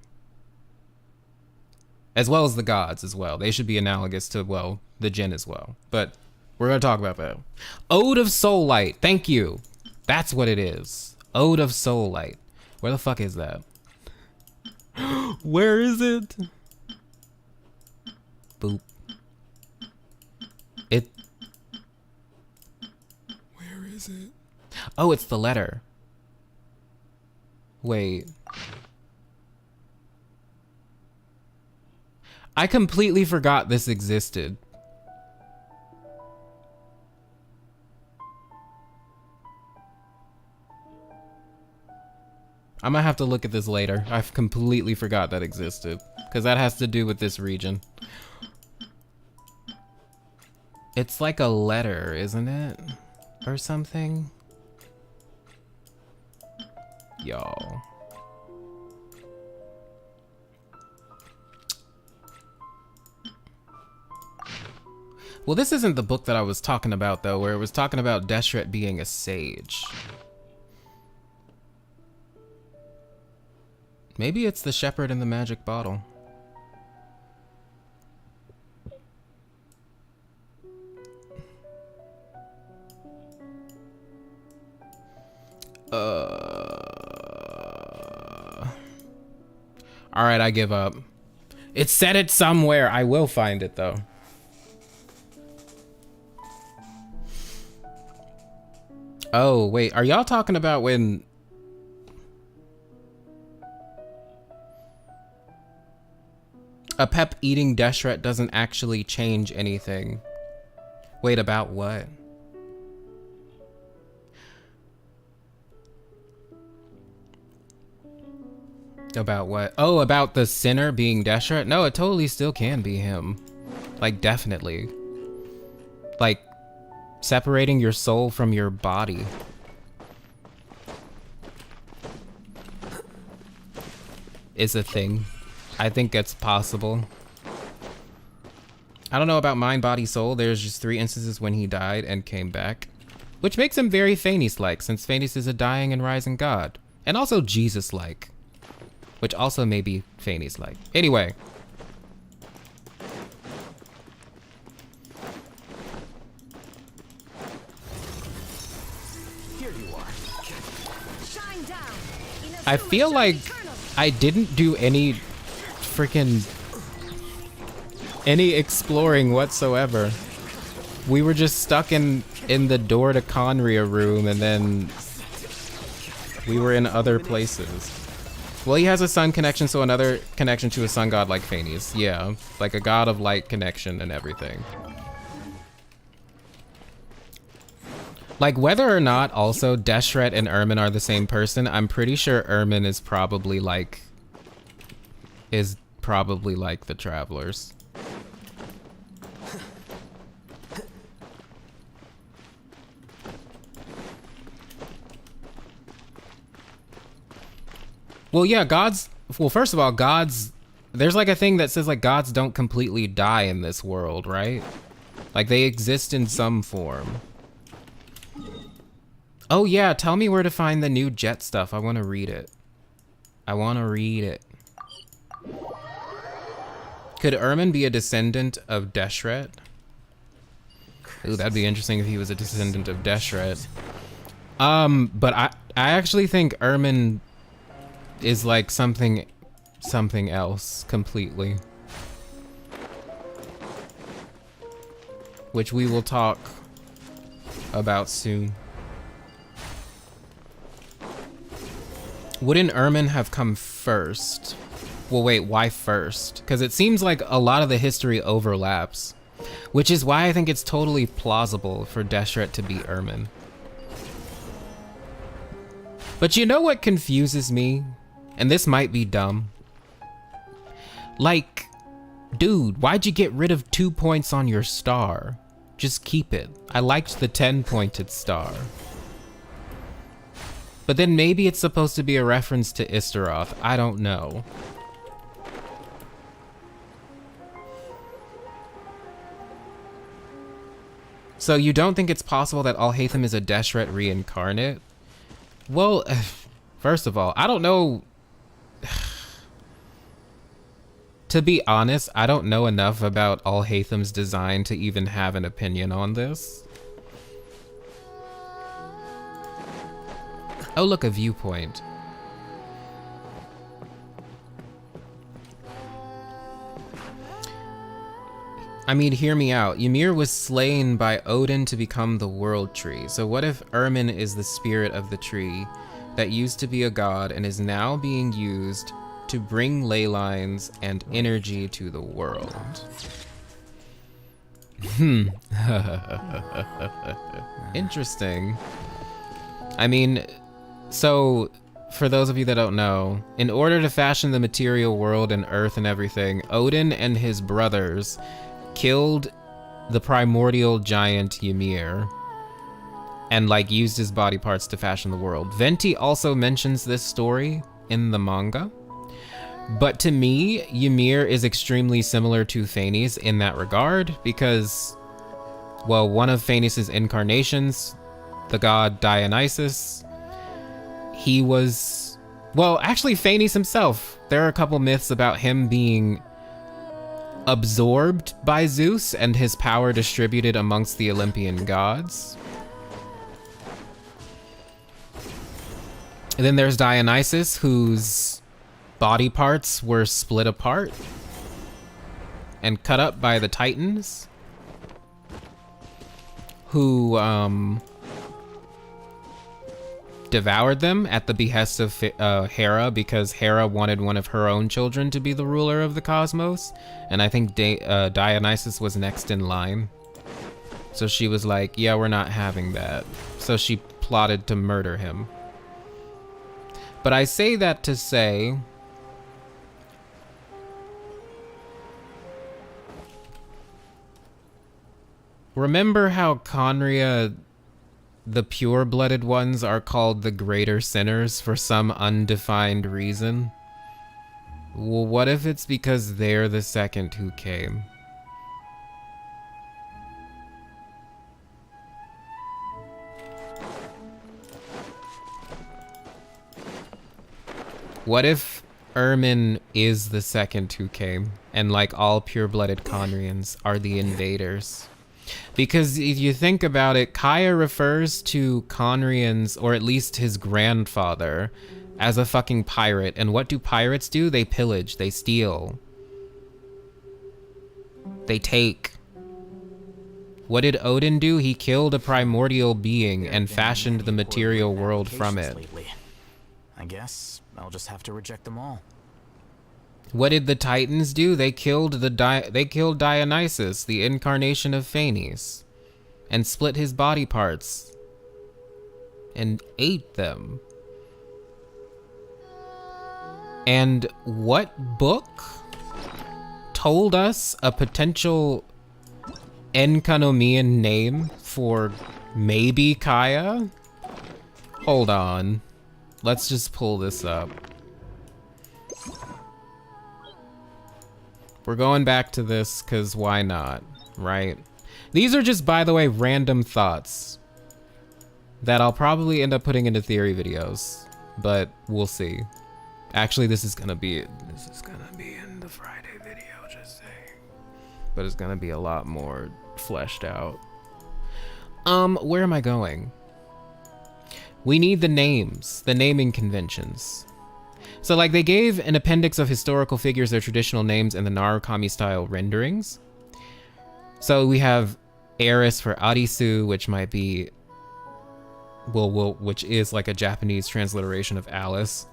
As well as the gods as well. They should be analogous to, well, the Jinn as well. But we're going to talk about that. Ode of Soul Light. Thank you. That's what it is. Ode of Soul Light. Where the fuck is that? Where is it? Boop. Where is it? Oh, it's the letter. Wait. I completely forgot this existed. I'm gonna have to look at this later. I've completely forgot that existed. Because that has to do with this region. It's like a letter, isn't it? Or something? Y'all. Well, this isn't the book that I was talking about, though, where it was talking about Deshret being a sage. Maybe it's the shepherd in the magic bottle. Alright, I give up. It said it somewhere. I will find it, though. Oh, wait. Are y'all talking about when... a pep eating deshret doesn't actually change anything? Wait, about what? About what? Oh, about the sinner being deshret? No, it totally still can be him. Like, definitely. Like, separating your soul from your body. Is a thing. I think it's possible. I don't know about mind, body, soul. There's just 3 instances when he died and came back. Which makes him very Phanes-like, since Phanes is a dying and rising god. And also Jesus-like. Which also may be Phanes-like. Anyway. Here you are. Shine down. I feel like I didn't do any exploring whatsoever. We were just stuck in the door to Khaenri'ah room, and then we were in other places. Well, he has a sun connection, so another connection to a sun god like Phanes. Yeah, like a god of light connection and everything. Like, whether or not also Deshret and Irmin are the same person, I'm pretty sure Irmin is probably like the Travelers. Well, yeah, gods... Well, first of all, gods... There's like a thing that says like gods don't completely die in this world, right? Like they exist in some form. Oh yeah, tell me where to find the new jet stuff. I want to read it. I want to read it. Could Irmin be a descendant of Deshret? Ooh, that'd be interesting if he was a descendant of Deshret. But I actually think Irmin is like something else completely. Which we will talk about soon. Wouldn't Irmin have come first? Well, wait, why first? Because it seems like a lot of the history overlaps. Which is why I think it's totally plausible for Deshret to be Irmin. But you know what confuses me? And this might be dumb. Like, dude, why'd you get rid of 2 points on your star? Just keep it. I liked the 10-pointed star. But then maybe it's supposed to be a reference to Istaroth. I don't know. So you don't think it's possible that Alhaitham is a Deshret reincarnate? Well, first of all, I don't know. To be honest, I don't know enough about Alhaitham's design to even have an opinion on this. Oh, look, a viewpoint. I mean, hear me out. Ymir was slain by Odin to become the world tree. So what if Irmin is the spirit of the tree, that used to be a god and is now being used to bring ley lines and energy to the world. Interesting. I mean, so for those of you that don't know, in order to fashion the material world and earth and everything, Odin and his brothers killed the primordial giant Ymir and like used his body parts to fashion the world. Venti also mentions this story in the manga. But to me, Ymir is extremely similar to Phanes in that regard because, well, one of Phanes' incarnations, the god Dionysus, he was, well, actually Phanes himself, there are a couple myths about him being absorbed by Zeus and his power distributed amongst the Olympian gods. And then there's Dionysus, whose body parts were split apart and cut up by the Titans, who devoured them at the behest of Hera, because Hera wanted one of her own children to be the ruler of the cosmos, and I think Dionysus was next in line. So she was like, yeah, we're not having that. So she plotted to murder him. But I say that to say, remember how Khaenri'ah, the pure-blooded ones, are called the greater sinners for some undefined reason? Well, what if it's because they're the second who came? What if Irmin is the second who came, and like all pure-blooded Khaenri'ahs are the invaders? Because if you think about it, Kaya refers to Khaenri'ahs, or at least his grandfather, as a fucking pirate. And what do pirates do? They pillage, they steal, they take. What did Odin do? He killed a primordial being and fashioned the material world from it. I guess I'll just have to reject them all. What did the Titans do? They killed Dionysus, the incarnation of Phanes, and split his body parts and ate them. And what book told us a potential Enkanomian name for maybe Kaya? Hold on. Let's just pull this up. We're going back to this because why not, right? These are just, by the way, random thoughts that I'll probably end up putting into theory videos, but we'll see. Actually, this is gonna be in the Friday video, just saying. But it's gonna be a lot more fleshed out. Where am I going? We need the names, the naming conventions. So like they gave an appendix of historical figures their traditional names in the Narukami style renderings. So we have Eris for Arisu, which might be, which is like a Japanese transliteration of Alice.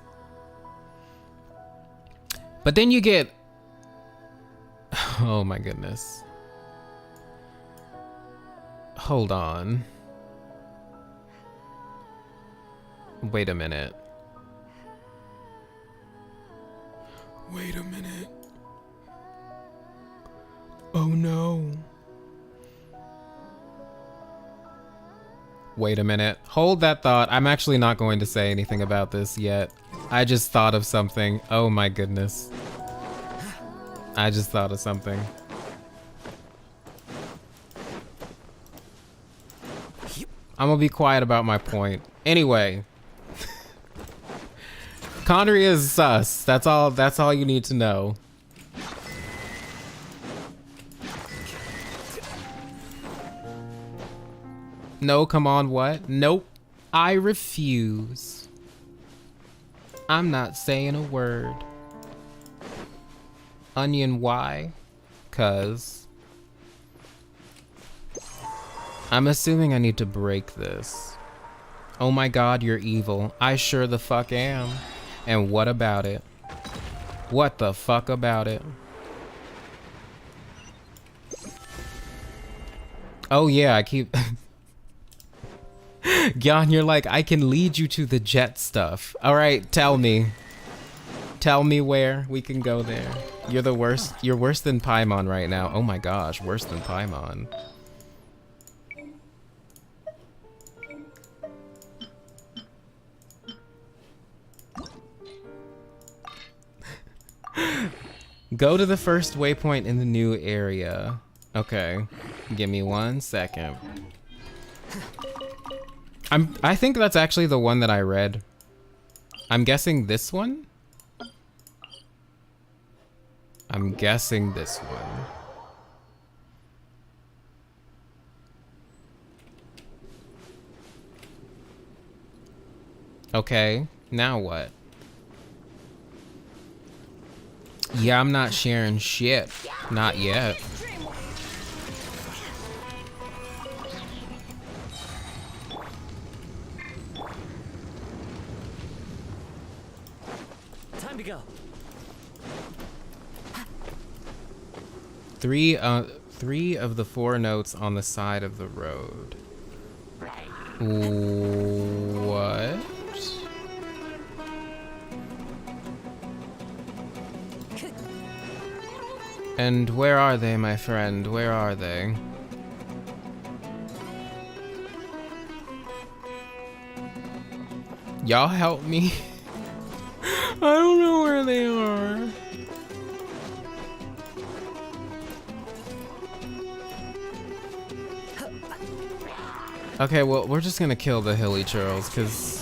But then you get, oh my goodness. Hold on. Wait a minute. Wait a minute. Oh no. Wait a minute. Hold that thought. I'm actually not going to say anything about this yet. I just thought of something. Oh my goodness. I just thought of something. I'm gonna be quiet about my point. Anyway. Khaenri'ah is sus. That's all you need to know. No, come on, what? Nope. I refuse. I'm not saying a word. Onion, why? 'Cause I'm assuming I need to break this. Oh my god, you're evil. I sure the fuck am. And what about it? What the fuck about it? Oh yeah, I keep... Gyan, you're like, I can lead you to the jet stuff. Alright, tell me. Tell me where we can go there. You're the worst. You're worse than Paimon right now. Oh my gosh, worse than Paimon. Go to the first waypoint in the new area. Okay, give me 1 second. I think that's actually the one that I read. I'm guessing this one? I'm guessing this one. Okay, now what? Yeah, I'm not sharing shit. Not yet. Time to go. Three of the 4 notes on the side of the road. What? And where are they, my friend? Where are they? Y'all help me. I don't know where they are. Okay, well, we're just gonna kill the hilly churls, because...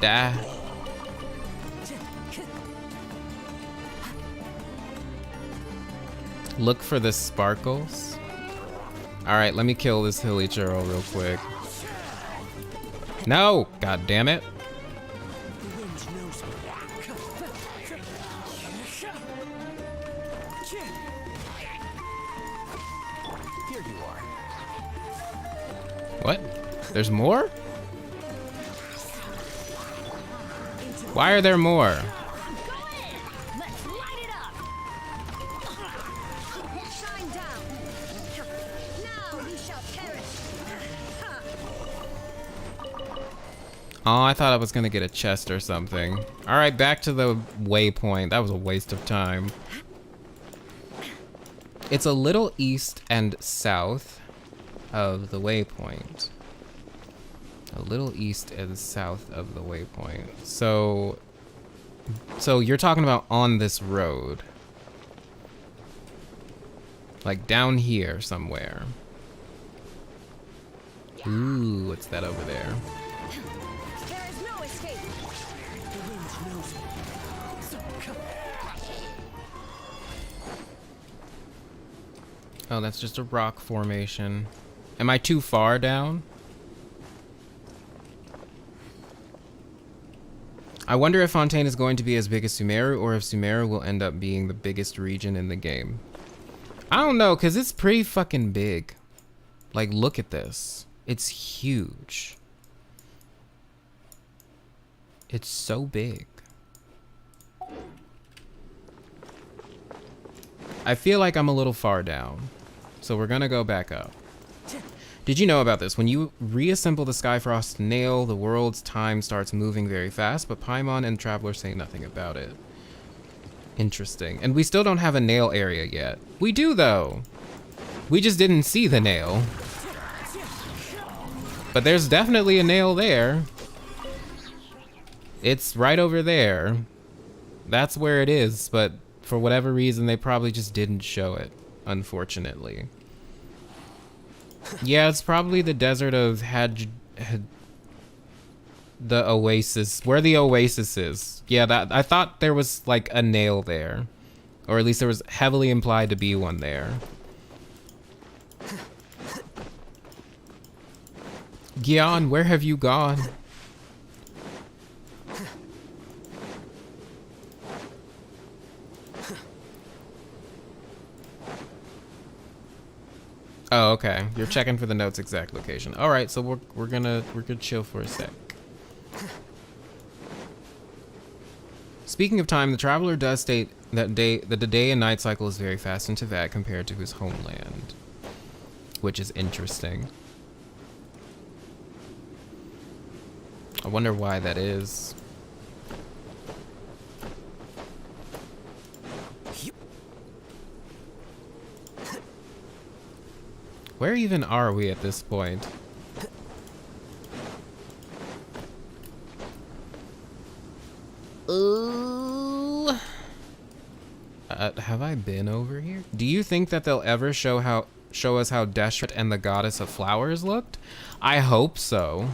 Die. Look for the sparkles. Alright, let me kill this hilly churl real quick. No! God damn it. What? There's more? Why are there more? Oh, I thought I was gonna get a chest or something. Alright, back to the waypoint. That was a waste of time. It's a little east and south of the waypoint. A little east and south of the waypoint. So you're talking about on this road. Like down here somewhere. Ooh, what's that over there? There is no escape. Oh, that's just a rock formation. Am I too far down? I wonder if Fontaine is going to be as big as Sumeru, or if Sumeru will end up being the biggest region in the game. I don't know, because it's pretty fucking big. Like, look at this. It's huge. It's so big. I feel like I'm a little far down. So we're gonna go back up. Did you know about this? When you reassemble the Skyfrost nail, the world's time starts moving very fast, but Paimon and Traveler say nothing about it. Interesting. And we still don't have a nail area yet. We do, though. We just didn't see the nail. But there's definitely a nail there. It's right over there. That's where it is, but for whatever reason, they probably just didn't show it, unfortunately. Yeah, it's probably the desert of the oasis, where the oasis is. Yeah, that I thought there was like a nail there, or at least there was heavily implied to be one there. Gyan, where have you gone? Oh, okay. You're checking for the note's exact location. All right, so we're gonna chill for a sec. Speaking of time, the traveler does state that the day and night cycle is very fast in Teyvat compared to his homeland, which is interesting. I wonder why that is. Where even are we at this point? Have I been over here? Do you think that they'll ever show us how Deshret and the goddess of flowers looked? I hope so.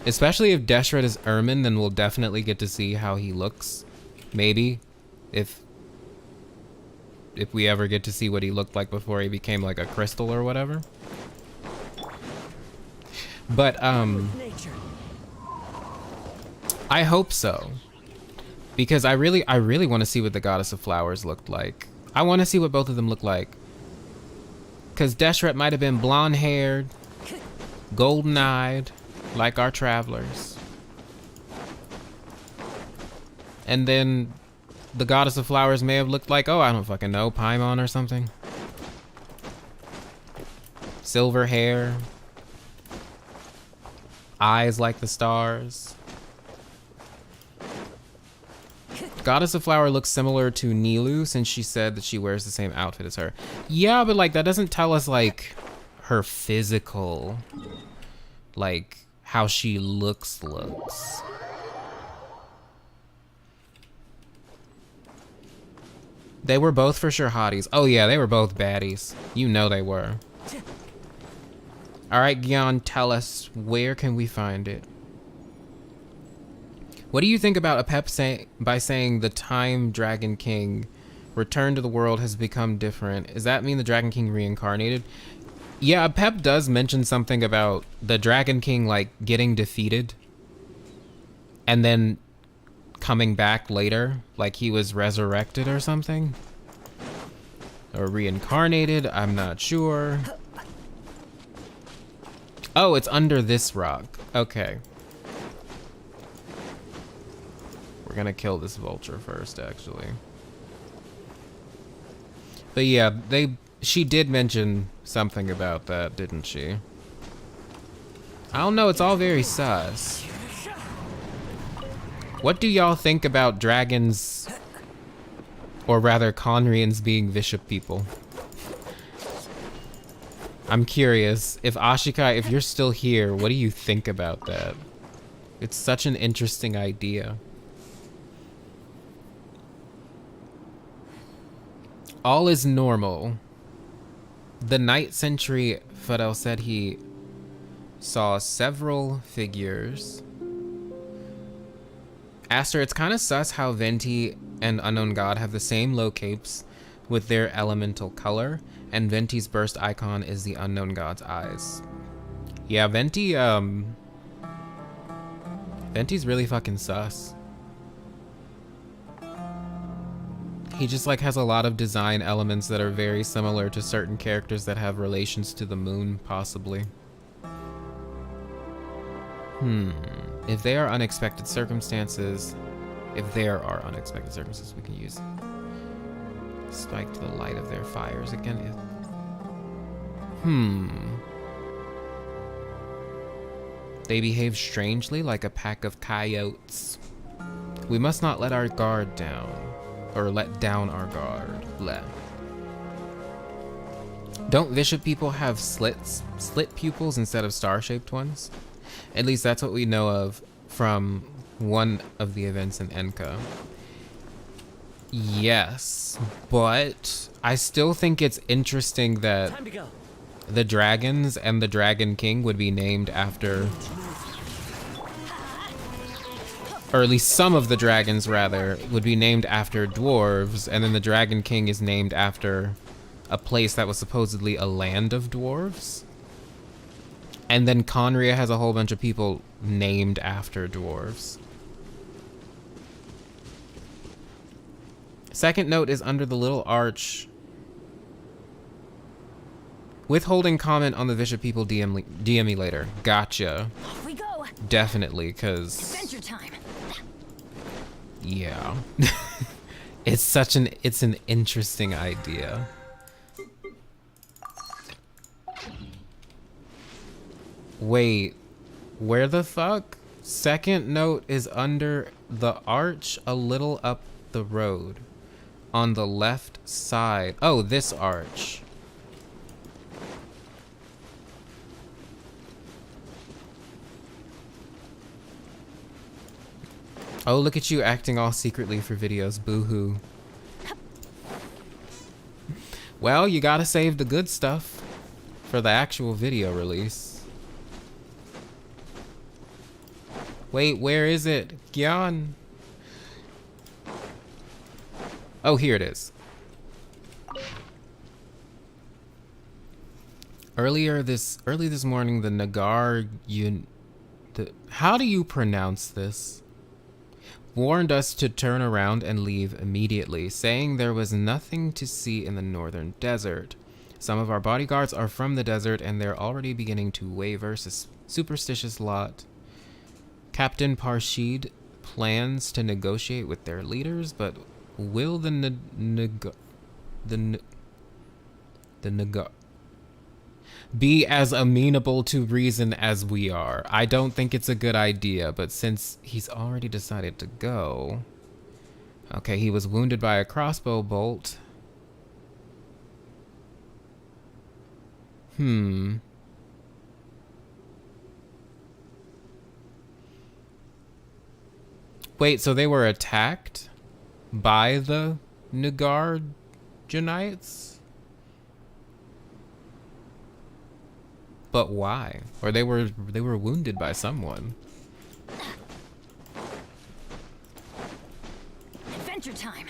Especially if Deshret is Irmin, then we'll definitely get to see how he looks. Maybe. If we ever get to see what he looked like before he became like a crystal or whatever. But I hope so. Because I really want to see what the goddess of flowers looked like. I want to see what both of them look like. Because Deshret might have been blonde-haired, golden-eyed, like our travelers. And then the goddess of flowers may have looked like, oh, I don't fucking know, Paimon or something. Silver hair. Eyes like the stars. Goddess of Flower looks similar to Nilu since she said that she wears the same outfit as her. Yeah, but like that doesn't tell us like her physical, like how she looks. They were both for sure hotties. Oh yeah, they were both baddies. You know they were. All right, Gyan, tell us, where can we find it? What do you think about Apep by saying the Time Dragon King return to the world has become different? Does that mean the Dragon King reincarnated? Yeah, Apep does mention something about the Dragon King like getting defeated and then coming back later, like he was resurrected or something. Or reincarnated, I'm not sure. Oh, it's under this rock. Okay. We're gonna kill this vulture first, actually. But yeah, she did mention something about that, didn't she? I don't know, it's all very sus. What do y'all think about dragons, or rather Khaenri'ahs being bishop people? I'm curious, if Ashikai, if you're still here, what do you think about that? It's such an interesting idea. All is normal. The night sentry, Fadel said he saw several figures. Aster, it's kind of sus how Venti and Unknown God have the same low capes with their elemental color, and Venti's burst icon is the Unknown God's eyes. Yeah, Venti's really fucking sus. He just like has a lot of design elements that are very similar to certain characters that have relations to the moon, possibly. If there are unexpected circumstances, we can use spike to the light of their fires again. They behave strangely like a pack of coyotes. We must not let our guard down. Or let down our guard. Don't bishop people have slit pupils instead of star-shaped ones? At least that's what we know of from one of the events in Enka. Yes, but I still think it's interesting that the dragons and the Dragon King would be named after, or at least some of the dragons rather, would be named after dwarves, and then the Dragon King is named after a place that was supposedly a land of dwarves. And then Khaenri'ah has a whole bunch of people named after dwarves. Second note is under the little arch Withholding comment on the Bishop people DM me later. Gotcha. Off we go. Definitely, cause Adventure time. yeah. it's an interesting idea. Wait, where the fuck? Second note is under the arch a little up the road. On the left side. Oh, this arch. Oh, look at you acting all secretly for videos. Boo-hoo. Well, you gotta save the good stuff for the actual video release. Wait, where is it? Gyan. Oh, here it is. Early this morning, the Nagar how do you pronounce this? Warned us to turn around and leave immediately, saying there was nothing to see in the northern desert. Some of our bodyguards are from the desert, and they're already beginning to waver. Superstitious lot. Captain Parshid plans to negotiate with their leaders, but will the Nagar be as amenable to reason as we are? I don't think it's a good idea, but since he's already decided to go... Okay, he was wounded by a crossbow bolt. Wait, so they were attacked by the Nagarjanites? But why? Or they were wounded by someone. Adventure time.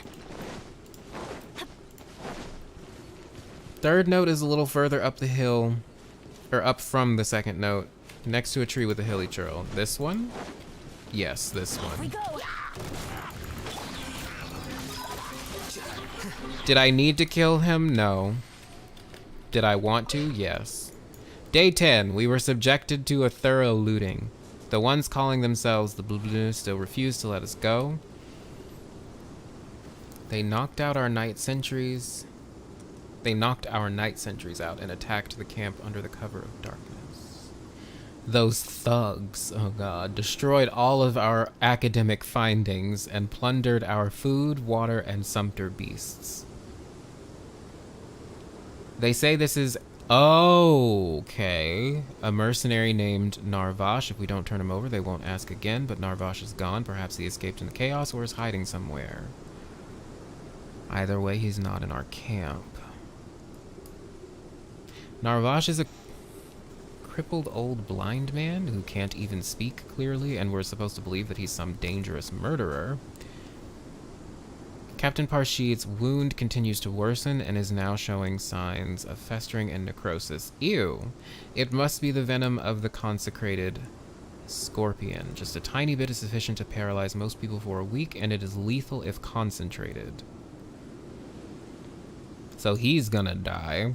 Third note is a little further up the hill, or up from the second note, next to a tree with a hilly churl. This one? Yes, this one. We go. Did I need to kill him? No. Did I want to? Yes. Day 10, we were subjected to a thorough looting. The ones calling themselves the Blue still refuse to let us go. They knocked our night sentries out and attacked the camp under the cover of darkness. Those thugs, oh god, destroyed all of our academic findings and plundered our food, water, and sumpter beasts. They say this is... Oh, okay. A mercenary named Narvash. If we don't turn him over, they won't ask again, but Narvash is gone. Perhaps he escaped in the chaos or is hiding somewhere. Either way, he's not in our camp. Narvash is a crippled old blind man who can't even speak clearly, and we're supposed to believe that he's some dangerous murderer. Captain Parshid's wound continues to worsen and is now showing signs of festering and necrosis. Ew! It must be the venom of the consecrated scorpion. Just a tiny bit is sufficient to paralyze most people for a week, and it is lethal if concentrated. So he's gonna die.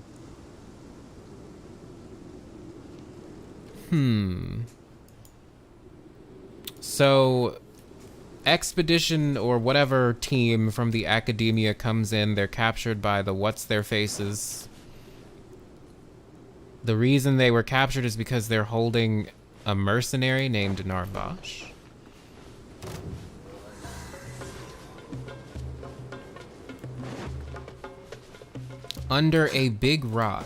So... Expedition or whatever team from the academia comes in, they're captured by the what's-their-faces. The reason they were captured is because they're holding a mercenary named Narvash. Under a big rock.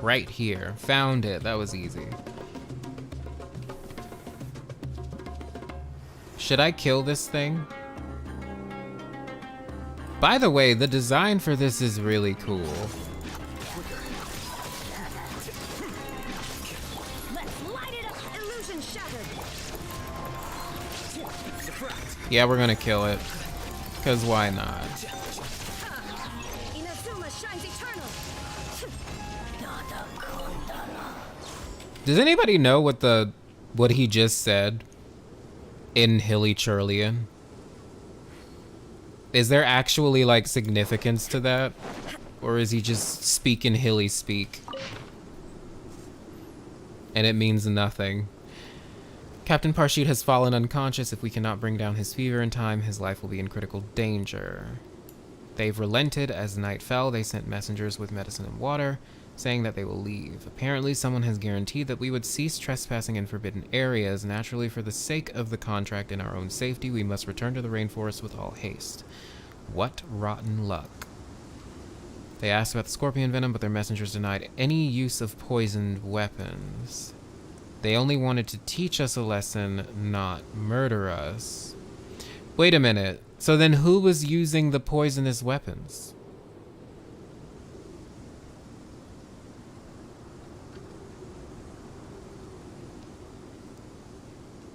Right here. Found it. That was easy. Should I kill this thing? By the way, the design for this is really cool. Let's light it up. Illusion shattered. Yeah, we're gonna kill it. Cause why not? Inazuma shines eternal. Does anybody know what he just said? In Hilly Churlian? Is there actually like significance to that? Or is he just speaking Hilly speak? and it means nothing. Captain Parshid has fallen unconscious. If we cannot bring down his fever in time, his life will be in critical danger. They've relented. As night fell, they sent messengers with medicine and water, saying that they will leave. Apparently, someone has guaranteed that we would cease trespassing in forbidden areas. Naturally, for the sake of the contract and our own safety, we must return to the rainforest with all haste. What rotten luck. They asked about the scorpion venom, but their messengers denied any use of poisoned weapons. They only wanted to teach us a lesson, not murder us. Wait a minute. So then who was using the poisonous weapons?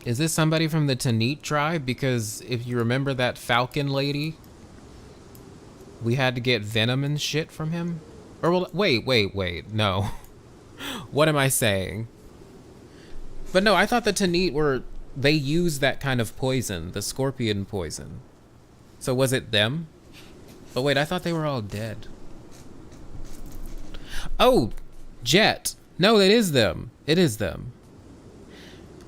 Is this somebody from the Tanit tribe? Because if you remember that falcon lady, we had to get venom and shit from him? Or well, wait, no. What am I saying? But no, I thought the Tanit they used that kind of poison, the scorpion poison. So was it them? But wait, I thought they were all dead. Oh, Jet. No, it is them. It is them.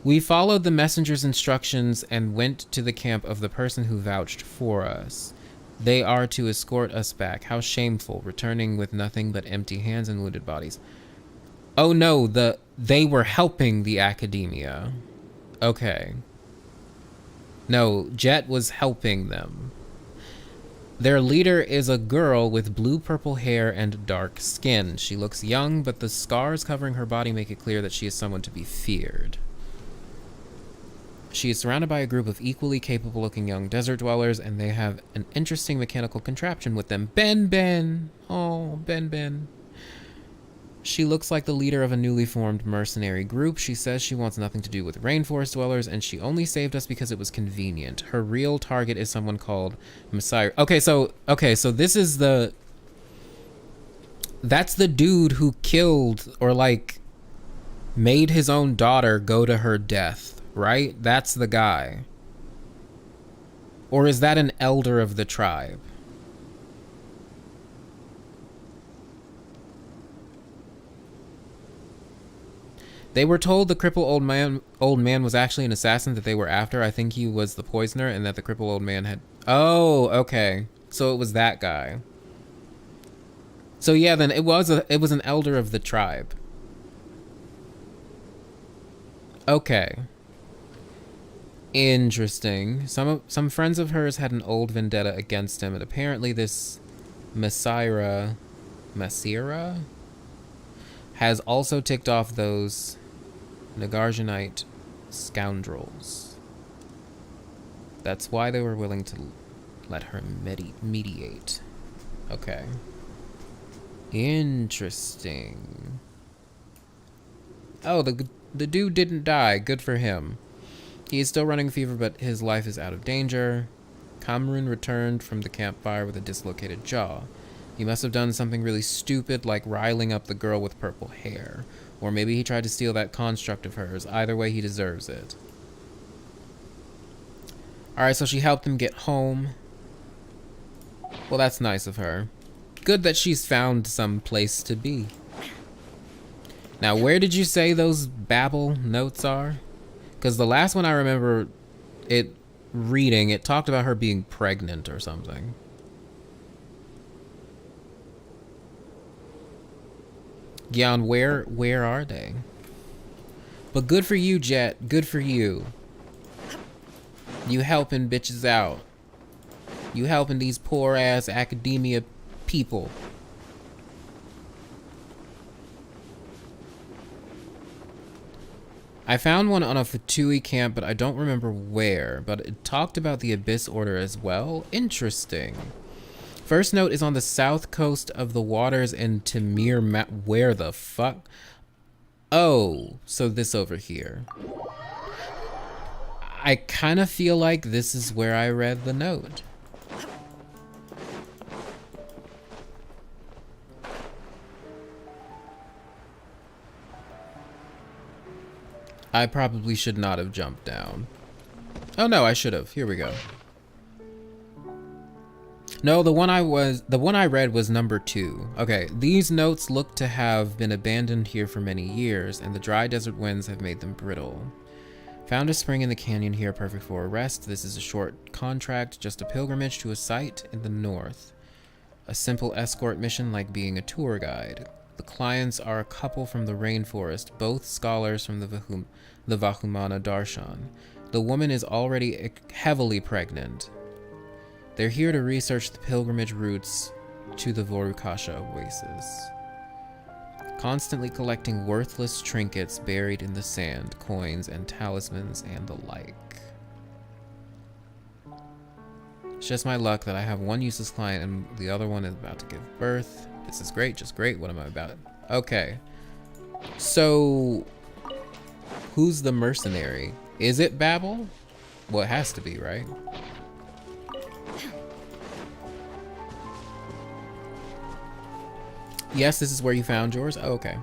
We followed the messenger's instructions and went to the camp of the person who vouched for us. They are to escort us back. How shameful, returning with nothing but empty hands and wounded bodies. Oh no, they were helping the academia. Okay. No, Jet was helping them. Their leader is a girl with blue-purple hair and dark skin. She looks young, but the scars covering her body make it clear that she is someone to be feared. She is surrounded by a group of equally capable-looking young desert dwellers, and they have an interesting mechanical contraption with them. Ben! Oh, Ben. She looks like the leader of a newly formed mercenary group. She says she wants nothing to do with rainforest dwellers, and she only saved us because it was convenient. Her real target is someone called Messiah. Okay, so this is that's the dude who killed or like made his own daughter go to her death, right? That's the guy. Or is that an elder of the tribe? They were told the crippled old man was actually an assassin that they were after. I think he was the poisoner, and that the crippled old man had... Oh, okay. So it was that guy. So yeah, then it was an elder of the tribe. Okay. Interesting. Some friends of hers had an old vendetta against him, and apparently this Masira has also ticked off those Nagarjanite scoundrels. That's why they were willing to let her mediate. Okay. Interesting. Oh, the dude didn't die. Good for him. He is still running a fever, but his life is out of danger. Kamrun returned from the campfire with a dislocated jaw. He must have done something really stupid, like riling up the girl with purple hair. Or maybe he tried to steal that construct of hers. Either way, he deserves it. Alright, so she helped him get home. Well, that's nice of her. Good that she's found some place to be. Now, where did you say those Babel notes are? Because the last one I remember it talked about her being pregnant or something. Gyan, where are they? But good for you, Jet. Good for you. You helping bitches out. You helping these poor ass academia people. I found one on a Fatui camp, but I don't remember where. But it talked about the Abyss Order as well. Interesting. First note is on the south coast of the waters in Tamir. Where the fuck? Oh, so this over here. I kind of feel like this is where I read the note. I probably should not have jumped down. Oh no, I should have. Here we go. No, the one I read was number 2. Okay, these notes look to have been abandoned here for many years, and the dry desert winds have made them brittle. Found a spring in the canyon here, perfect for a rest. This is a short contract, just a pilgrimage to a site in the north. A simple escort mission like being a tour guide. The clients are a couple from the rainforest, both scholars from the Vahumana Darshan. The woman is already heavily pregnant. They're here to research the pilgrimage routes to the Vorukasha oasis. Constantly collecting worthless trinkets buried in the sand, coins and talismans and the like. It's just my luck that I have one useless client and the other one is about to give birth. This is great, just great. What am I about? Okay. So, who's the mercenary? Is it Babel? Well, it has to be, right? Yes, this is where you found yours? Oh, okay.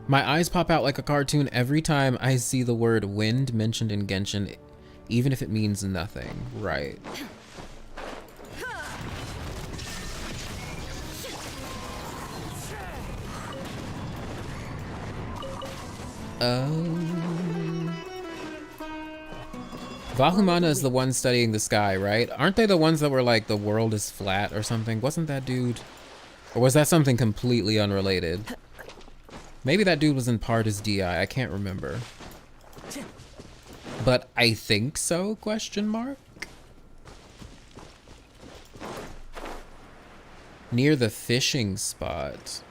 My eyes pop out like a cartoon every time I see the word wind mentioned in Genshin, even if it means nothing. Right. Vahumana is the one studying the sky, right? Aren't they the ones that were like, the world is flat or something? Wasn't that dude? Or was that something completely unrelated? Maybe that dude was in part as DI, I can't remember. But I think so, question mark? Near the fishing spot.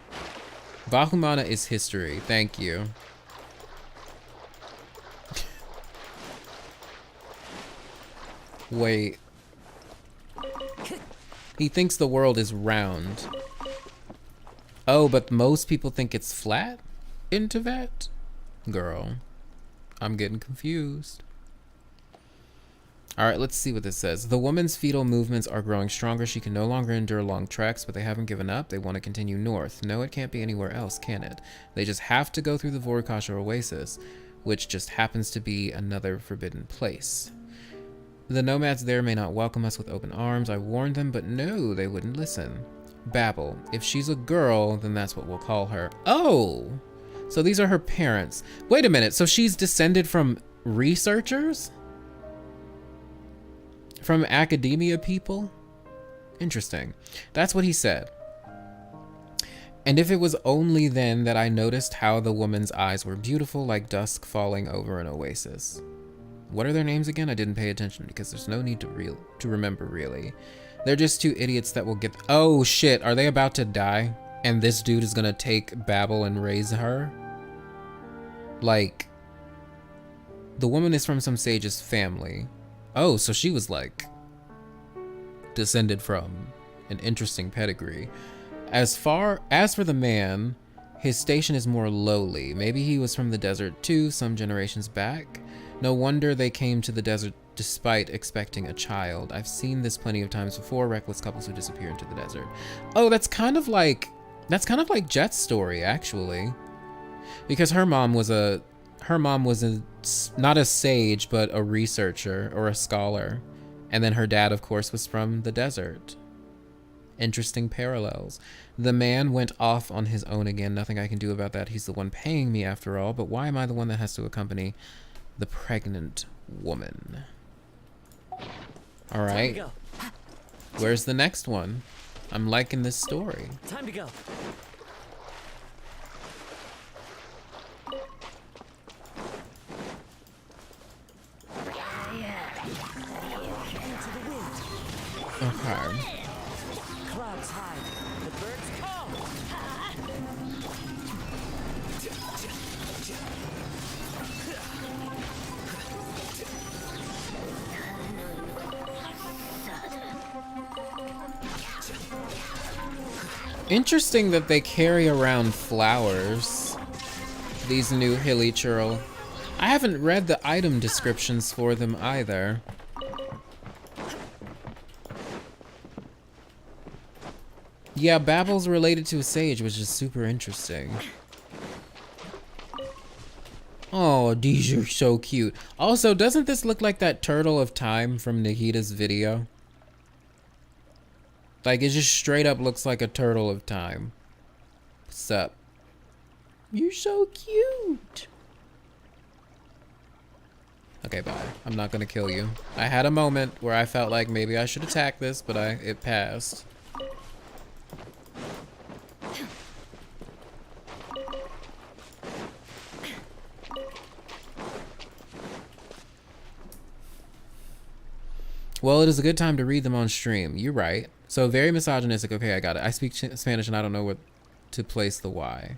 Vahumana is history, thank you. Wait. He thinks the world is round. Oh, but most people think it's flat? Into that? Girl, I'm getting confused. Alright, let's see what this says. The woman's fetal movements are growing stronger. She can no longer endure long treks, but they haven't given up. They want to continue north. No, it can't be anywhere else, can it? They just have to go through the Vorukasha oasis, which just happens to be another forbidden place. The nomads there may not welcome us with open arms. I warned them, but no, they wouldn't listen. Babel. If she's a girl, then that's what we'll call her. Oh! So these are her parents. Wait a minute, so she's descended from researchers? From academia people? Interesting. That's what he said. And if it was only then that I noticed how the woman's eyes were beautiful, like dusk falling over an oasis. What are their names again? I didn't pay attention because there's no need to remember really. They're just two idiots that will get... Oh shit, are they about to die? And this dude is gonna take Babel and raise her? Like, the woman is from some sage's family. Oh, so she was like descended from an interesting pedigree. As for the man, his station is more lowly. Maybe he was from the desert too, some generations back. No wonder they came to the desert despite expecting a child. I've seen this plenty of times before, reckless couples who disappear into the desert. Oh, that's kind of like Jet's story, actually. Because her mom was not a sage, but a researcher or a scholar. And then her dad, of course, was from the desert. Interesting parallels. The man went off on his own again. Nothing I can do about that. He's the one paying me after all. But why am I the one that has to accompany the pregnant woman? All right. Where's the next one? I'm liking this story. Time to go. Okay. Clouds hide. The birds come. Interesting that they carry around flowers. These new hilly churl. I haven't read the item descriptions for them either. Yeah, Babel's related to a sage, which is super interesting. Oh, these are so cute. Also, doesn't this look like that turtle of time from Nikita's video? Like, it just straight up looks like a turtle of time. What's up? You're so cute. Okay, bye. I'm not gonna kill you. I had a moment where I felt like maybe I should attack this, but it passed. Well, it is a good time to read them on stream. You're right. So very misogynistic. Okay, I got it. I speak Spanish and I don't know what to place the Y.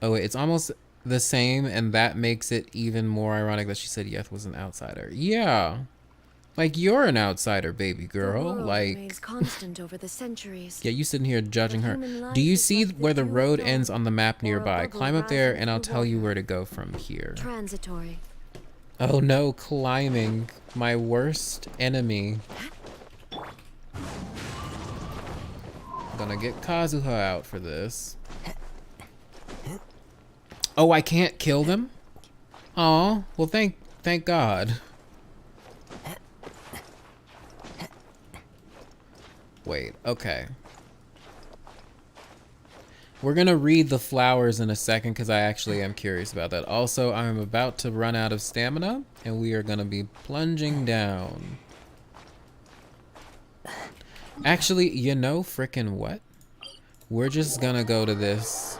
Oh, wait, it's almost the same, and that makes it even more ironic that she said Yeth was an outsider. Yeah. Like, you're an outsider, baby girl. The world like remains constant over the centuries. Yeah, you sitting here judging her. Do you see where the road ends on the map nearby? Climb up there and I'll tell you where to go from here. Transitory. Oh no, climbing. My worst enemy. I'm gonna get Kazuha out for this. Oh, I can't kill them? Aw, well thank God. Wait, okay. We're gonna read the flowers in a second because I actually am curious about that. Also, I'm about to run out of stamina and we are gonna be plunging down. Actually, you know frickin' what? We're just gonna go to this.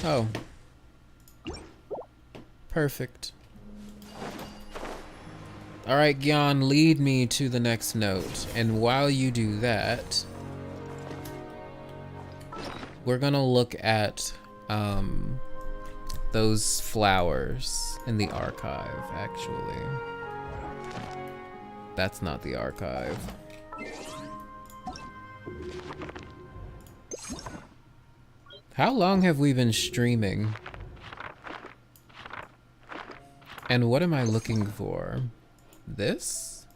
Oh. Perfect. Alright, Gyan, lead me to the next note. And while you do that, we're gonna look at those flowers in the archive, actually. That's not the archive. How long have we been streaming? And what am I looking for? This?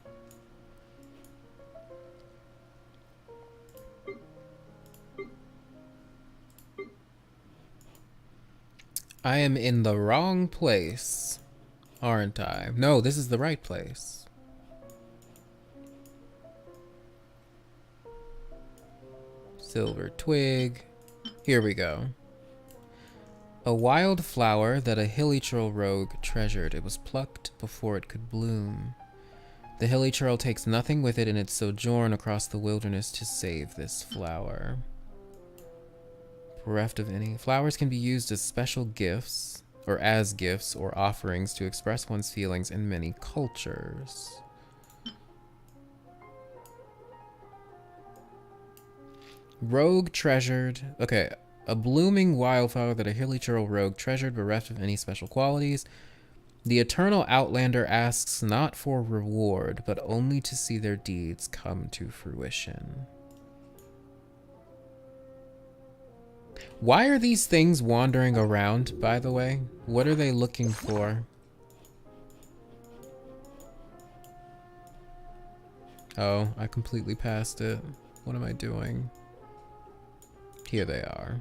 I am in the wrong place, aren't I? No, this is the right place. Silver twig. Here we go. A wild flower that a hilly troll rogue treasured. It was plucked before it could bloom. The hilly troll takes nothing with it in its sojourn across the wilderness to save this flower. Bereft of any. Flowers can be used as special gifts, or as gifts or offerings to express one's feelings in many cultures. Rogue treasured. Okay. A blooming wildflower that a hilly troll rogue treasured, bereft of any special qualities. The eternal outlander asks not for reward, but only to see their deeds come to fruition. Why are these things wandering around, by the way? What are they looking for? Oh, I completely passed it. What am I doing? Here they are.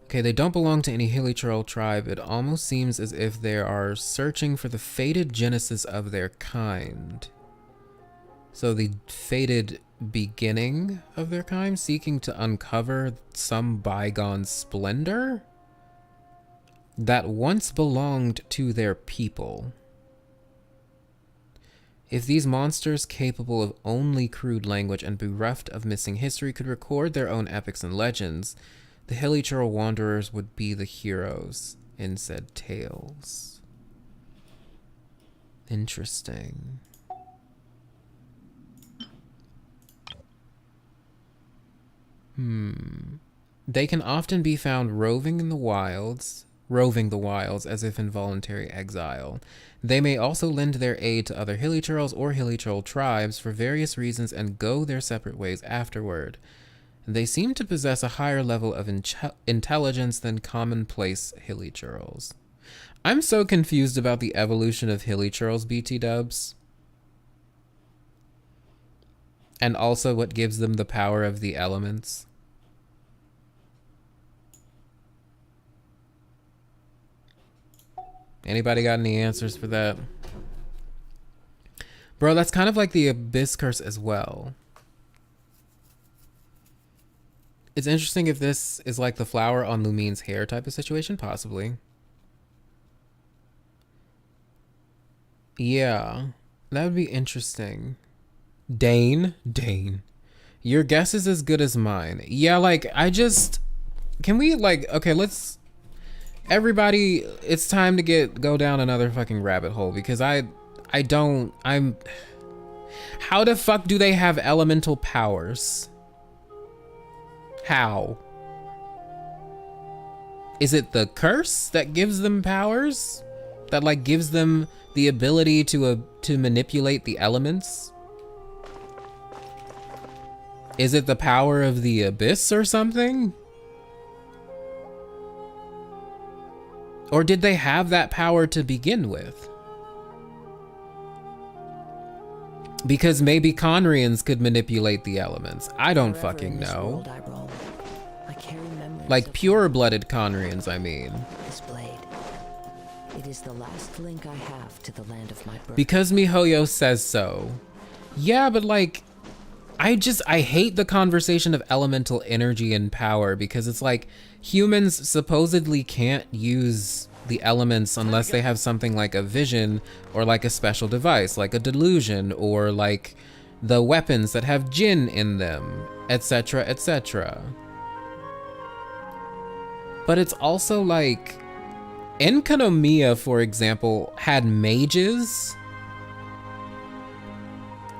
Okay, they don't belong to any hilly troll tribe. It almost seems as if they are searching for the fated genesis of their kind. So the fated beginning of their kind, seeking to uncover some bygone splendor that once belonged to their people. If these monsters, capable of only crude language and bereft of missing history, could record their own epics and legends, the hilly troll wanderers would be the heroes in said tales. Interesting. They can often be found roving the wilds as if in voluntary exile. They may also lend their aid to other hilly trolls or hilly troll tribes for various reasons and go their separate ways afterward. They seem to possess a higher level of intelligence than commonplace hilly trolls. I'm so confused about the evolution of hilly trolls, BT dubs. And also what gives them the power of the elements. Anybody got any answers for that? Bro, that's kind of like the Abyss Curse as well. It's interesting if this is like the flower on Lumine's hair type of situation, possibly. Yeah, that would be interesting. Dane. Your guess is as good as mine. Yeah, like, can we, like, okay, let's, everybody, it's time to go down another fucking rabbit hole, because how the fuck do they have elemental powers? How? Is it the curse that gives them powers? That, like, gives them the ability to manipulate the elements? Is it the power of the abyss or something? Or did they have that power to begin with? Because maybe Khaenri'ahs could manipulate the elements. I don't fucking know. Like pure-blooded Khaenri'ahs, I mean. This blade. It is the last link I have to the land of my birth. Because MiHoYo says so. Yeah, but like, I hate the conversation of elemental energy and power, because it's like humans supposedly can't use the elements unless they have something like a vision or like a special device, like a delusion, or like the weapons that have jinn in them, etc., etc. But it's also like, Enkanomiya, for example, had mages,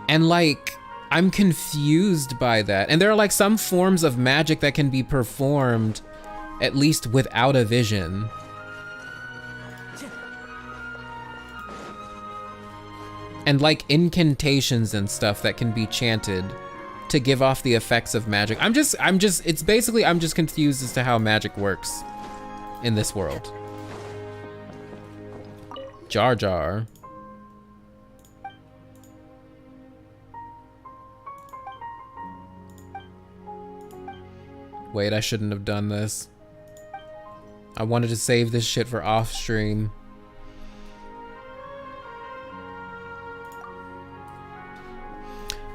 and like, I'm confused by that. And there are like some forms of magic that can be performed at least without a vision. And like incantations and stuff that can be chanted to give off the effects of magic. I'm just confused as to how magic works in this world. Jar Jar. Wait, I shouldn't have done this. I wanted to save this shit for off stream.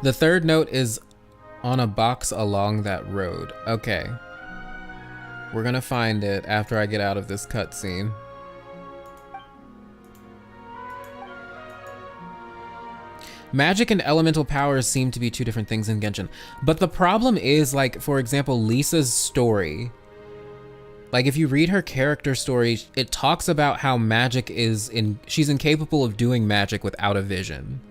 The third note is on a box along that road. Okay. We're gonna find it after I get out of this cutscene. Magic and elemental powers seem to be two different things in Genshin. But the problem is, like, for example, Lisa's story. Like, if you read her character story, it talks about how magic she's incapable of doing magic without a vision.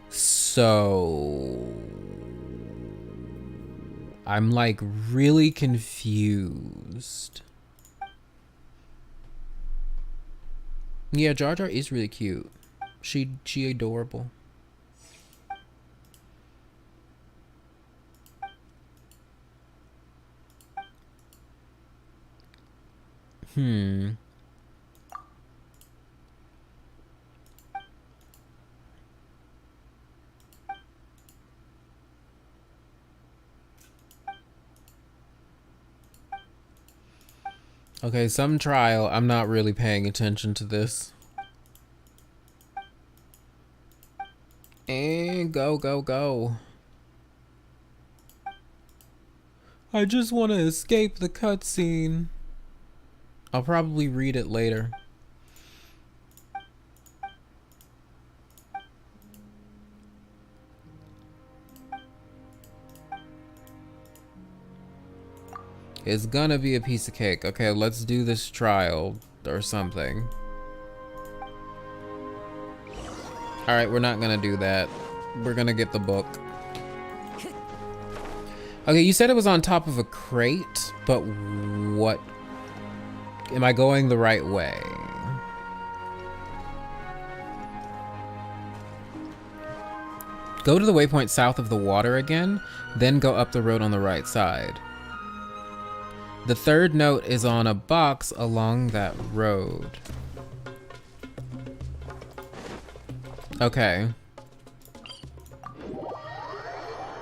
So I'm like really confused. Yeah, Jar Jar is really cute. She adorable. Okay, some trial. I'm not really paying attention to this. And go. I just want to escape the cutscene. I'll probably read it later. It's gonna be a piece of cake. Okay, let's do this trial or something. Alright, we're not gonna do that. We're gonna get the book. Okay, you said it was on top of a crate, but what? Am I going the right way? Go to the waypoint south of the water again, then go up the road on the right side. The third note is on a box along that road. Okay.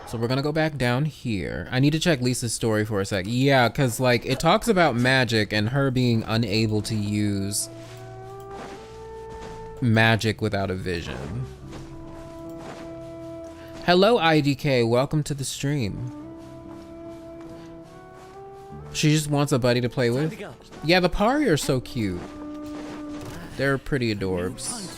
So we're gonna go back down here. I need to check Lisa's story for a sec. Yeah, cause like it talks about magic and her being unable to use magic without a vision. Hello IDK, welcome to the stream. She just wants a buddy to play with. Yeah, the Pari are so cute. They're pretty adorbs.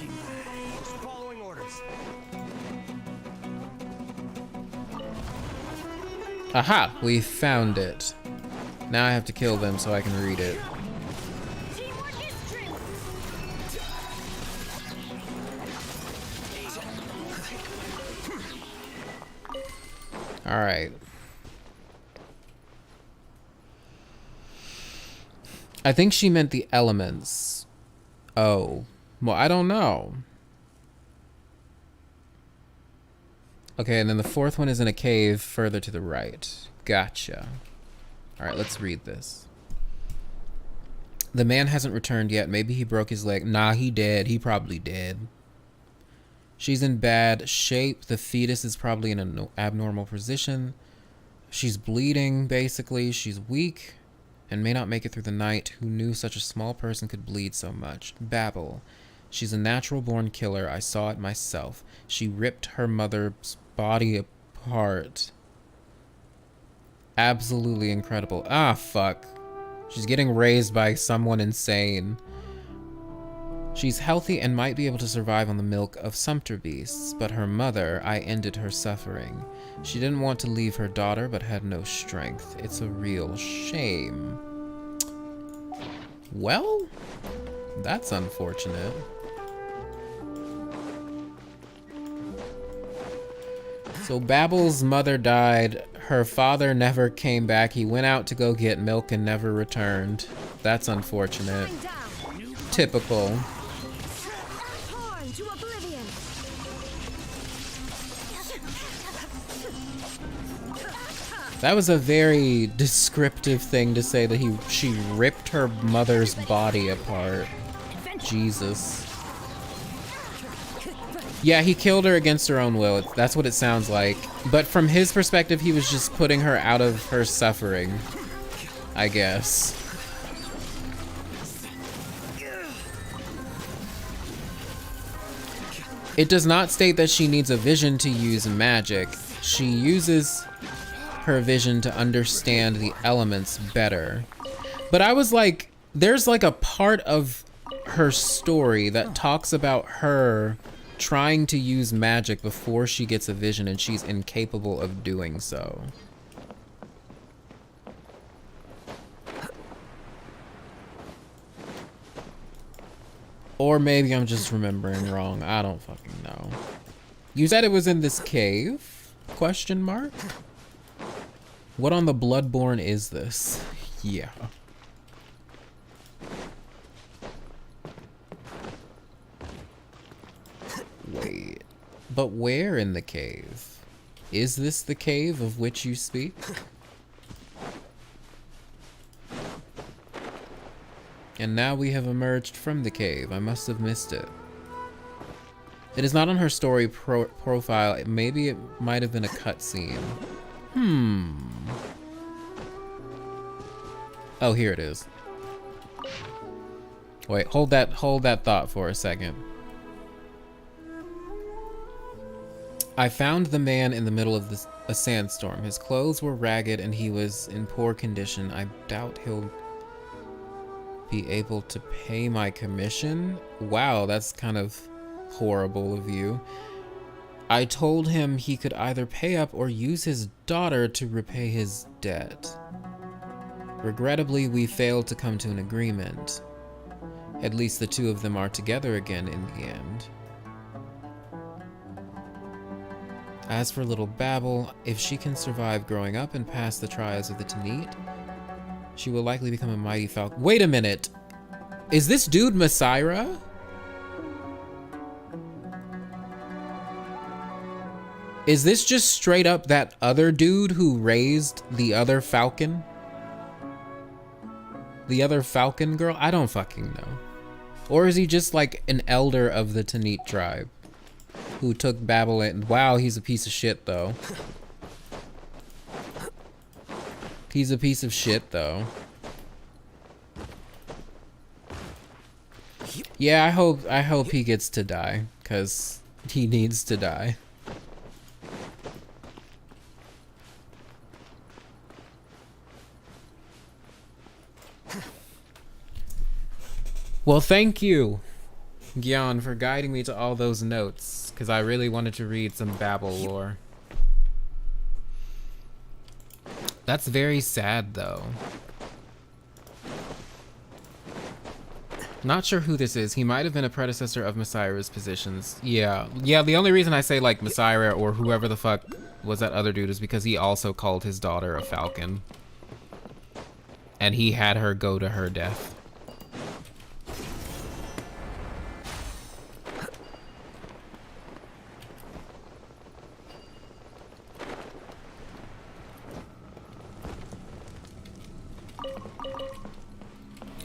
Aha, we found it. Now I have to kill them so I can read it. All right. I think she meant the elements. Oh, well, I don't know. Okay, and then the fourth one is in a cave further to the right. Gotcha. All right, let's read this. The man hasn't returned yet. Maybe he broke his leg. Nah, he dead. He probably dead. She's in bad shape. The fetus is probably in an abnormal position. She's bleeding, basically. She's weak and may not make it through the night. Who knew such a small person could bleed so much? Babel. She's a natural-born killer. I saw it myself. She ripped her mother's body apart. Absolutely incredible. Ah, fuck. She's getting raised by someone insane. She's healthy and might be able to survive on the milk of sumpter beasts, but her mother, I ended her suffering. She didn't want to leave her daughter, but had no strength. It's a real shame. Well, that's unfortunate. So Babel's mother died. Her father never came back. He went out to go get milk and never returned. That's unfortunate. Typical. That was a very descriptive thing to say that she ripped her mother's body apart. Jesus. Yeah, he killed her against her own will. That's what it sounds like. But from his perspective, he was just putting her out of her suffering, I guess. It does not state that she needs a vision to use magic. She uses her vision to understand the elements better. But I was like, there's like a part of her story that talks about her trying to use magic before she gets a vision and she's incapable of doing so. Or maybe I'm just remembering wrong. I don't fucking know. You said it was in this cave? Question mark? What on the Bloodborne is this? Yeah. Wait. But where in the cave? Is this the cave of which you speak? And now we have emerged from the cave. I must have missed it. It is not on her story profile. Maybe it might have been a cutscene. Oh, here it is. Wait, hold that thought for a second. I found the man in the middle of a sandstorm. His clothes were ragged and he was in poor condition. I doubt he'll be able to pay my commission. Wow, that's kind of horrible of you. I told him he could either pay up or use his daughter to repay his debt. Regrettably, we failed to come to an agreement. At least the two of them are together again in the end. As for little Babel, if she can survive growing up and pass the trials of the Tanit, she will likely become a mighty falcon. Wait a minute! Is this dude Mythara? Is this just straight up that other dude who raised the other falcon? The other falcon girl? I don't fucking know. Or is he just like an elder of the Tanit tribe who took Babel in? Wow, he's a piece of shit though. He's a piece of shit, though. Yeah, I hope he gets to die, because he needs to die. Well, thank you, Gyan, for guiding me to all those notes, because I really wanted to read some Babel lore. That's very sad, though. Not sure who this is. He might have been a predecessor of Mythra's positions. Yeah, the only reason I say, like, Mythra or whoever the fuck was that other dude is because he also called his daughter a falcon. And he had her go to her death.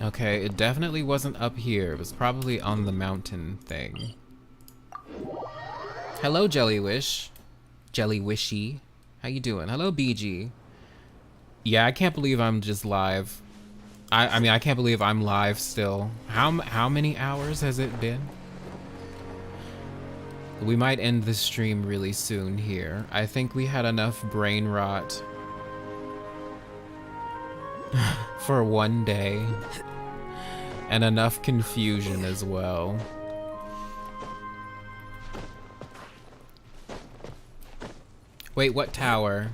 Okay, it definitely wasn't up here. It was probably on the mountain thing. Hello, Jellywish. Jellywishy. How you doing? Hello, BG. Yeah, I can't believe I'm just live. I mean, I can't believe I'm live still. How many hours has it been? We might end the stream really soon here. I think we had enough brain rot for one day. And enough confusion as well. Wait, what tower?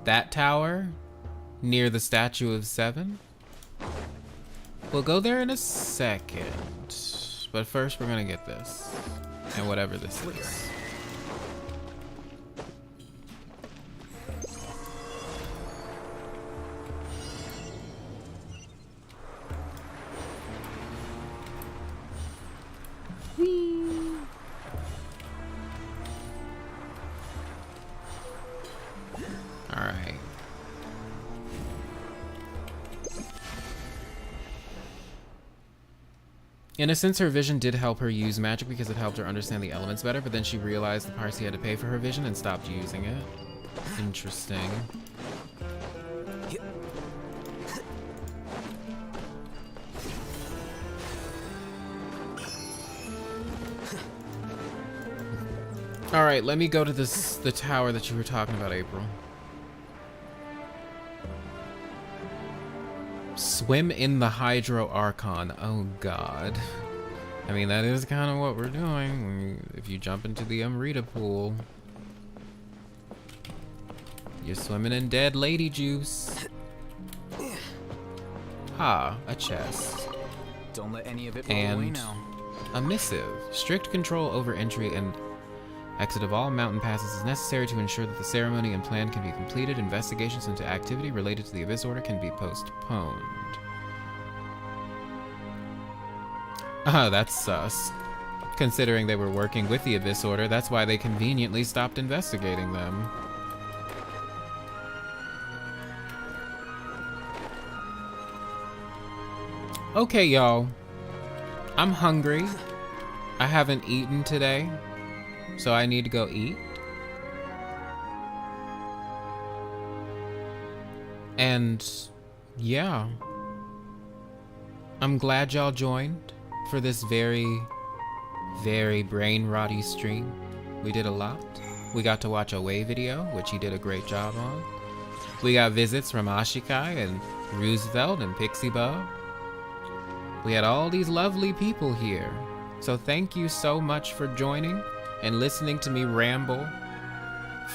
That tower? Near the Statue of Seven? We'll go there in a second. But first we're gonna get this. And whatever this is. Alright. In a sense, her vision did help her use magic because it helped her understand the elements better, but then she realized the price he had to pay for her vision and stopped using it. Interesting. Alright, let me go to the tower that you were talking about, April. Swim in the Hydro Archon. Oh god. I mean, that is kind of what we're doing. If you jump into the Amrita pool, you're swimming in dead lady juice. Ah, a chest. Don't let any of it blow away now. A missive. Strict control over entry and exit of all mountain passes is necessary to ensure that the ceremony and plan can be completed. Investigations into activity related to the Abyss Order can be postponed. Oh, that's sus. Considering they were working with the Abyss Order, that's why they conveniently stopped investigating them. Okay, y'all. I'm hungry. I haven't eaten today, so I need to go eat. And yeah, I'm glad y'all joined for this very, very brain rotty stream. We did a lot. We got to watch a Way video, which he did a great job on. We got visits from Ashikai and Roosevelt and Pixie Bob. We had all these lovely people here. So thank you so much for joining and listening to me ramble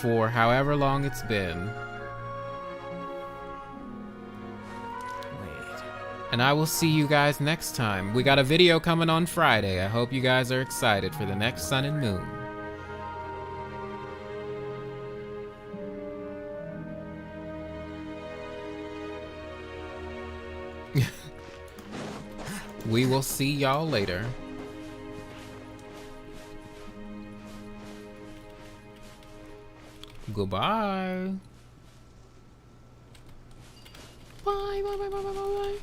for however long it's been. And I will see you guys next time. We got a video coming on Friday. I hope you guys are excited for the next Sun and Moon. We will see y'all later. Goodbye. Bye, bye, bye, bye, bye, bye.